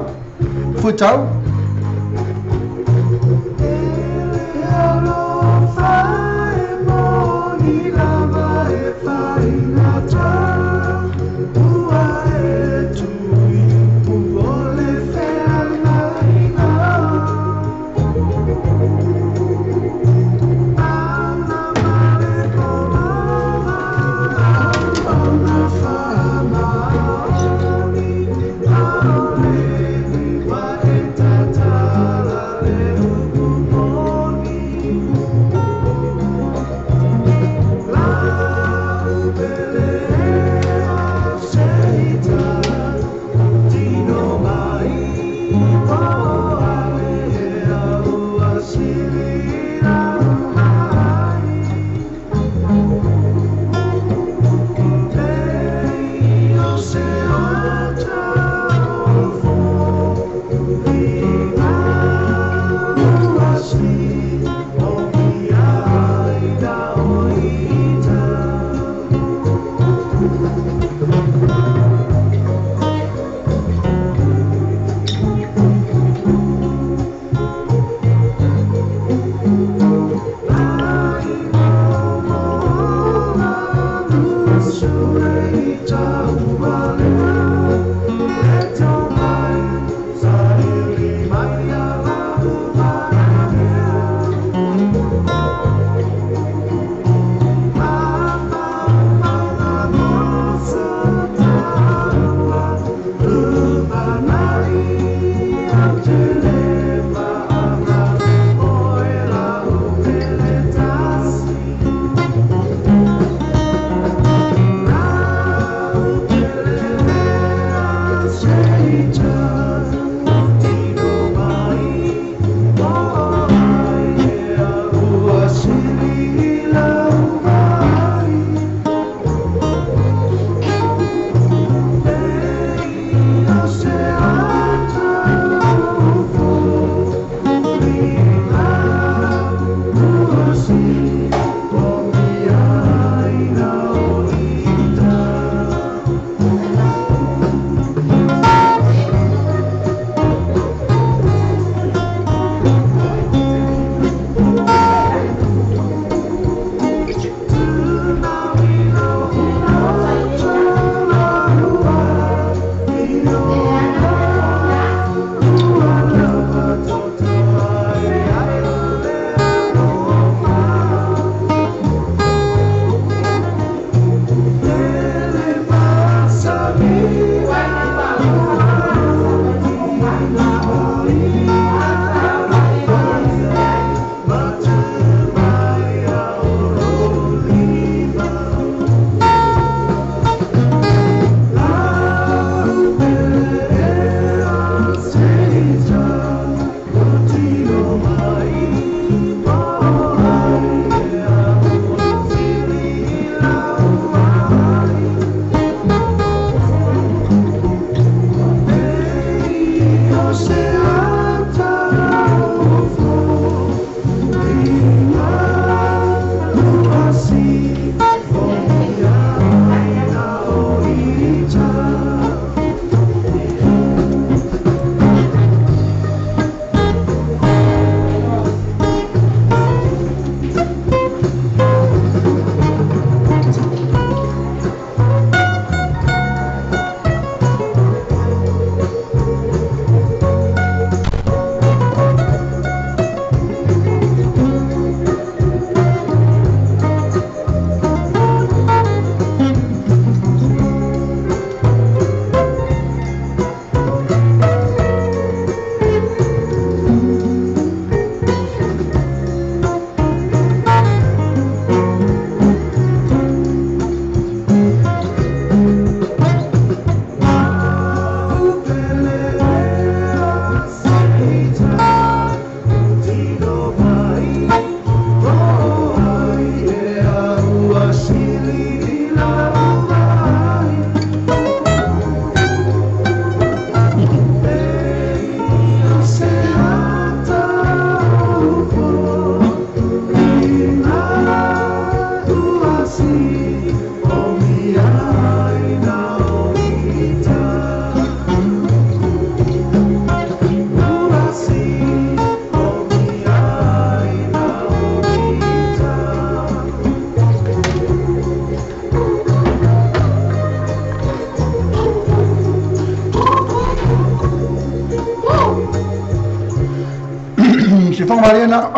Mariana,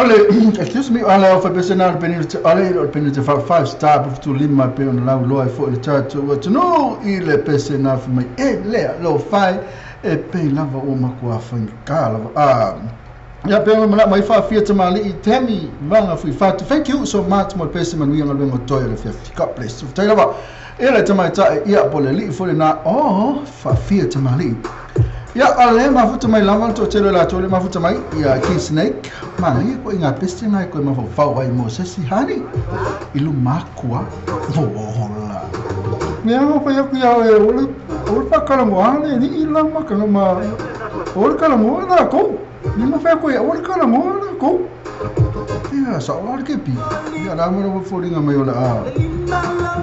excuse me, ala fa personal penalty, ala penalty for 5 star to lima pe on la lo for the church to no ile personal for me le lo fai e pe lava o makua fangala ya pe mai fa fiat mali temi vanga fui fa thank you so much more person we are going to toilet God bless you tell about ele te mai ta ia poleli for na fa fiat mali ya ale mafuta mai lama to telo la tole mafuta mai ya ki snake mai ko inga peste nai ko ma fa wai mo se si hani ilu makua hola me amo pa ya ku ya o pa kala mo ane ni ila ma kala ma o kala mo na ko ni ma fa ko ya o kala mo na ko ya sa o ke pi ya la mo fo ringa mai ola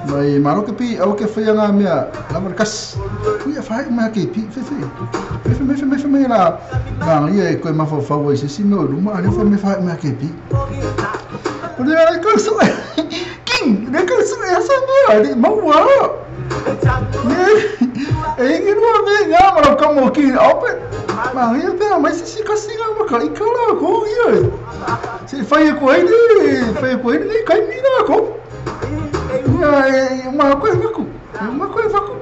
mai maro ke pi o ke fa ya nga mea la markas ku ya fa ma ke pi fe me la bang ye ko ma fa wa si me lu ma ne fa me fa ma ke pi o de la ko so king de ko so ya sa me de ma wa e ngi no me nga ma ko mo ki open bang ye pe ma si ka si ma ka ikala ko ye si fa ye ko ni kai mi na ko ya ma ko fa ku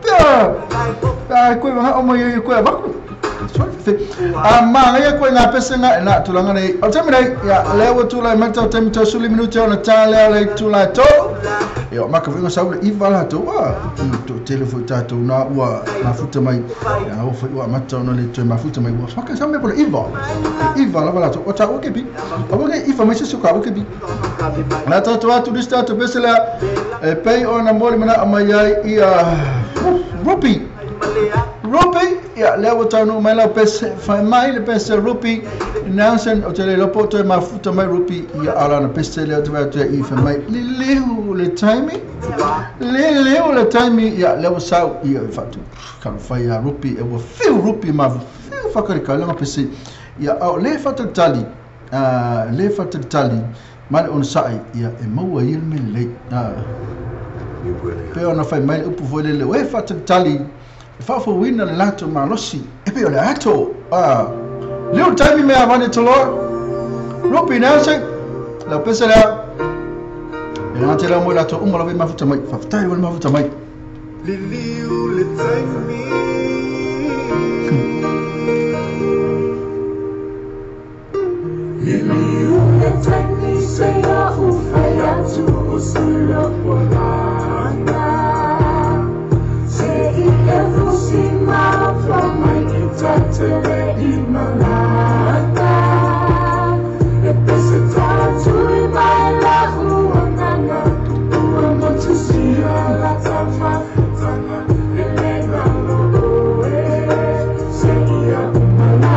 pa ko ma o ye ko ba ku ya ko na pese na tulanga nei o temi nei ya lewo tula mata temi to suli minuto na tale le tula to yo maka vinga saule ivala to to telefone tato na wa mafuta mai ya o wa mata no le to mafuta mai wa saka samme pole ivala vala to ota o kebi o ke ifa mai se ka o kebi na to tu dista to pese la pay on a mole mana amaya ia Rupi ya lewo tano mai la pese fa mai le pese rupi nansen o tele lopo to mafuta mai rupi ya ala na pese le to i fa mai le time ya lewo sau ya fatu kan fa ya rupi e wo feel rupi ma feel fa ka la pese ya le fatu tali mai on sai ya e mawa il mele pe ona fa mai upu vole le we fatu tali fa fo wina lato malosi e pe ole ato leo time me avane to lo rupi nase la pesa la e na tela mo lato umma lo mafuta mai fa tai wal mafuta mai Liliu le time me Liliu le time me say ya ufaya tu usula polana Evo si ma fa mai tatele imalata e pese tu mai la uanana uamo tu si la tafa tana e le na lo se ia umala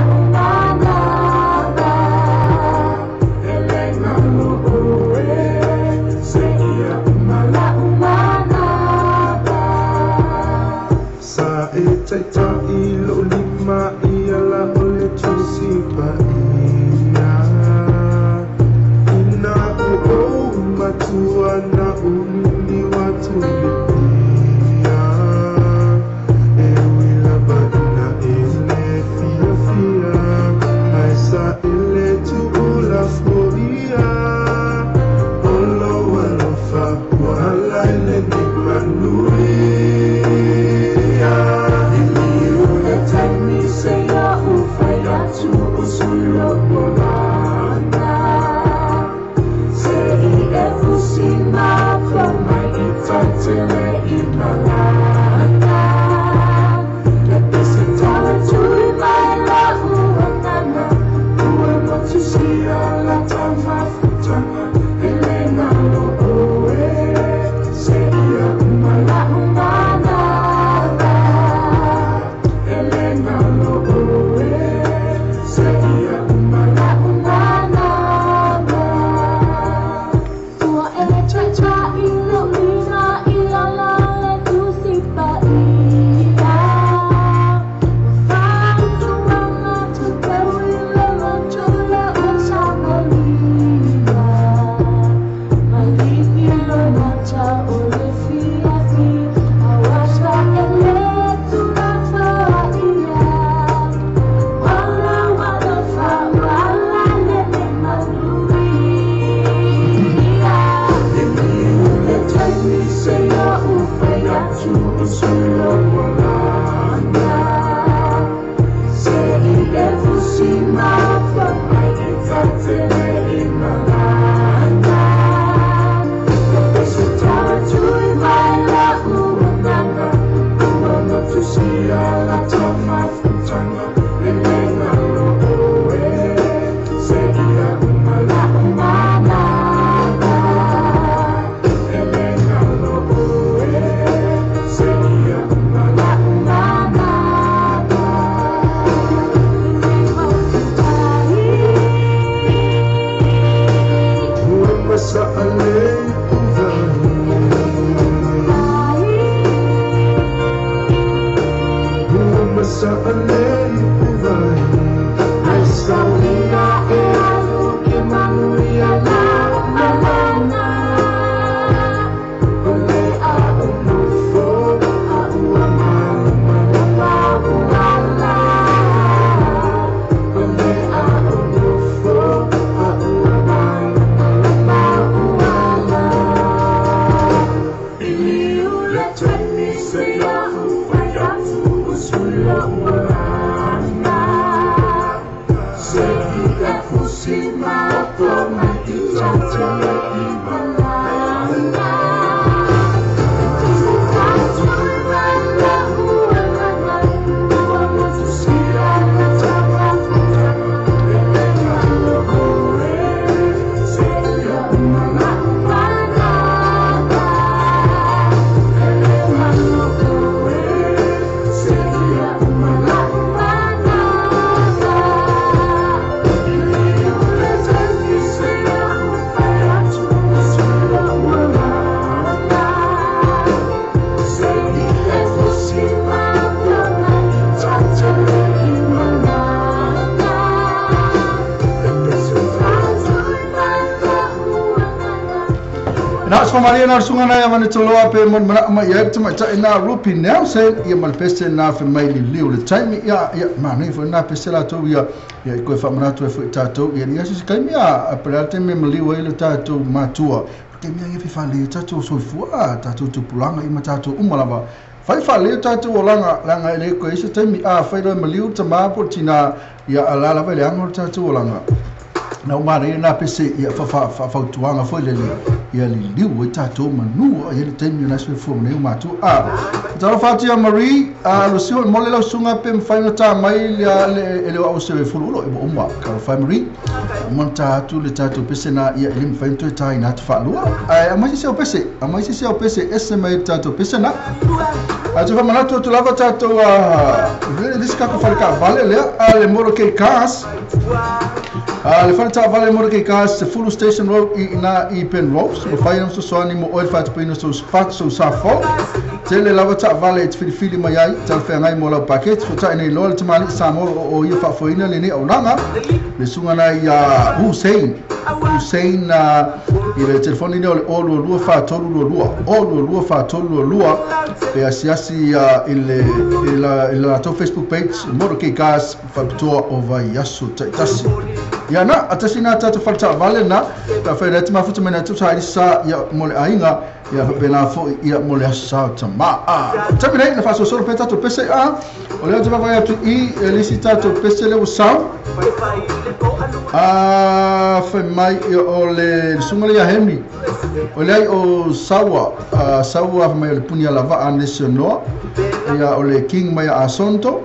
Mariana sungana ya mane toloa pe mon mana ma ya tama ta ina rupi Nelson ya mal peste na fe mai liu le time ya mane fo na peste la to ya ko fa mana to fo ta to ya si kai mia para te me liu ile ta to matua ke mia ye fa le ta to so fu ta to pulanga i mata to umalava fa le ta to langa ile ko isi time fa do me liu tama portina ya ala va le angol ta to langa na umare na pese ya fa tuanga fo le ya liu tato manu ya le time na se fo ne matu tara fatia Marie lo sio mole lo sunga pem final time mai le o se fo lo e umma ka family monta tu le tato pese na ya lim fain to tai na fa lo amai se o pese SMA tato pese na tu fa manato tu lava tato vele diska ko falka vale le moro ke kas le falta vale moro ke kas se full station road i pen road so fai no so ani mo oil fat pino so fat so safo tele lava falta vale te filifili mai ai tal fe ngai mo la paket futa nei lol te mali samo o ia fa foina le ni o nanga le sunga na ia Hussein i le telefoni ni o lua fa tolu lua fa tolu lua pe asiasi il la to Facebook page mo ke gas fa toa over yasu tasi ya na atasina tatu falta vale na ta fe net ma futa mena tu sa ya mo le ainga ia pena fo ia mo le sa tama tabi nei na faso solo peta to pese o le tama vai atu I elicita to pese le usa fe mai o le sungale ya hemi o le o sawa mai le punia lava national ia o le king mai asonto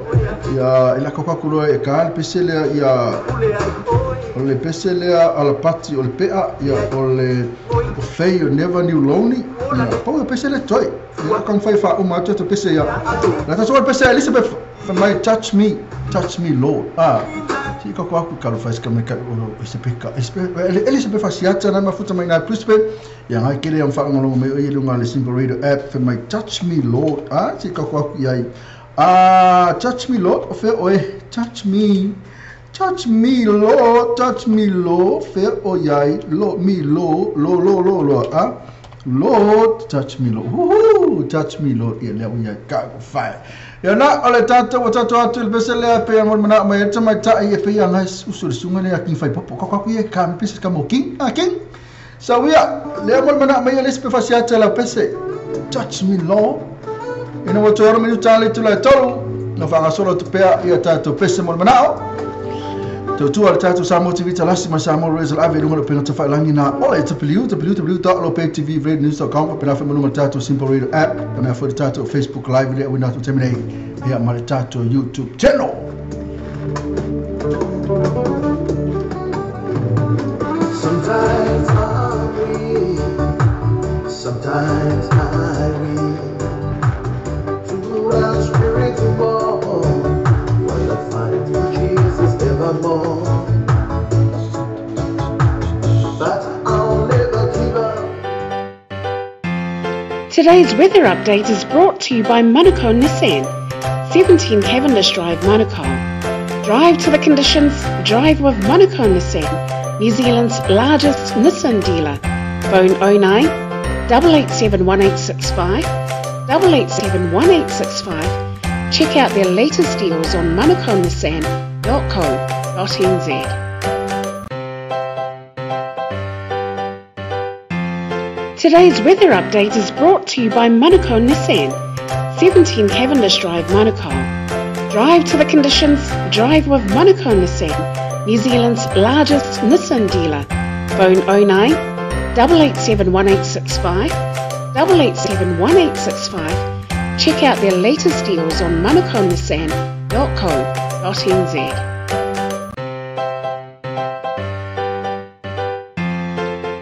ia ila kokakulo e kal pese le ia o le pese le ala pati o le pea ia o le fei o never knew lonely pau pese le toi ia kan fai fa uma to pese ia la ta so pese Elizabeth for my touch me Lord si ko ko kalu fai ska me ka o se peka Elizabeth fa siata na mafuta mai na prispe ia ngai kele am fa ngolo me o ilunga le Simple Radio app for my touch me Lord si ko ko ia touch me Lord fe oe touch me Lord fe oyai lo me lo Lord touch me Lord touch me Lord ia le ia ka fai ya na ole tata o tata atu le besele pe amor mana mai tama ta ia pe ia ngai usul sunga ne aki fai popo ka ia ka pese ka moking king so ia le amor mana mai le spe fasiata la pese touch me Lord ina o toro mi utale tu la tolo no fa solo tu pe ia tata pese amor mana tu al tatu samo TV talasi masamo resal ave lunga pena te fa langi na o e www.lopetvradionews.com pena fa lunga tatu Simple Radio app pena fa tatu Facebook live le wina tu temine ya mal tatu YouTube channel. Sometimes I'm weak, sometimes I weak. To our spirit to more, what I find through Jesus evermore. Today's weather update is brought to you by Manukau Nissan, 17 Cavendish Drive, Manukau. Drive to the conditions, drive with Manukau Nissan, New Zealand's largest Nissan dealer. Phone 09 887 1865, 887 1865. Check out their latest deals on manukaunissan.co.nz. Today's weather update is brought to you by Manukau Nissan, 17 Cavendish Drive, Manukau. Drive to the conditions, drive with Manukau Nissan, New Zealand's largest Nissan dealer. Phone 09 887 1865, 887 1865. Check out their latest deals on manukaunissan.co.nz.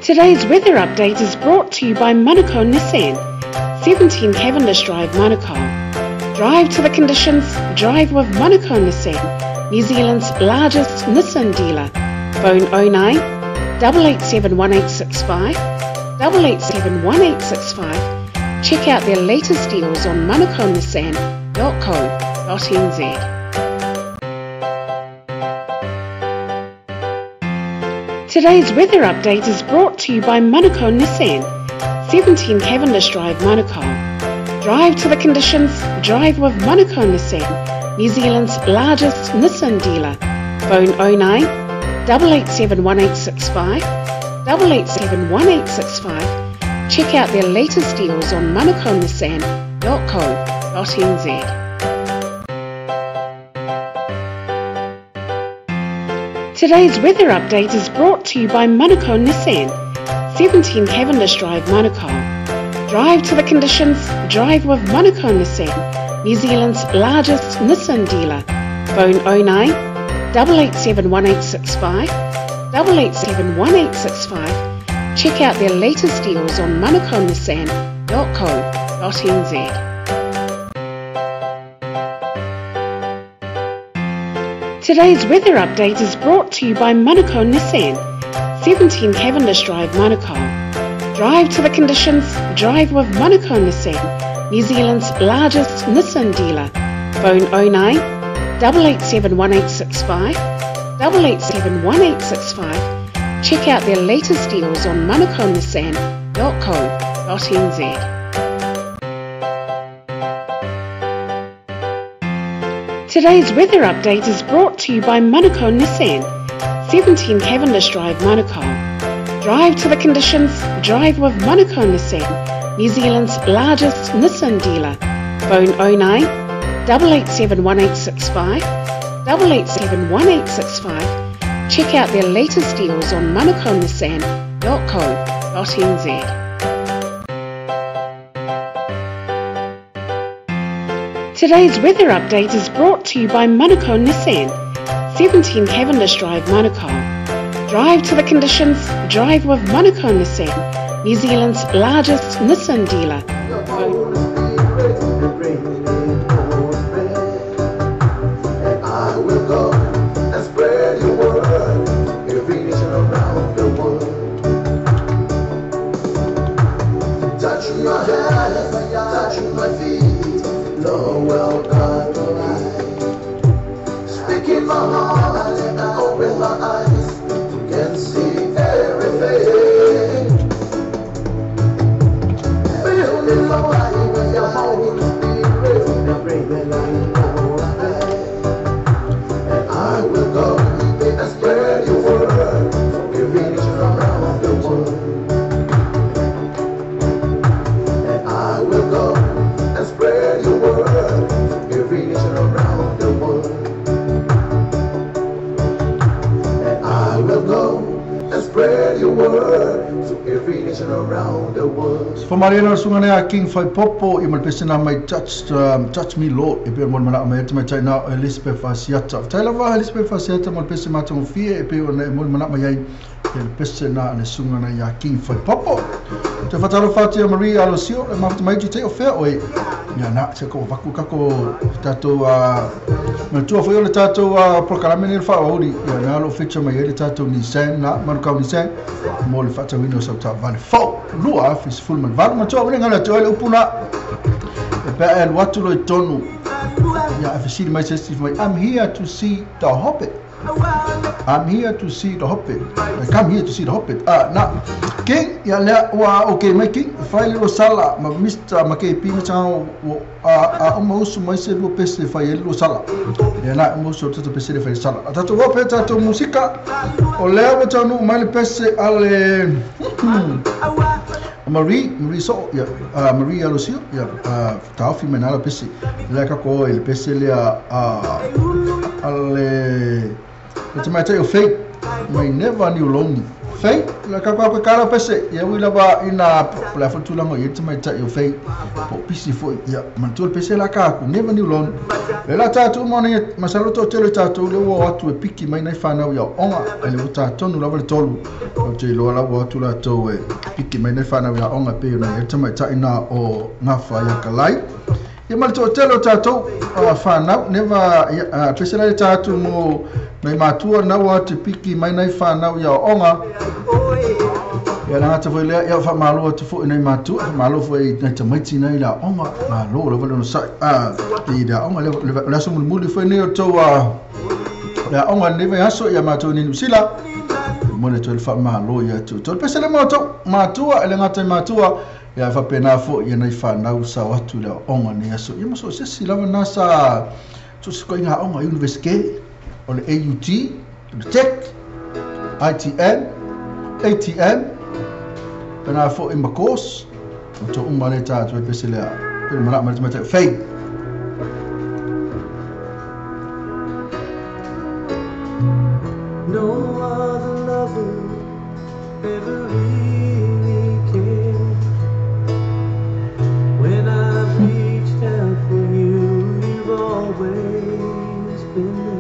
Today's weather update is brought to you by Manukau Nissan, 17 Cavendish Drive, Manukau. Drive to the conditions, drive with Manukau Nissan, New Zealand's largest Nissan dealer. Phone 09 887 1865, 887 1865. Check out their latest deals on manukaunissan.co.nz. Today's weather update is brought to you by Manukau Nissan, 17 Cavendish Drive, Manukau. Drive to the conditions, drive with Manukau Nissan, New Zealand's largest Nissan dealer. Phone 09 887 1865, 887 1865. Check out their latest deals on manukaunissan.co.nz. Today's weather update is brought to you by Manukau Nissan, 17 Cavendish Drive, Manukau. Drive to the conditions, drive with Manukau Nissan, New Zealand's largest Nissan dealer. Phone 09 887 1865, 887 1865. Check out their latest deals on manukaunissan.co.nz. Today's weather update is brought to you by Manukau Nissan, 17 Cavendish Drive, Manukau. Drive to the conditions, drive with Manukau Nissan, New Zealand's largest Nissan dealer. Phone 09 887 1865, 887 1865. Check out their latest deals on monaconissan.co.nz. Today's weather update is brought to you by Manukau Nissan, 17 Cavendish Drive, Manukau. Drive to the conditions, drive with Manukau Nissan, New Zealand's largest Nissan dealer. Phone 09 887 1865, 887 1865. Check out their latest deals on monaconissan.co.nz. Today's weather update is brought to you by Manukau Nissan, 17 Cavendish Drive, Manukau. Drive to the conditions, drive with Manukau Nissan, New Zealand's largest Nissan dealer. I will go and spread your word, every nation around the world. Touching my hands, touching my feet, Lord, well done tonight. Speaking my heart and open my eyes, can see everything. Building my life with your Holy Spirit, and bring the light over there. And I will go and spread your word, every nation around the world. And I will go and spread your word, every nation around the world. And I will go and spread your word to every nation around the world. Famariana sungane a King Fai Popo i malpesina mai touch me Lord e pe mon mana mai tama China Elizabeth Fasiata. Taila va Elizabeth Fasiata malpesina mata fie e pe ona mon mana mai ai pesena ne sungana ya King Fai Popo. Te fatalo fatia Maria Alosio e mafta mai te o fe oi. Ya na se ko vaku kako tato ma tu foi le tato proclame ne fa ori ya na lo fecha mai le tato ni sen na Manukau Nissan mo le fata wino sa ta vale fo lua fis full man vale ma tu ore ngala tu le upuna e pe el watu lo tonu ya afisi mai se mai I'm here to see the Hobbit. I'm here to see the Hobbit. I come here to see the Hobbit. Na King ya le wa okay mai King fai lo sala ma Mr. Makepi ma chao uma usu mai se lo pese fai lo sala. Ya na mo so to pese fai sala. Tato wo pe tato musika o le wa tonu mai le pese ale Marie so ya Maria Lucio ya tafi menala pese le ka ko el pese le ale it's my tell you fate may never knew lonely fate la ka kwa kara pese ya wila ba ina la fotu la mo it's my tell you fate po pisi fo ya mantul pese la ka ku never knew lonely la tatu mo ni masalo to tele tatu le wo watu e piki mai na fana ya onga ele uta tonu la tolu o te lo la wo tu la to e piki mai na fana ya onga pe na it's my tell ina o ngafa ya kalai ya mal to tele tatu fana never pese la tatu mo mai matua na wa te piki mai nei whanau ia onga ia nga te whailea ia wha malo te fo nei matua malo fo i nei te maiti nei la onga malo le wale no sai i da onga le aso muli fo nei o tau la onga neve aso ia matua ni nusila mo le tol fa malo ia tol pese le matua ele nga te matua ia fa pena fo ia nei whanau sa watu le onga ni aso ia mo so se silava nasa so se ko inga onga university on AUT, Tech, ITN, ATM, and I fought in my course. To umane ta to pesele pero mana mana fake. No other lover ever really cared. When I've reached out for you, you've always been there.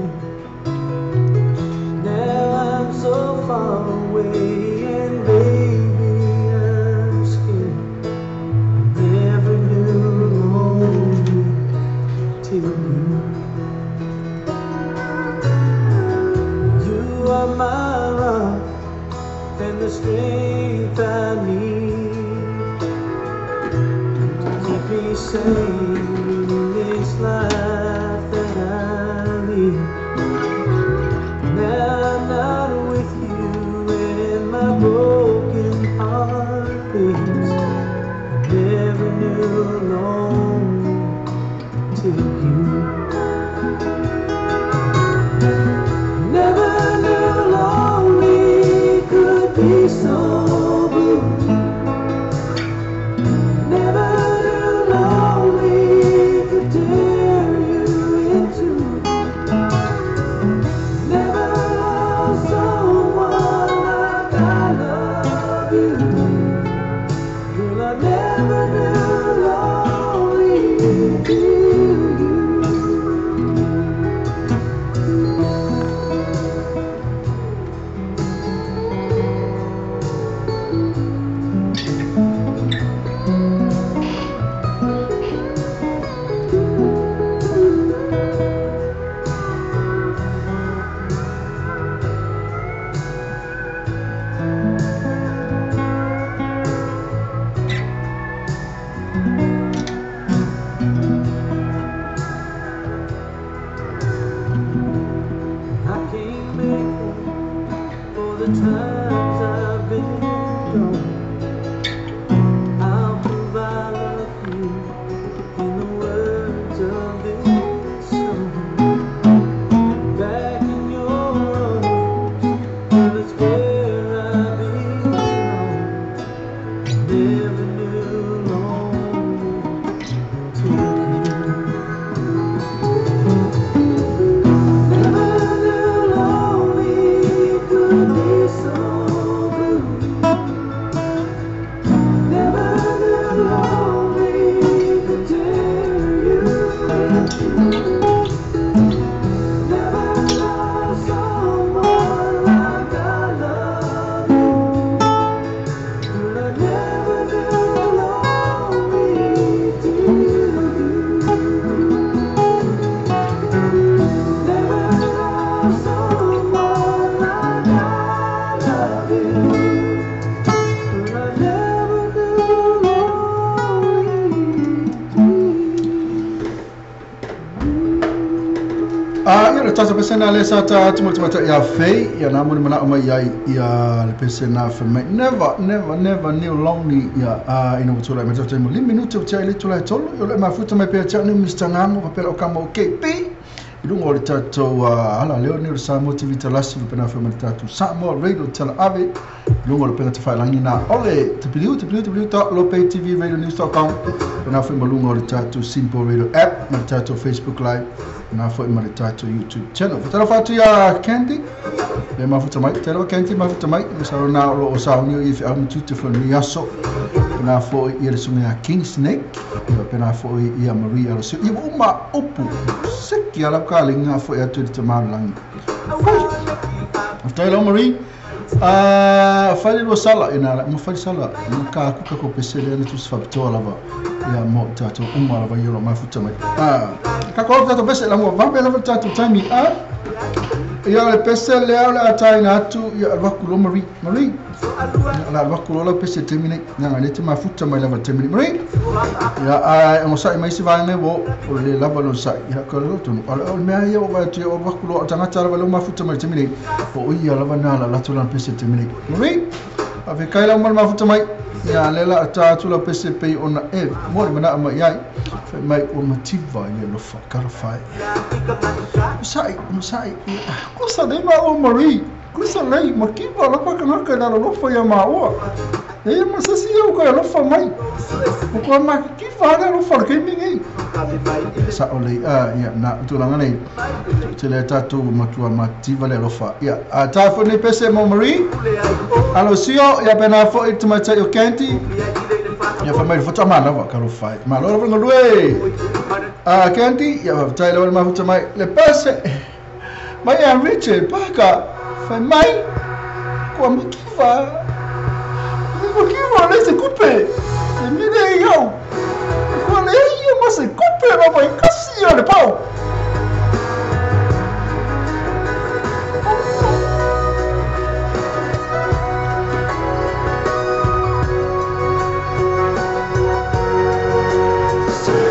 Now I'm so far away, and baby, I'm scared. Never knew lonely till you are my rock and the strength I need to keep me same this life that I live. Now I'm not with you and my broken heart beats. I never knew lonely till you. Never knew lonely could be so blue. Never knew lonely could tear you in two. Never loved someone like I love you. Girl, I never knew lonely till you. I can't make up for the times I've been gone. I'll prove I love you in the words of this song. Back in your arms, well, it's where I belong. Never knew lonely till you. Never knew lonely could be so blue. Never knew lonely could tear you in two. Never loved someone like I love you. But I never knew lonely till you. Never loved someone like I love you. But I never knew Ia le tata pesena le sa ta tumata ia fei ia na mo mana mai ia le pesena for me never knew lonely ia ina utula me tata mo 5 minuto tsa ile tula tolo yo le mafuta mai pe tsa ni Mr. Ngango pa pelo kama KP ilungo le tato ala leo ni sa mo TV talasi le pena for me tato sa mo radio tala ave ilungo le pena te fai langi na ole www.lopetv.radionews.com pena for me lungo le tato simple radio app me tato Facebook live na foi ma le tato YouTube channel fatala fatu ya Candy le mafuta mai telo Candy mafuta mai me sa na lo o sa ni if am tutu for ni aso na foi ia sunga King Snake pena foi ia Maria lo si uma upu seki ala kalinga foi atu te malangi Taylor Marie fai lo sala ina mo fai sala ka kuka ko pesele na tu sfa tola va ia mo tato uma la va yo mafuta mai ka ko tato pesele la mo va bela tato tami ia le pesele ala taina atu ia vakulo Marie la vakulo la pesele termine na le te mafuta mai la va termine Marie ia mo sai mai se va me bo le la va lo sai ia ko lo tu ala me ia o va te o vakulo tanga tara va lo mafuta mai termine o ia la va na la tu la pesele termine Marie ave kai la mo mafuta mai ia lela ata tu la pesele pe ona mo mana mai ai mai o motiva ia lo fa karfai sai cosa de ma o Marie cosa lei ma chi va la pa kana kana lo fa ya ma o ma se si o ka lo fa mai o ko ma chi fa na lo fa ke mi sa o lei ia na tu la ngani te le tatu matua motiva le lo fa ia ata fo ni pese mo Marie alo sio ia bena fo it ma o Candy ia fa mai foto mana va ka lo fa ma lo vengo due Candy ia va tai lo ma foto mai le pese mai a Richard paka fa mai ko ma kiva le se coupe e mi dei yo ko le io ma se coupe ma vai casi le pau Say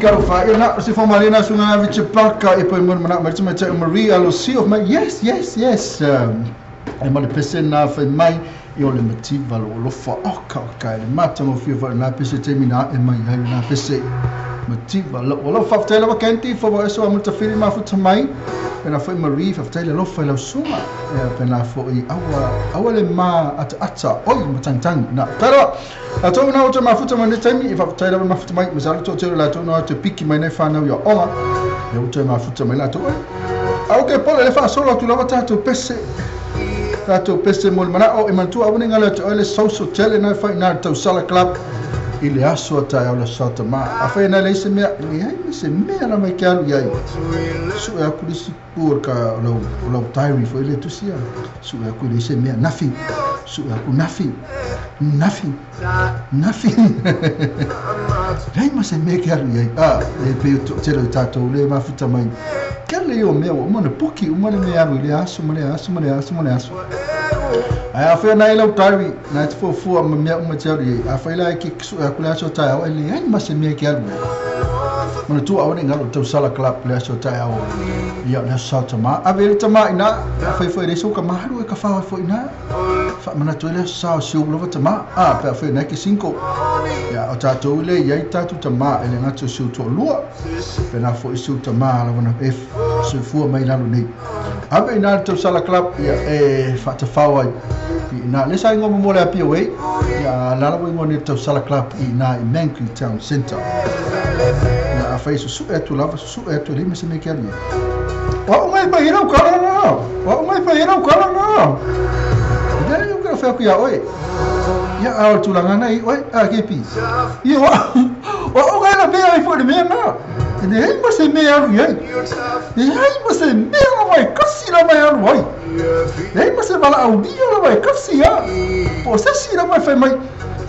Karo fa ina si fa marina sunga vice parka e poi mana marita Maria lo si of my yes e ma pese na fa mai io le motiva lo fa ka mata mo fi na pese termina e mai na pese motiva lo fa tele wa kenti fa so multa fili ma fu mai pena foi Maria fa tele lo fa lo suma pena foi awa le ma ata oi matantang na pero ato na o mafuta mane taimi e fafuta ma mafuta mai masalo to tero la to no to piki mai ne fa na yo ola e o te mafuta mai la to au ke pole le fa solo tu lava tato pese mol mana o e mantu abune ngala to le social tele na fa na to sala club i le aso tai o le sata ma a whai na le se mea se mea na mai ke alu iai su e aku lisi pur ka lau tairi fo ile tusia su e aku le se mea nothing su e aku nothing rei ma se mea ke alu iai le pe te lo tatou le mafuta mai ke le o mea o mana puki o mana mea alu le aso ma le aso ai a whea nei lau tairi na te fua ma mea uma te alu iai a whai lai ki su e aku le aso tai au ele ai ma se mea ke alu mana tu au ni ngalo tau sala club le aso tai au ia le aso tama a vele tama ina a whai le so ka maharu e ka whawa fo ina fa mana tu le aso siu lova tama pe a whai nei ki 5 ia o tatou le iai tatu tama ele ngatu siu to lua pe na fo siu tama la wana e so fua mai lalo nei a be ina tau sala club ia e fa te whawa ina le sa ngomo mo le apia wei ia la la ngoni tau sala club ina i Manky Town Centre a fai su e tu lava su e tu lima se me kia lia wa mai pa ira ukala na dai eu quero fazer kuia oi ia a tu langa nei oi a ke pi ia wa o ga na be ai foi me na nei ma se me alu ai nei ma se me la vai kasi la mai alu ai nei ma se bala au dia la vai kasi a po se si la mai fai mai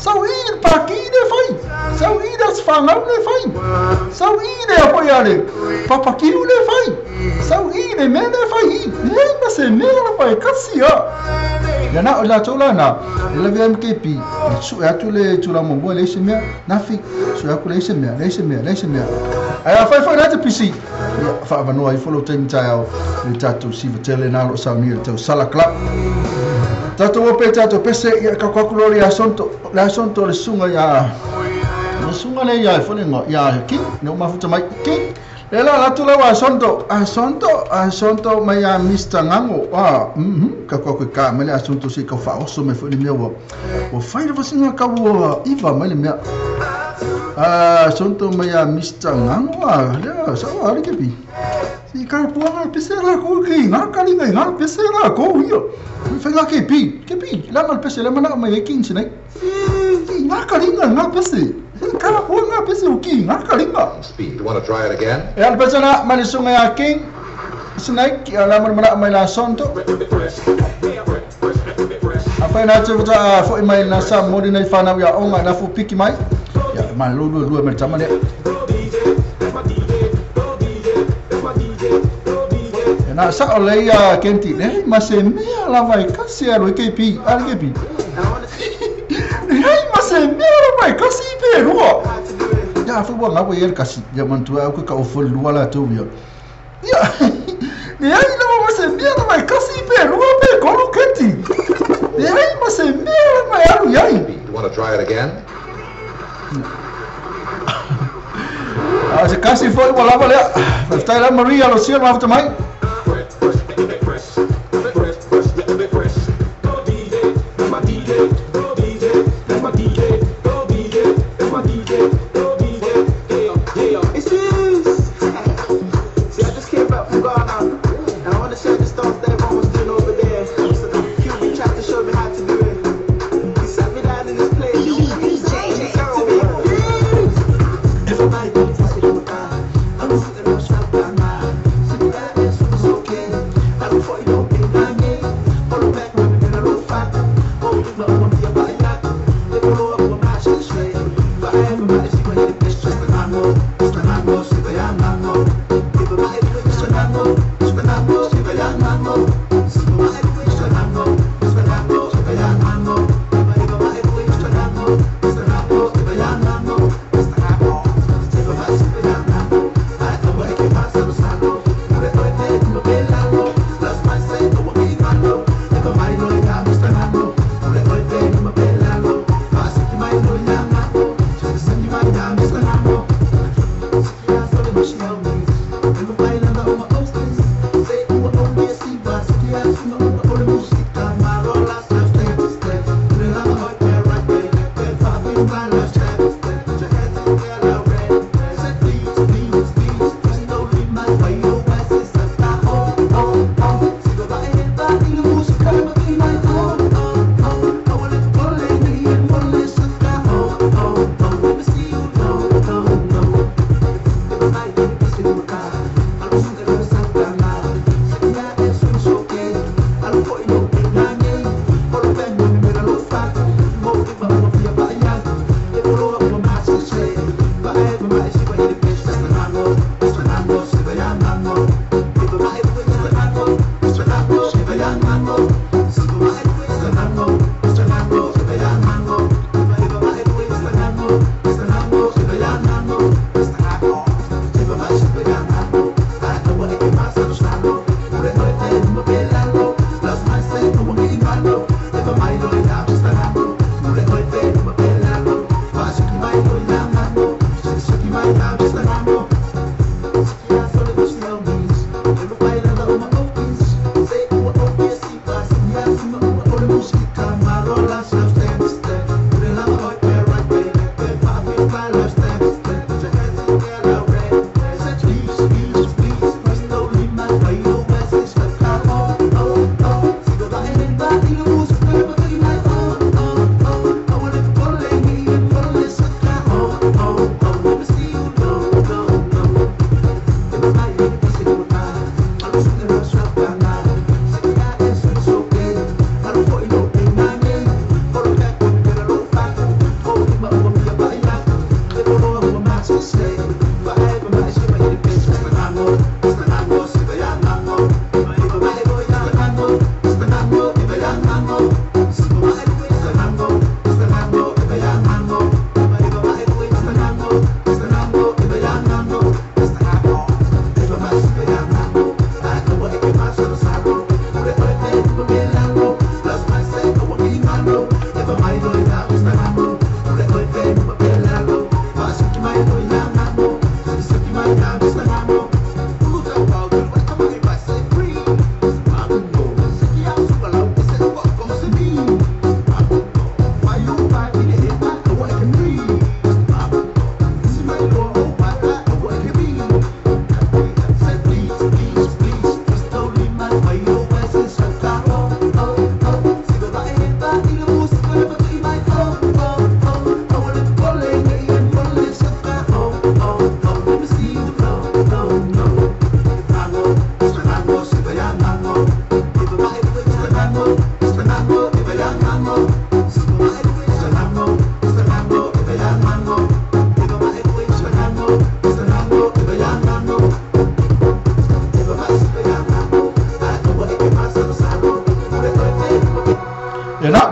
sau i pa ki de fai sau i das fangau le fai sau i de apoiare papa ki le fai sau i de me le fai nei ma se me la vai kasi a ya na la tola na le VMKP su atu le tula mo le se me na fi su aku le se me ai a fai na te pisi fa va no ai follow time tao le tatu si vetele na lo sa ni te sala club tatu o pe tatu pese ia ka kwakulo le asonto le sunga le ia fole ngo ia ki no mafuta mai ki ela la tu la asonto mai a Mr Ngango ka kwaku ka mele asonto si ka fa oso me fole meu o fai le vasinga ka wo iva mele me asonto mai a Mr Ngango ya sa wa ke pi si ka puanga pesera ko ki nga kalinga nga pesera ko io fai la ke pi la mal pesera mana mai 15 nei nga kalinga nga pese ka puanga pese o ki nga kalinga Speed, you want to try it again? e al pesana malisunga ya king snake la mana mai la sonto apa na te vota fo mai na sa modi nei fana ya onga na fu piki mai ya ma lu me tama ne na sa ole ya kenti ne ma se mea la vai kasi aro KP nei ma se mea la vai kasi pe ruo ya fu bon abo yer kasi ya mantu au ka o fol lua la tu ya nei ma se mea la vai kasi pe ruo pe kolu kenti nei ma se mea la vai aro yai You want to try it again? se kasi foi wala wala sta la Maria lo sia ma mai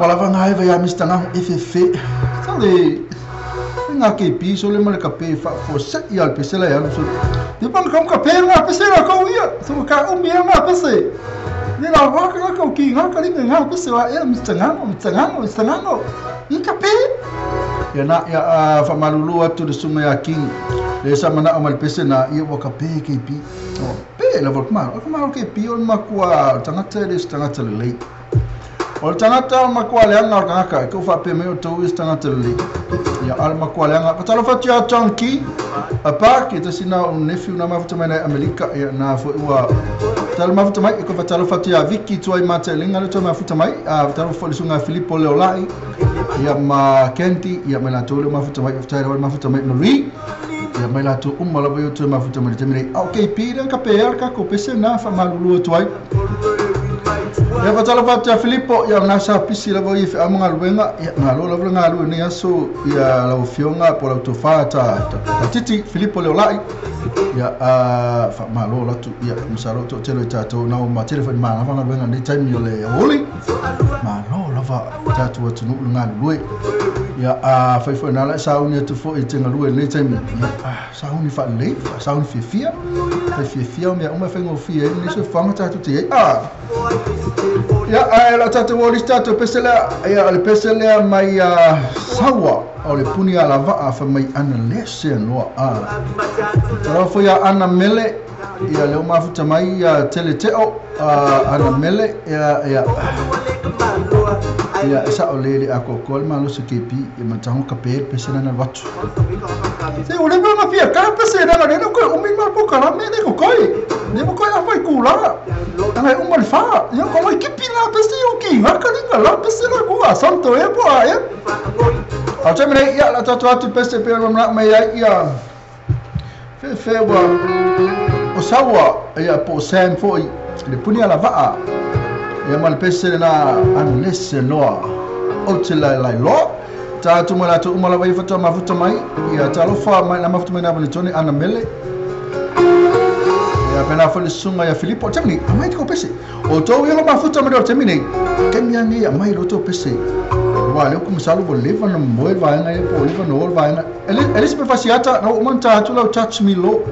wala vangai vai amistanga FF. Tale nga ke piso le male kape fa fo set ya al pesela ya so. Di bang kam kape nga pesela ko ia. So ka umi nga pese. Ni la wa ka ko ki nga ka linga nga pese wa ya mistangano. Ni kape. Ya na ya fa malulu atu de suma ya king. Le sama na amal pese na ia wa kape ke pi. Oh, pe la vol mal. Ko mal ke pi on makua tangata le. O tangata makua le anga ka ko fa pe me o to is tangata le. Ya al makua le anga patalo fa tia chunky. Apa kita sina un nephew na mafuta mai na Amerika ya na fo wa talo mafuta mai ko patalo fa tia Vicky toi mate linga le to mafuta mai talo fo sunga Filippo Leolai ya ma Kenti ya mela to le mafuta mai talo mafuta mai Marie ya mela to umma la bayo to mafuta mai temire okay pira ka per ka ko pese na fa malulu toi ya patalo fa tia Filippo ya na sa pisi la boy fa anga luenga ya ngalo la luenga lu ne aso ya la ofionga por auto fa ta titi Filippo Leolai ya fa malo la tu ya musaro to telo tato na ma telefone ma fa luenga ni time yo le oli malo la fa tato tu nu nga lu ya fa fa na la sa uni tu fo itenga lu ni time sa uni fa le sa uni fia me uma fa ngo fia ni so fa tato te ya la tato woli tato pesela ya le pesela mai sawa o le puni ala va fa mai ana lese no tara fo ya ana mele ya le mafuta mai ya teleteo ana mele ya sa o le akokol malo se kepi e matango kape pesena na watu se o le ma fia ka pesena na no ko umi ma po kala me de ko koi ne mo ko ya vai kula ana o mal fa yo ko mai kepi na pesi o ki ha ka dinga la pesena ko santo e po e a temene ya la tatu peste pe na mai ya fe wa o sawa ya po sam foi le puni ala va ya mal pese na an lesse loa o tela lai lo ta tu mala tu mala vai foto mafuta mai ya talo fa mai na mafuta mai na bonitoni ana mele ya pena fo le sunga ya Filippo temini mai ko pese o to yo mafuta mai do temini kemiangi ya mai lo to pese wale ko misalo bo leva no moel vai na e po leva no vai na eles me fasiata no monta tu lo touch me lo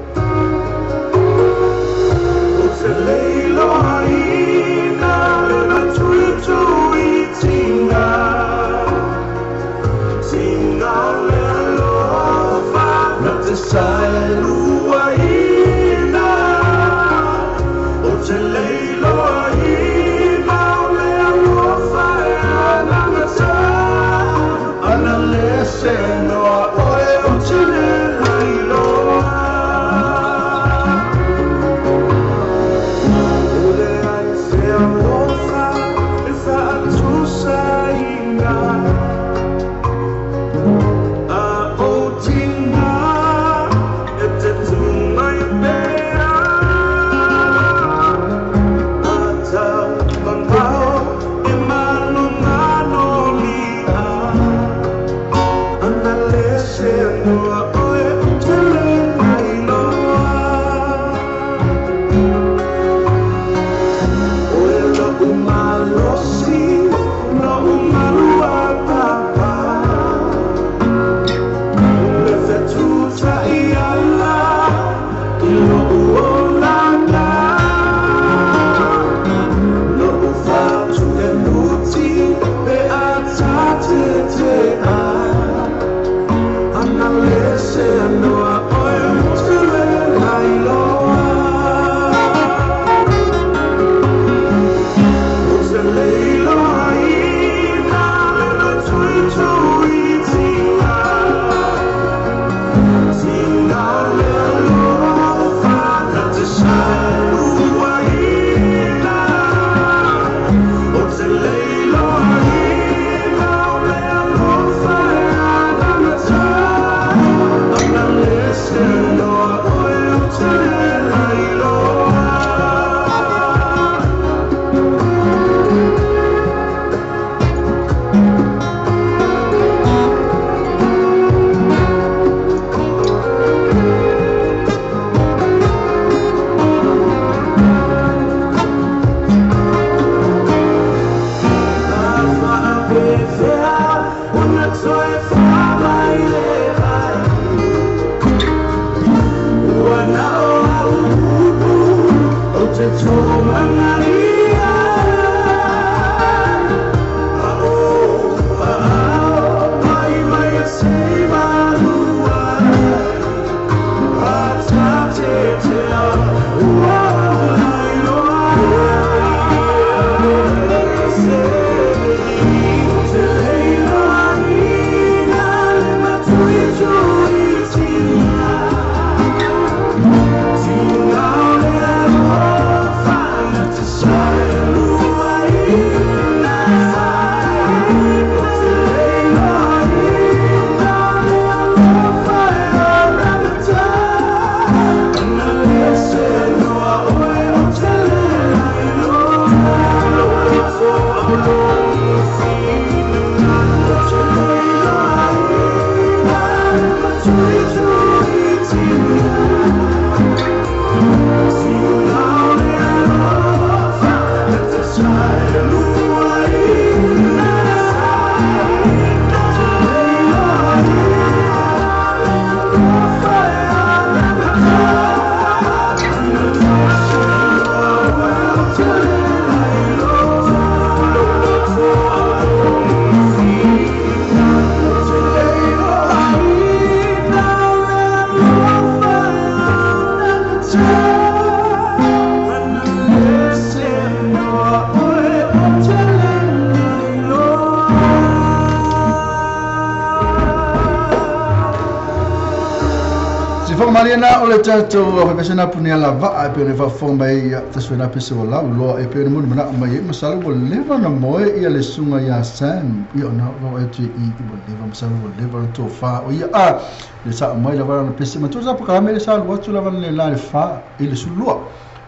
Mariana ole tato o pesena punia lava a pene fa fomba ia taswena pese o lau lo e pene mo mana mai masalo o leva na moe ia le sunga ia san ia na no e tu i bo leva masalo o leva to fa o ia a le sa mai lava na pese ma tu za pa me le sa lo tu lava le la fa ile sulua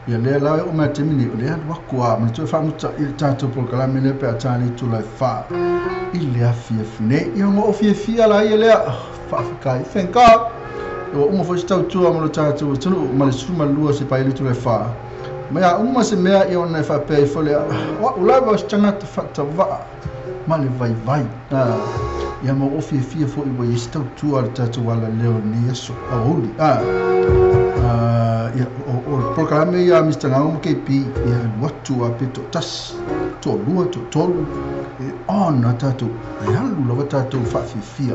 ia le la o ma temini o le wa kwa ma tu fa muta il tato por kala me le pe atani tu la fa ile a fiefne ia mo fiefia la ia le fa kai fenka o uma foi tau tua mo tatu tunu ma le suma lua se pai litu le fa ma uma se mea e ona fa pe fole o la va changa te fata va ma le vai ia mo ofi fia fo i boy tau tua tatu wala leo ni yeso a holi ia o programa ia mr ngam ke pi ia watu a pito tas to lua to tolu ona tatu ia lu tatu fa fia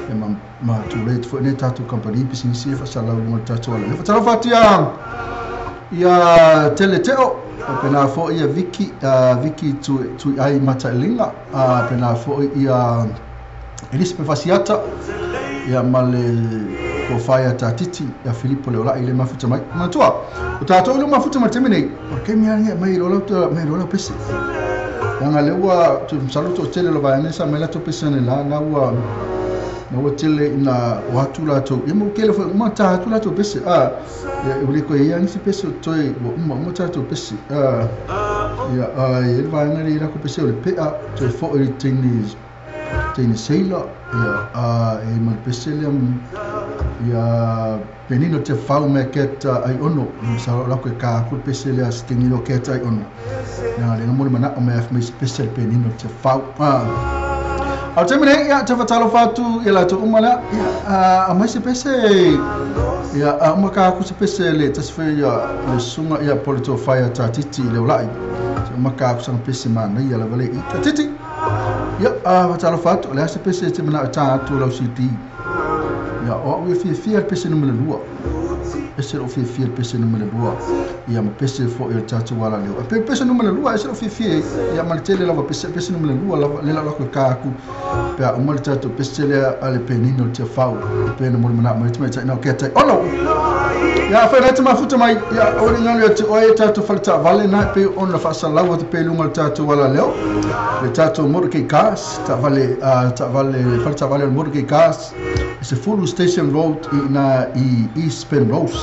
e ma tu late for ne tatu company pisi si fa sala mo tatu wala fa tala fatia ia teleteo pena fo ia Vicky tu ai matalinga pena fo ia Elizabeth Fasiata ia male ko faya tatiti ya Filippo Leola ile mafuta mai matua utato ile mafuta matemene porque mi ani mai lo pese nga lewa tu saluto tele lo va nesa mai la to pese la na wa tele ina watu la to yemo kele fo mata tu la to pese ya ule ko ya nsi pese to mo ta to pese ya ele va ngari la ko pese le pe to fo ele tini seila ya e mal pese le ia penino te fau me keta ai ono sa la ko ka ku pese le stingilo keta ai ono na le mo mana o me af me special penino te fau au te mene ia te fatalo fatu ia to umala a mai se pese ia uma ka ku se pese le tasfe ia le sunga ia polito fire tatiti le ulai uma ka ku sang pese mana ia la vale i tatiti ia fatalo fatu le se pese te mana ta tu lo city ia o we fia pese no lua ese o fia pese no lua ia ma pese fo il tatu wala leo pese no lua ese o fia ia ma tele lava pese no lua le la ko ka ku pe o mal tatu pese le ale penino te fau pe no mana ma te na keta ono ia fa rete mafuta mai ia o ringa te o tatu falta vale na pe on la fa sala wa te pe lunga tatu wala leo le tatu morke kas ta vale falta vale morke kas se full station road i East Penrose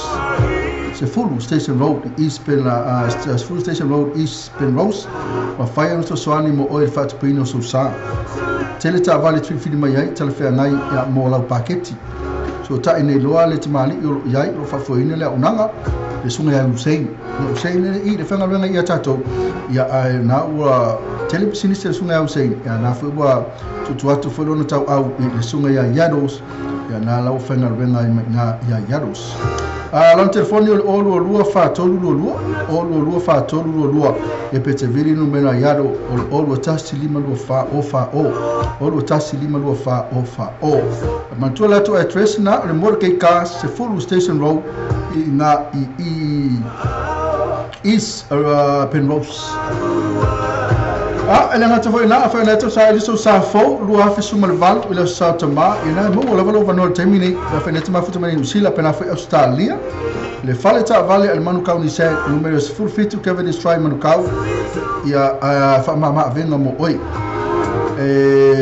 se full station road East Penrose ma fai no soani mo oil fat pino so sa tele ta vale tri fili mai ai tele fe ngai ya mo la paketi so ta ine loa le timali yai ro fa fo ine le unanga le sunga ya Hussein i de fanga venga ia tato ia na ua tele siniste sunga ya Hussein ya na fo wa tuatu fo no tau au le sunga ya Yados ya na la fanga venga ya Yados Lon telefoni o lua fa tolu lua fa tolu lua e pete vili no mena yado o lua tasi lima lua fa o fa o lua tasi lima lua fa o fa o mantua lato address na le mor ke ka se full station road na is Penrose ele ngata foi na fa na to sa liso sa fo lua fa suma le val ila sa tama ina mo la valo va no termine fa na tama futa mani usila pena foi Australia le fale ta vale al Manukau ni se numero full fit Kevin Destroy Manukau ia fa mama venga mo oi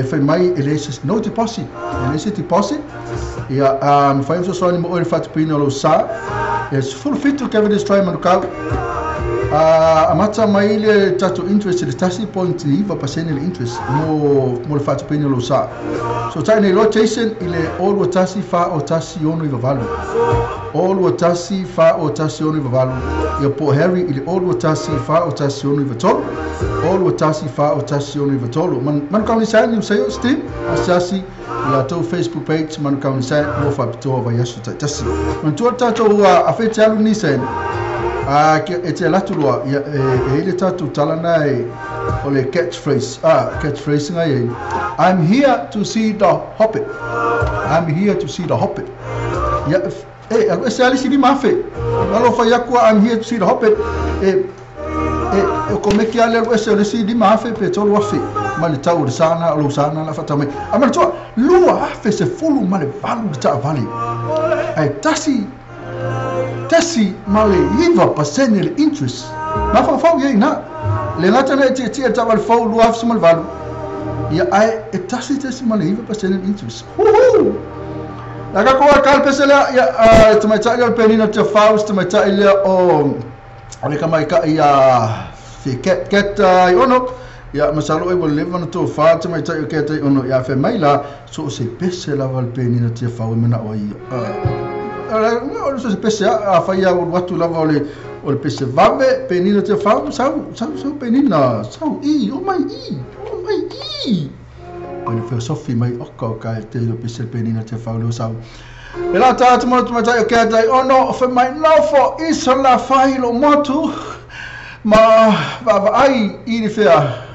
fa mai ele se no deposit ia fa so so ni mo oi fa pino lo sa is full fit Kevin Destroy Manukau amata mai le tatu interest le tasi point ni va pasene le interest mo le fatu pena lo sa so tai nei rotation ile all o tasi fa o tasi ono i valu all o tasi fa o tasi ono i valu ia po Harry ile all o tasi fa o tasi ono i vatolo all o tasi fa o tasi ono i vatolo man kauni sai ni sai o steam asasi la to Facebook page man kauni sai mo fa pito va yasu tasi man tu tato a fete alu ni sai e te latulua ele tatu talana o le catchphrase ngai I'm here to see the hobbit ya se ali sini mafe alo fa yakua I'm here to see the hobbit come che alle se sini mafe pe tolo afi mali tau de sana lo sana la fatame amar to lua afe se fulu male valu ta vali ai tasi male iva pasene le interest ma fa ye na le lata na ti ta val fa lu af sumal valu ya ai tasi male iva pasene le interest la ka ko kal pesela ya to mai ta ya penina te faust to mai ta ile o ale ka mai ka ya fi ket ono ya masalo e vol levan to fa to mai ta ya ket ono ya fe mai la so se pesela val penina te fa mena o se pese a faia o watu lava o le pese vame penina te fa sau penina sau o mai o le filosofi mai o ka te lo pese penina te fa lo sau e la ta mo ta ke dai ono fe mai no fo isola fai lo motu ma va ai I fea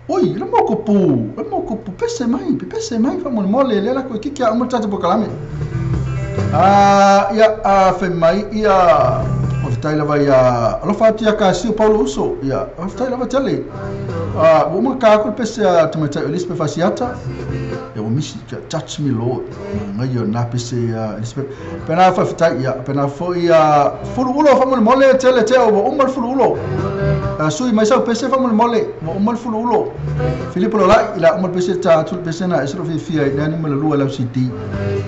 oi le moko pu pese mai fa mo mole le la ko ki a mo tata bokalame ia fe mai ia o tai lava ia lo fatia ka si Paulo uso ia o tai lava tele o mo ka ko pese a tomata Elizabeth Fasiata e o misi touch me Lord ngai yo na pese Elizabeth pena fa tai ia pena fo ia fulu ulo fa mo mole tele te o mal fulu ulo sui mai sa pese fa mo mole o mal fulu ulo Filippo lo la ila mo pese ta tul pese na esro fi fia na ni mo lu la city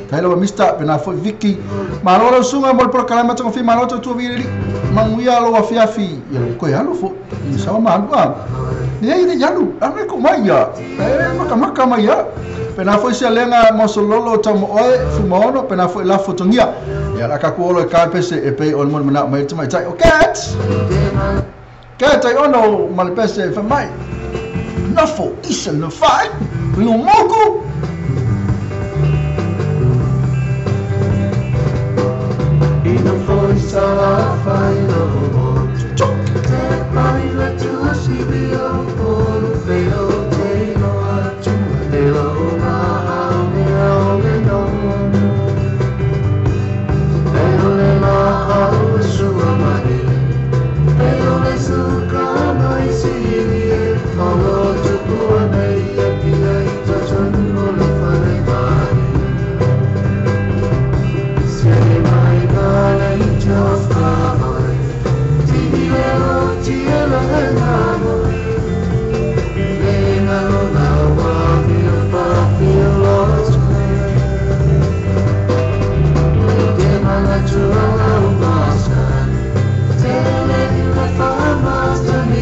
tai lava mista pena fo Vicky ma lo sunga mo pro kalama to fi ma lo to vi manguia lo afiafi ia ko ia lo fo ni sa ma alwa ni ai de yalu ame ko mai ya maka mai ya pena foi se lenga mo sololo tomo oe fumono pena foi la fotongia ya la ka ko lo ka pese e pe on mo na mai tai o cat ai ono mal pese fa mai nafo isa no fai no moku in a voice I find a Mami la tua si vio por feo te no a tu te lo ma me no pero le ma a su amare pero le su cama y si todo tu por me y pida y todo no lo faré mai si mai vale y yo cielo del amor, venga lo da mio papio los tema la tua la masca, te le la fama sta mi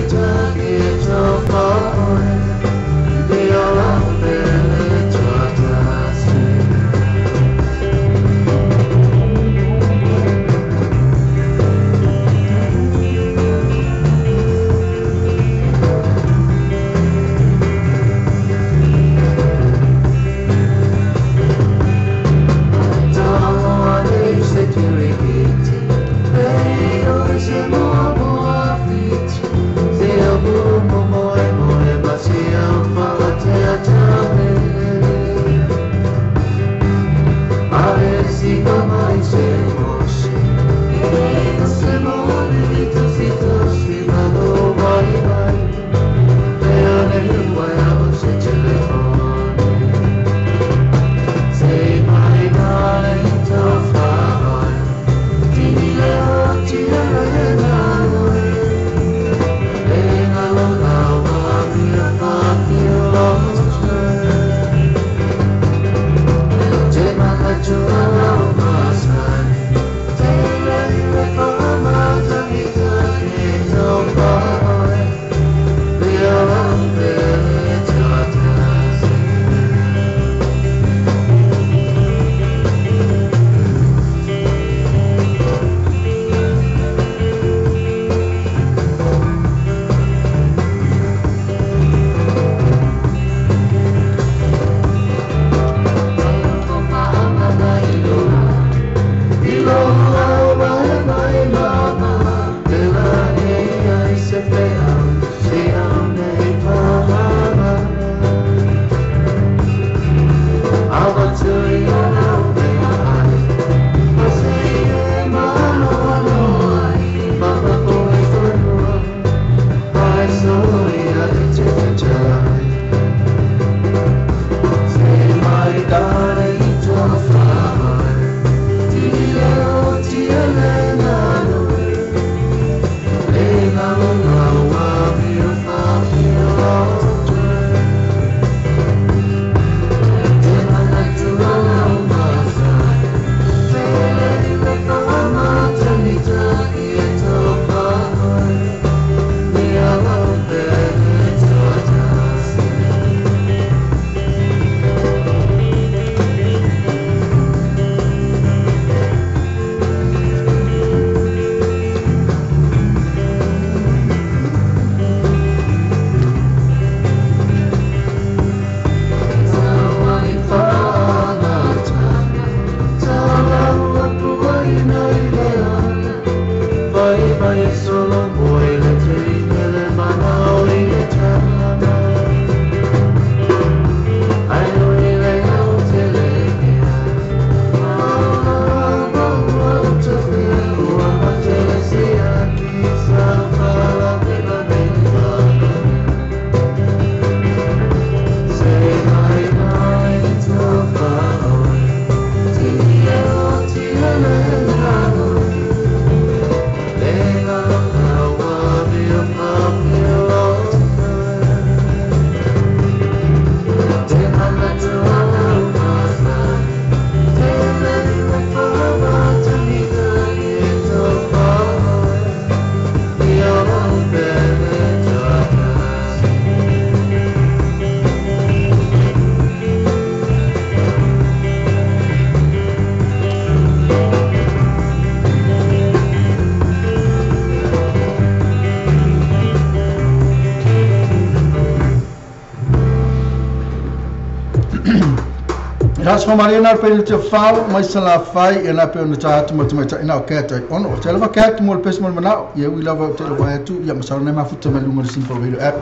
Ya so marina pe te fau mai sala fai e na pe ona ta tu mai ta ina ka ta ono te lava ka tu mol pes mol mana ye wi lava te lava tu ya masala na mafuta me lunga simple video app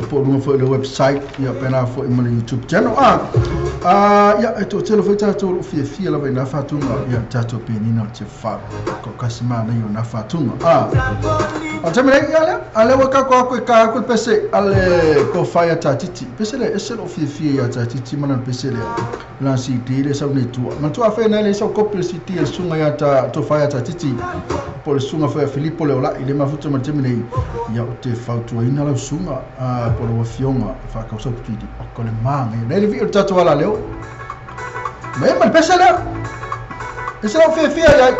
po lunga fo le website ya pe na fo mo YouTube channel ya to te lava ta to fi lava ina fa tu ya ta to pe ni no te fa ko kasima na yo na fa tu a te me ya ale wa ka ko pese ale ko fa ya ta titi pese le eselo fi ya ta titi mana pese le la city le sa ne tu ma tu afa na le sa couple city el sunga ya ta to fa ya ta titi po le sunga fa Filippo le ola ile ma futu ma temine ya te fa tu ina la sunga po lo fionga fa ka so tu di ko le mang ne le vi ta to ala leo ma pesa le esa fi ya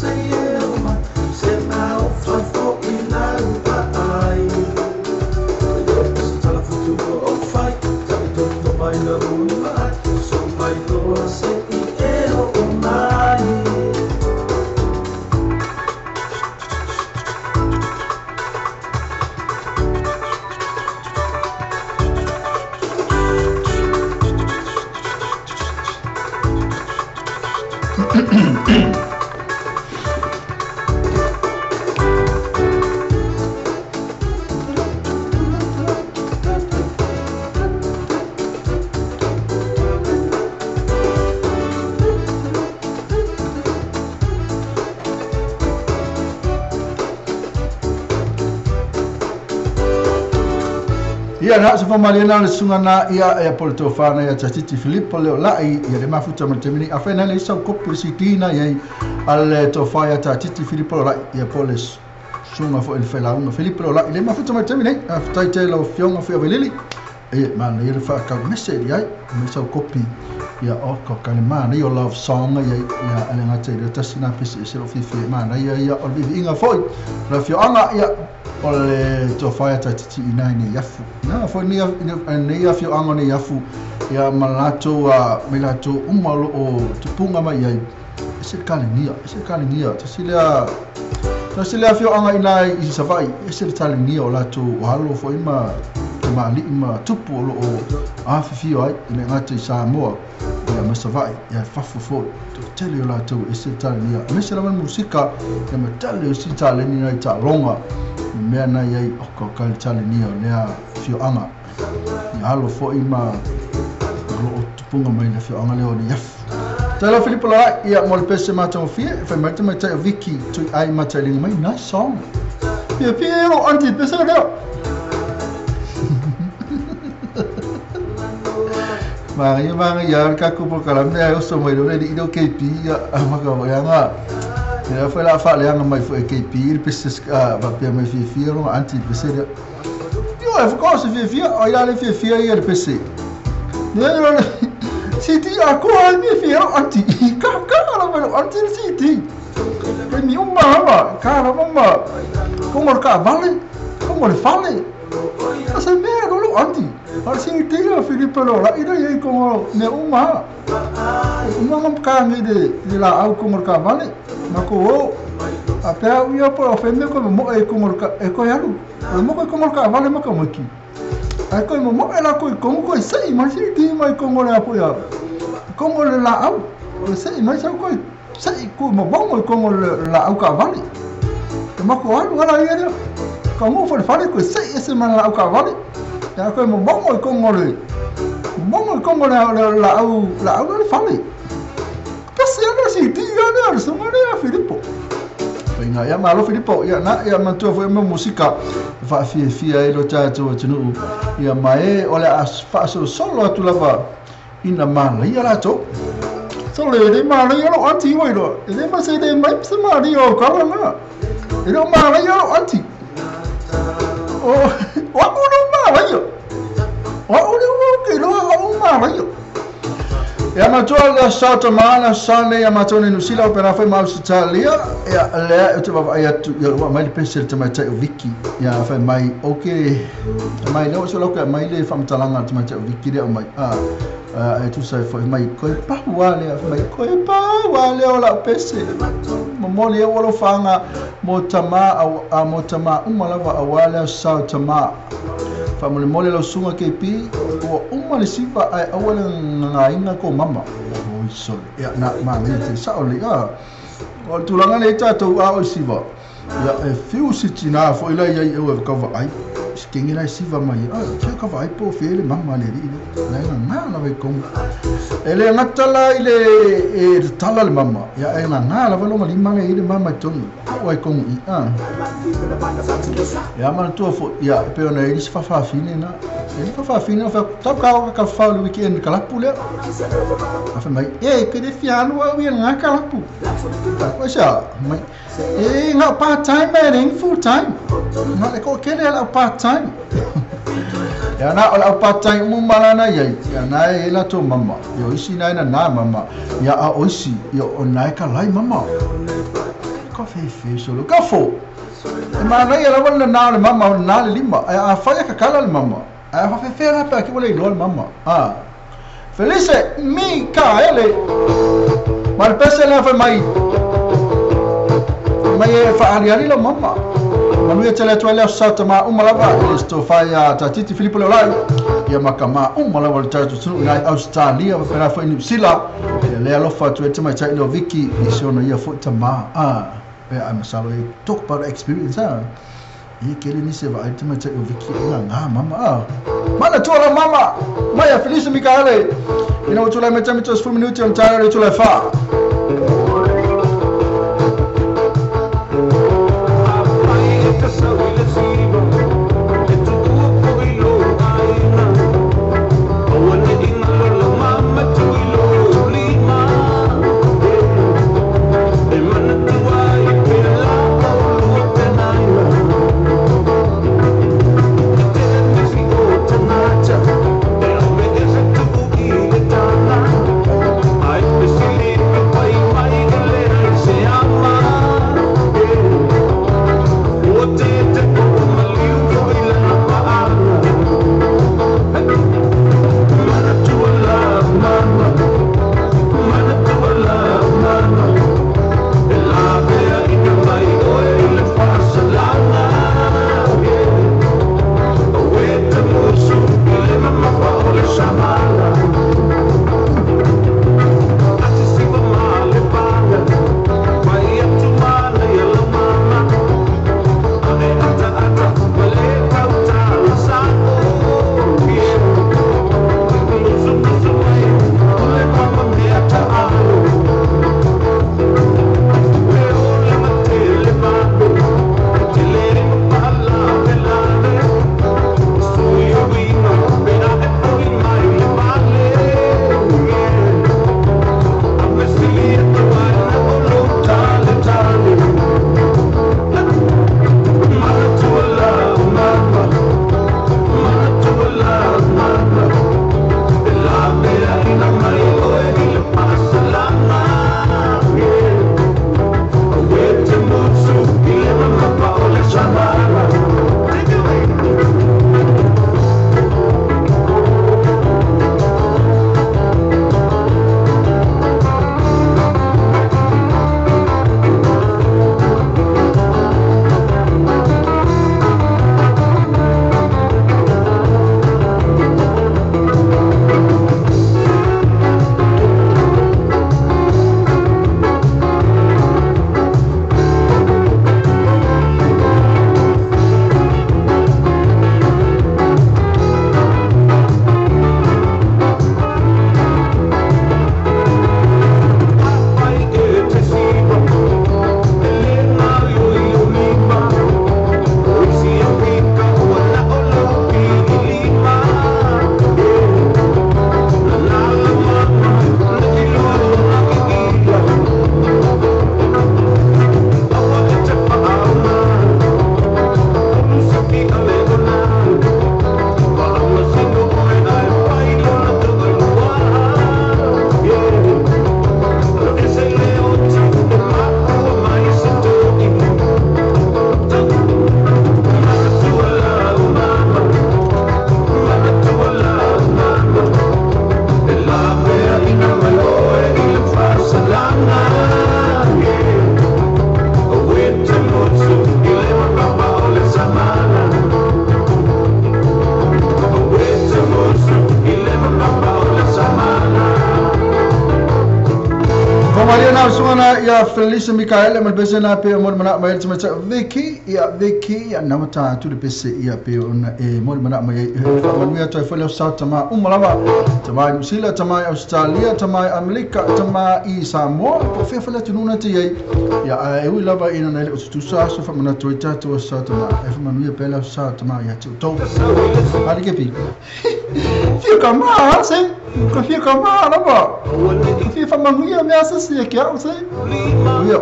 Say yeah, man. Say now, for in Ia na se famalena le sungana ia e pole tofana ia Titi Filippo le lai ia le mafuta matemini afena le sa kopu sitina ia al tofaya Titi Filippo lai ia pole sunga fo il felaunga Filippo lai le mafuta matemini aftai te lo fionga fio velili e ma le fa ka messe ia me sa kopi ia o ko kalema ia love song ia ale ngate le tasina pese se lo fifi ma ia o inga foi la fionga ia o le tofaya Titi ina ni yafu na fo ni fio anga ni yafu ia malato melato umalo o tupunga mai ai ese kalingia tasilia fio anga ina I savai ese kalingia o lato halo fo ima mali ima tupu o afifio ai le ngate Samoa ia masavai ia fafu fo tele o lato ese kalingia mese la musika ia matale o sita le ni ta longa mea na iai o kal kalingia lea fio anga ia halo fo ima o tupunga mai le fio anga leo ni yafu Tala Filippo la ia mo le pese matau fie fai mai tai Vicky tu ai matai ling mai nice song. Pia o anti pese leo. Manga ia ka ku por kala me o so mai do le do KP ia maka o nga. Ia foi la fa le nga mai foi KP il pese va pia mai fie o anti pese leo. Io of course fie o ia le fie ia le pese. Ne Siti aku ni fio anti kakala melo anti siti mi umma cara mamma como ka vale como le fale asa me lo anti al siti la Filippo la ida ye como ne umma ka ni de la au como ka vale mako apa ia por ofende como mo e como ka e ko yalu mo ko como ka vale mako maki ai ko mo ela ko como sei mas siti mai como le apoia como le la au sei mai sa ko sei ko mo bongo como la au ka vale te mako alu ala ia como foi fale ko sei ese man la au ka vale ya ko mo bongo como la au le fale passa ana siti ana so mane Filippo Inga ia malo Filippo ia na ia mantua foi mo musika fa fia e lo tato tunu ia mai ole as fa solo atu lava ina mala ia la to solo de mala ia lo anti wai lo de ma se de mai se mala ia ka na e lo mala ia lo anti o wa uno mala ia wa uno ke lo mala ia ia matua la sata mana sane ia matone no sila opera foi mal Italia ia le tu va ia tu ia mai pensel te mai Vicky ia foi mai okay mai no solo que mai le fam talanga te mai Vicky le mai e tu sai foi mai ko pa wale mai ko pa wale ola pese mo le o fanga mo tama umalava awale sa tama famole mole lo sunga ke pi o umale sifa ai awale ngainga ko mama o so ya na mama te sa o le o tulanga le tato a o sifa ya e fiu sitina fo ila ia e ka vai skingi la sifa mai ke ka vai po fele mama le ri na vai kom ele ngatala ile e tala le mama ya e na la valo mali manga ile mama tonu vai kom ya man tu fo ya pe ona ele fa fine na ele fa fine fa top ka fa le weekend kala pule afa mai e ke de fiano wa wi nga kala pu ko sha mai e nga part time man full time na le ko kele la part time ya na la part time mu malana ya na e la to mama yo isi na mama ya a oisi yo onai ka lai mama ko fe solo ka fo ma na ya la wala na mama na lima a fa ya ka kala mama a fa fe na pa ki wala no mama Felice Micaele mal pese la fa mai e fa ariani la mama manuia tele atu le sa tama umalava esto fai a tatiti Filipo Leolai ia makama umalava le tatu tunu ngai Australia pera foi New Zealand le alofa tu te mai tai lo Vicky isiona ia fo tama pe I'm sorry talk about experience ia kele ni se vai te mai tai lo Vicky nga mama mana tu la mama mai Felicia Micaele ina tu la meta mitos fu minuti on tare tu la fa ia Felicia Micaele mal pese na pe mo mana mai tuma Vicky ia na mata tu le pese ia pe ona mo mana mai fa mo ia toi fole sa tama umalawa tama New Zealand tama Australia tama Amerika tama i Samoa po fe fole tu nuna te ia e ui lava ina na le tu sa so fa mana toi tatu sa tama e fa manu ia pe la sa tama ia tu to ali ke pi fica mal sei que fica mal lava que fa manu ia me asa se que eu sei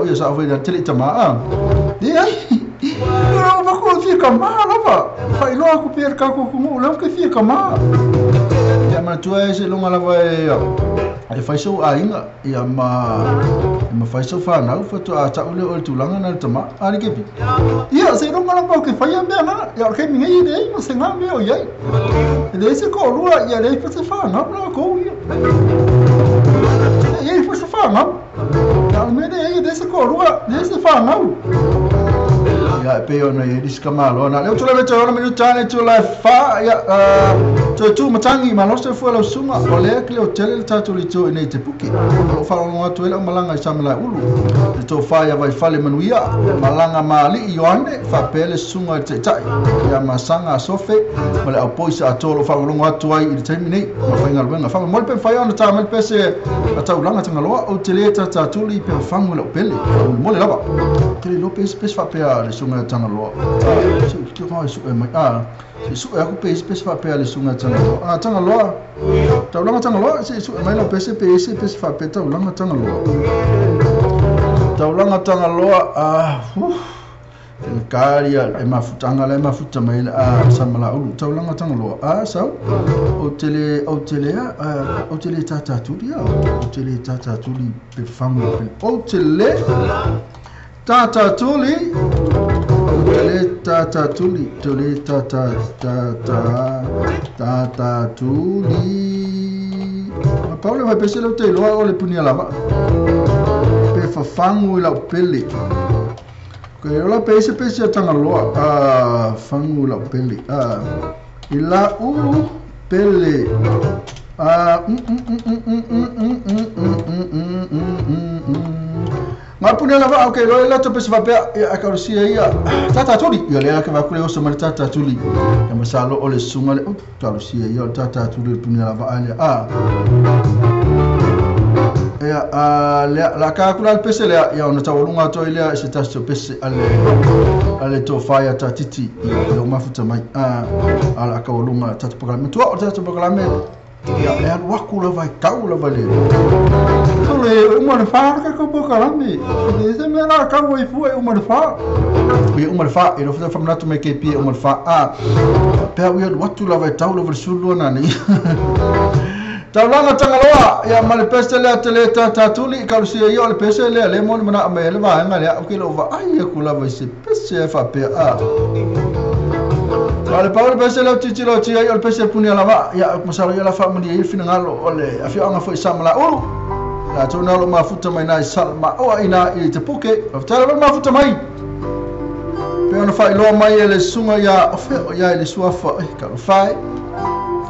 ia sa foi da tele tama dia eu vou com fica mal lava fai logo perca com o não que fica mal ia mas tu é se longa lava ai fai so ainda ia ma fai so fa na fa tu a ta ule ol tu langa na tama ali ke pi ia se longa lava que fai bem na ia que me ia dei mas nga me o ia desse ko rua ia dei fa se fa na ko ia fa se fa na me dei desse ko rua desse fa na ya pe ona e diskamalo na le tula me tula me tane tula fa ya tu matangi ma loste fu lo sunga o le ke o tele tatu li to nei te puki o fa no atu ele malanga i samala ulu le to fa ya vai fale manuia malanga mali i yoane fa pele sunga te tai ya masanga sofe ma le opoisa atolo fa no atu ai i te minei ma fa ngal wenga fa mo pe fa ona ta mal pese ata ulanga tanga loa o tele tatu li pe fa mo le pele mo le lava ke lo pese fa pe le sunga tanga loa so ke fa su e mai su e aku pese fa pe le sunga tanga loa tanga loa tau langa tanga loa se su mai la pese fa pe tau langa tanga loa karia e mafutanga le mafuta mai samala ulu tau langa tanga loa sau o tele tata tuli pe fango o tele tata tuli ma Paula vai pese lo te loa o le punia lava pe fafangu la pele ko la pese tanga loa fangu la pele ila pele ma punia lava okay lo la to pese va pe a karusia ia tata tuli ia le ka va kule o so ma tata tuli ya masalo o le sunga le karusia ia tata tuli punia lava ale la ka kula al pese le ya ona tawalunga to ile se tasto pese ale to fire tatiti ia mafuta mai ala ka walunga tatu programa to tatu programa ya wakula vai kaula vale ole uma fa ka ko programa se me la ka voi fu uma fa e lo fa nato me ke pi uma fa pe wi watu la vai taulo versulu na ni taulanga tangaloa ya male peste le tele tatuli kalusia yo le peste le mon mana me le va ngale o kilo va ai ku la vai se peste fa pe ale Paul peste le titilo ti yo le peste punia lava ya masalo yo la family il finangalo ole afi anga foi samala la tona lo mafuta mai nai salma o ina i te puke o tala lo mafuta mai pe ona fa lo mai le sunga ya ya le suafa ka fai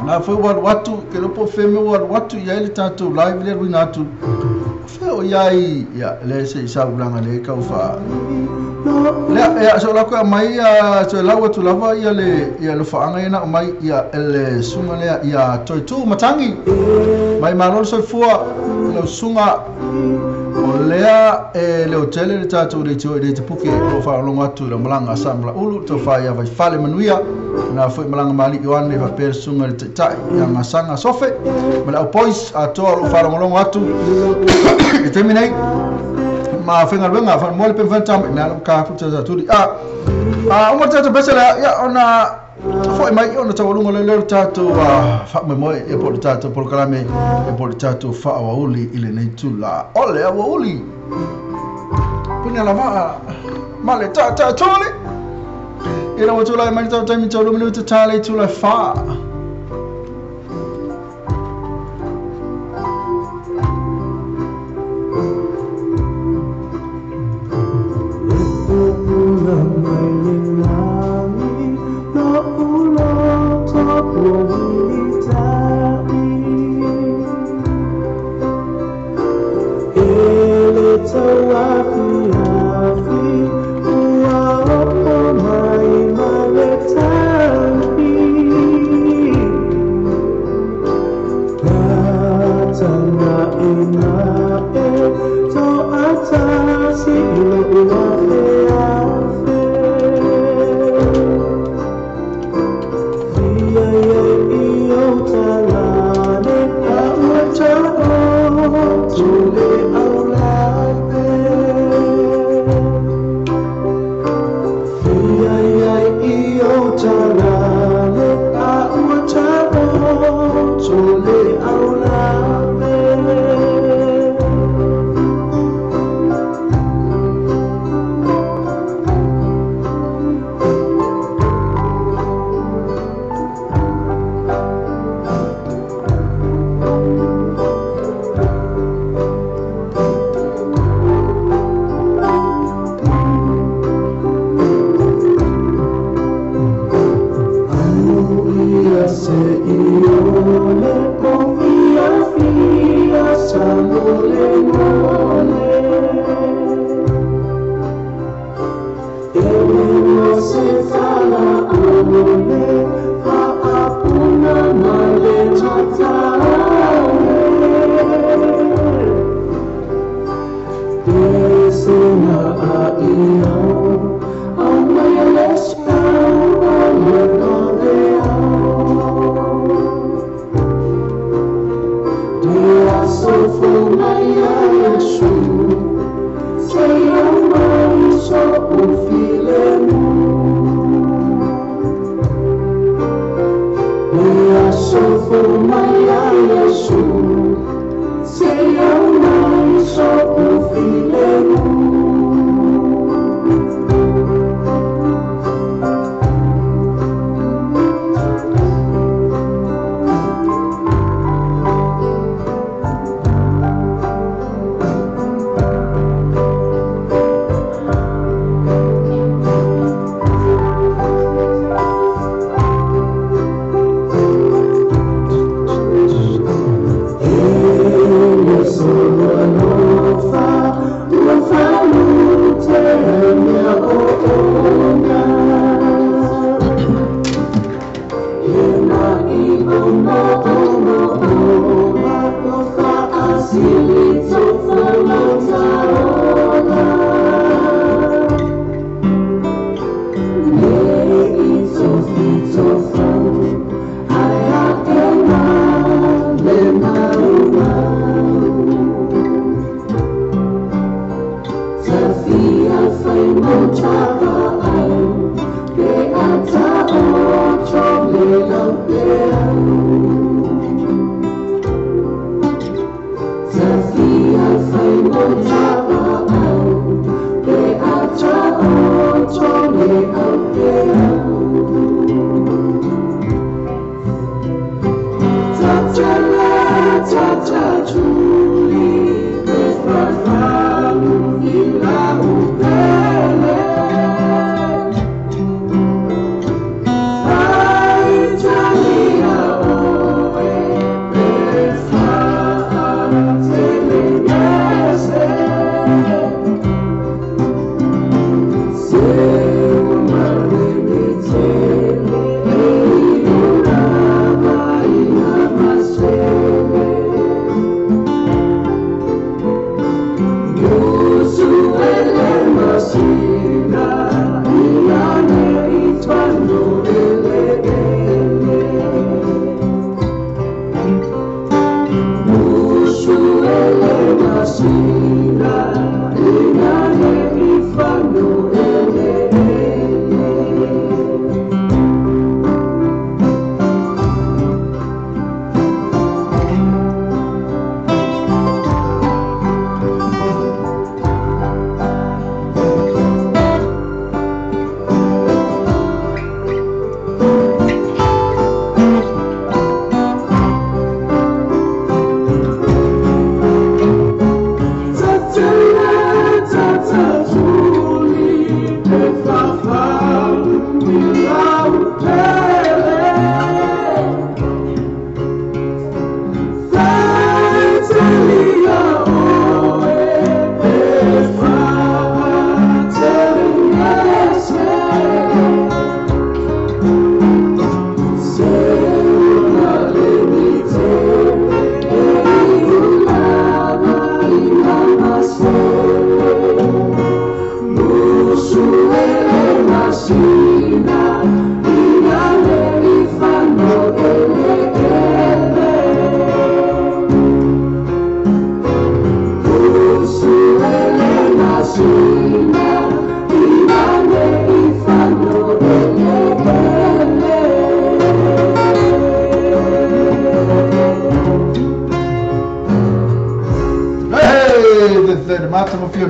na foi watu ke lo po feme watu ya ile tatu live le winatu fe o yai ya le se sa blanga le ka fa le ya so la ko mai ya so la watu lava ya le lo fa anga ina mai ya le sunga le ya tu matangi mai malol so fua lo sunga o lea le hotel le tatu le te puke o fa lo watu le malanga samla ulu to fa ya vai fale manuia na foi malanga mali yoane va per sunga le tai ya masanga sofe mala pois a to lo fa lo watu e terminei ma fenga benga fa mole pe fanta na ka puta tu o tatu besela ya ona foi mai ona tawalunga le tatu fa mo e por tatu por kalame e por tatu fa wa uli ile nei tula ole wa uli punya lava male tata tole ina wa tula mai tatu mi tulu mi tale tula fa Julie,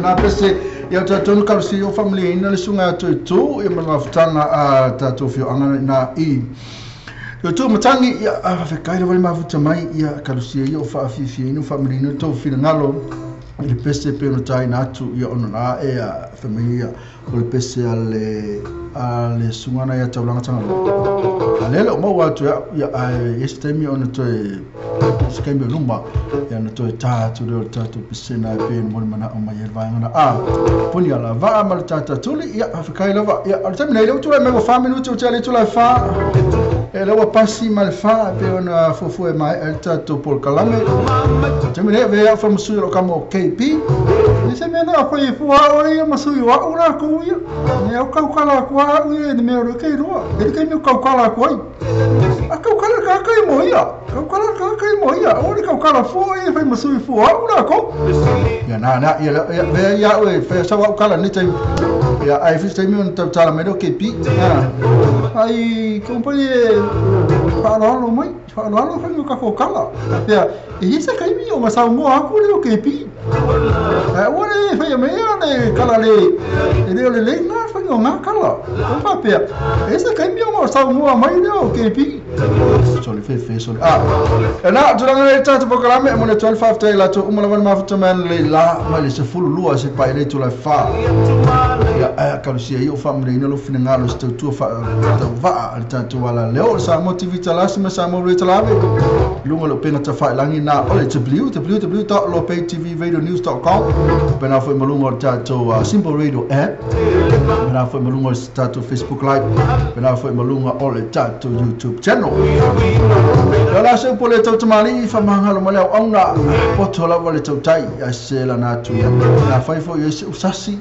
na pese ia tatou ka si o family ina le sunga tu e mana futanga a tatou fio anga na I tu matangi ia a fe kai le mafuta mai ia kalusia ia o fa fifi ina family ina to fina ngalo le pese pe no tai na tu ia ona na e a familia o le pese ale sungana ia taulanga tanga alele o mau atu ia este mi ona to skembe lumba ya na to tatu le tatu pisena pe mo mana o mai vai ngana puni ala va mal tata tuli ya afrika lava ya al terminale tu la mego fa minuto tu le tu la fa e lewa pasi ma le fa pe ona fofu e mai el tato por kalame te me ve a fa musu lo kamo KP ni se me na fa i fua o ia masu i wa ora ko ia ne au kau kala ko ia ni me ro ke ro e ke me kau kala ko a kau kala ka kai mo ia kau kala ka kai mo ia o ni kau kala fo ia fa masu i fua ora ko ya na ia ve ya o fa sa wa kala ni te ya ai fi me on tala me do KP ai companhia farolo mai farolo fa no kakokala ya isa kai mi o masa mo aku le o kepi ora fa me ne kala le na fa no ngakala o fa pe isa kai mi o masa mo mai le o kepi so le fe so na durang le tata programa mo le 12 tay la to umala ma fa man le la ma le se fulu lua se pa le to la fa ya ka si io fa me no fina ngalo sto tu fa va al tanto wala leo sa motivita la se sa mo retalave lunga lo pena ta fa langi na ole www.lopaytvradionews.com pena foi malunga tanto simple radio app pena foi malunga tanto Facebook live pena foi malunga ole tanto YouTube channel la se pole to tamali fa mangalo male ona potola wale to tai ya sela na tu na fai fo yes usasi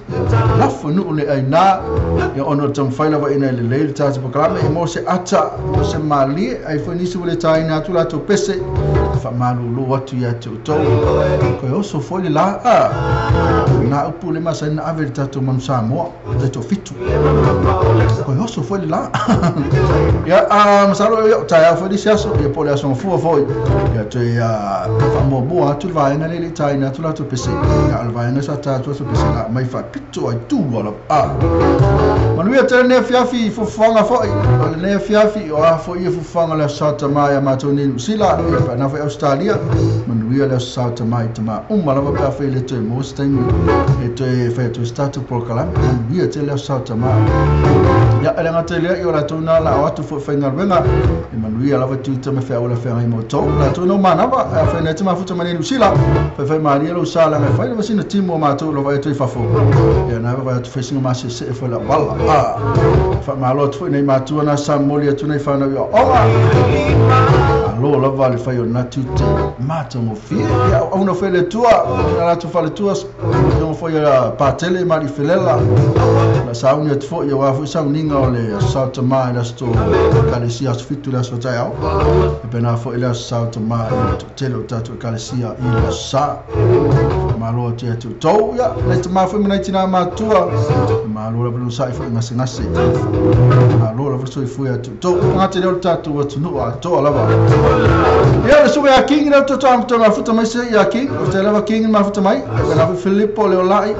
la fo no le ai na ya ono tam fai la va ina le tanto programa e mo se ata mo se mali ai fo ni su le tai na tu la to pese fa malu lo watu ya to ko yo so fo la na upule masana averta to mansa mo de to fitu ko yo so fo la ya masalo yo tai fo di siaso e pole aso fu fo ya to ya fa mo bo atu vai na le tai na tu la to pese ya al vai na sa ta to so pese la mai fa pitu ai tu wala manu ya tene fiafi fo fanga fo le fiafi o fo ia fo fanga la sata mai ma to ni sila na fa Australia manu ya la sata mai tama mala va fa le to mostan e to fa to start program manu ya tele sata mai ya ala tele yo la tona la watu fo fanga venga manu ya la va tu tama fa wala fa mai moto la to no mana va fa na tama futa mani sila fa maria lo sala fa na sina timo ma to lo va to fa fo ya na va to facing ma se fa la wala fa ma lo to nei ma tu na samolia tu nei fa na yo lo la vale fa yo na tu mata mo fi ya una fa le tua la tu fa le tua no fo ya pa tele ma di felela la sauni at fo yo wa fo sauni ngole South Ma la sto kalesia fitu la so tao e pena fo ila South Ma to tele tatu kalesia ila sa ma lo te tu to ya le te ma fo mina tina ma tua ma lo la blu sai fo ngase ngase ma lo la fo fo ya tu to ngate le tatu wa tu no to la ba ya le sube a king na to to ma futa mai se ya king o te lava king ma futa mai na Filippo le olai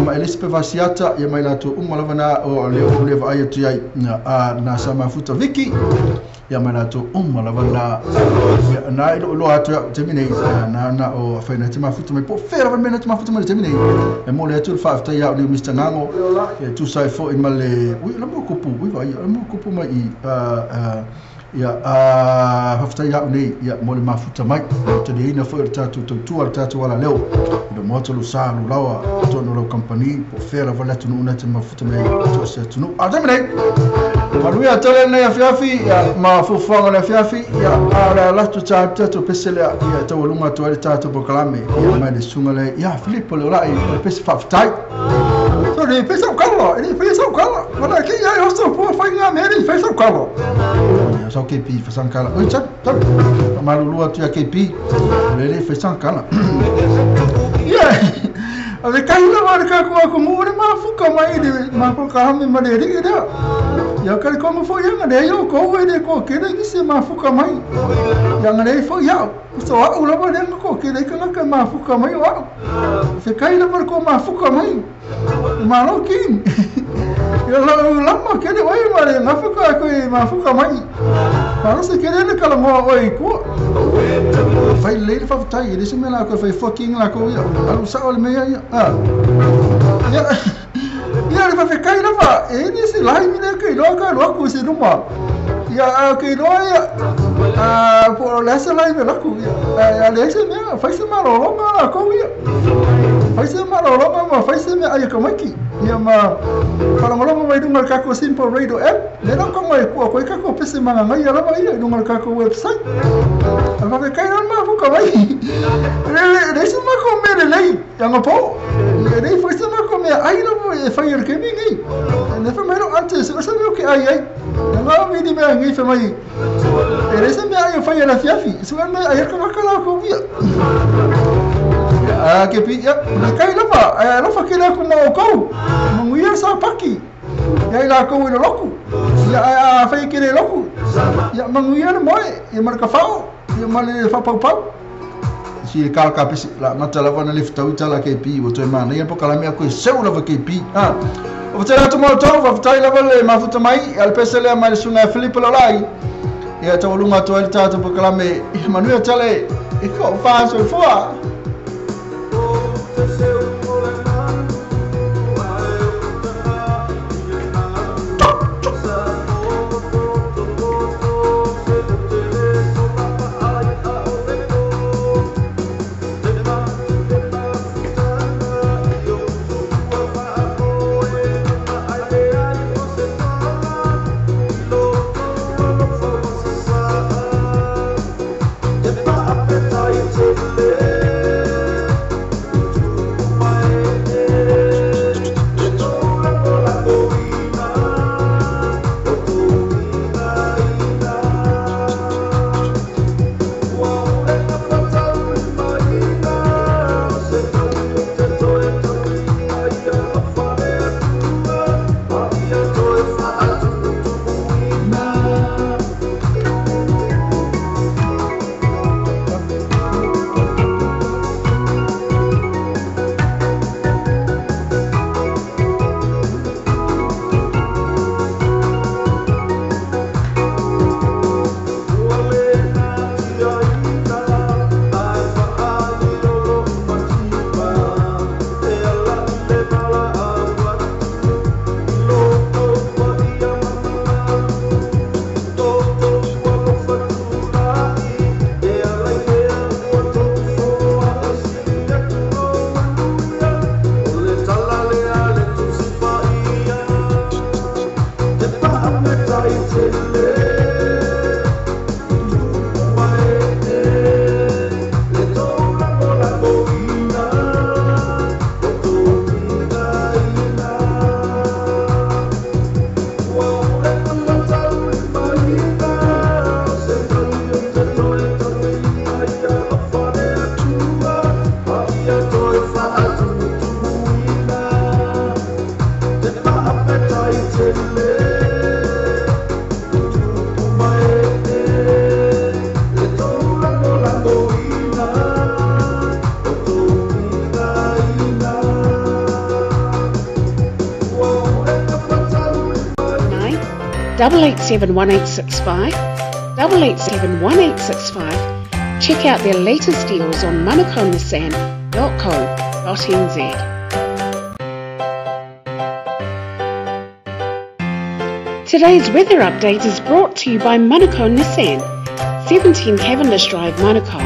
ma Elispe vasiata ya mai la tu umala na o le va ai tu ai na sa ma futa Vicky ya mai la tu umala na na lo atu te mine na o fa na te ma futa mai po fera va mena te ma futa mai te mine e mo le tu fa ya ni Mr Ngango e tu sai fo in male ui la mo kupu ui va ya mo kupu mai ya hafta ya nei ya mo le mafuta mai te dina fo tatu tatu wala leo do moto lu sa lu lawa to no company po fera vala tu no te mafuta mai to se tu no adamne palu ya tele na ya fiafi ya mafufa na fiafi ya ala la tu tatu pesele ya to lunga to ale tatu proclame ya mai de sungale ya Filippo le lai pes faftai so le pesa ukalo ele pesa ukalo wala ki ya yo so po fa nga meri pesa ukalo so KP fa sankala oi chat malu atu ya KP le fa sankala yeah ave kai la marca ko mo re ma fuka mai de ma ko ka me ma de ri da ya ka ko mo fo ya ngade yo ko we de ko ke de se ma fuka mai ya ngade fo ya so wa ula ba de ko ke de ka ma fuka mai wa se kai la marca ma fuka mai ma lo kin ya la ma ke de wai ma de ma fuka ko ma fuka mai para se ke de ka la mo oi ko fai le fa tai de se me la ko fai fucking la ko ya alu sa ol me ya ya le fa kai la fa e ni se lai mi ne ke lo ka lo ku se no ma ya ke lo ya por la se lai me la ku ya le se me fa se ma lo la ko ya fai se malolonga ma fai se me ai kamaki ia ma palangolonga mai dunga kako simple radio app le no ko mai ko kako pese manga ngai ala mai dunga kako website ala ka kai ma fu ka mai le se ma ko me le yang po le fai se ma ko me ai no e fai er ke mi ngai ne fa mai no antes se me ke ai nga mi di me ngai fa mai le se me ai fai la fiafi se me ai ka kala ko via ke pi ya kai lava kila ku na ko manguia sa paki ya ila ko no loku ya fa kile loku ya manguia no moe e marka fao ya male fa pau si kal ka pisi la mata lava na lift tau tala ke pi o to mana ya pokala me ko seu lava ke pi o tera to mo to va tai lava le mafuta mai al pesele mai sunga Filipe Lolai ya to lunga to el tato pokala me Manuel tale e ko fa so fo Double 871865, 887185. Check out their latest deals on manukonissan.co.nz. Today's weather update is brought to you by Manukau Nissan, 17 Cavendish Drive, Manukau.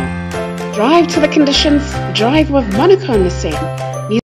Drive to the conditions, drive with Manukau Nissan.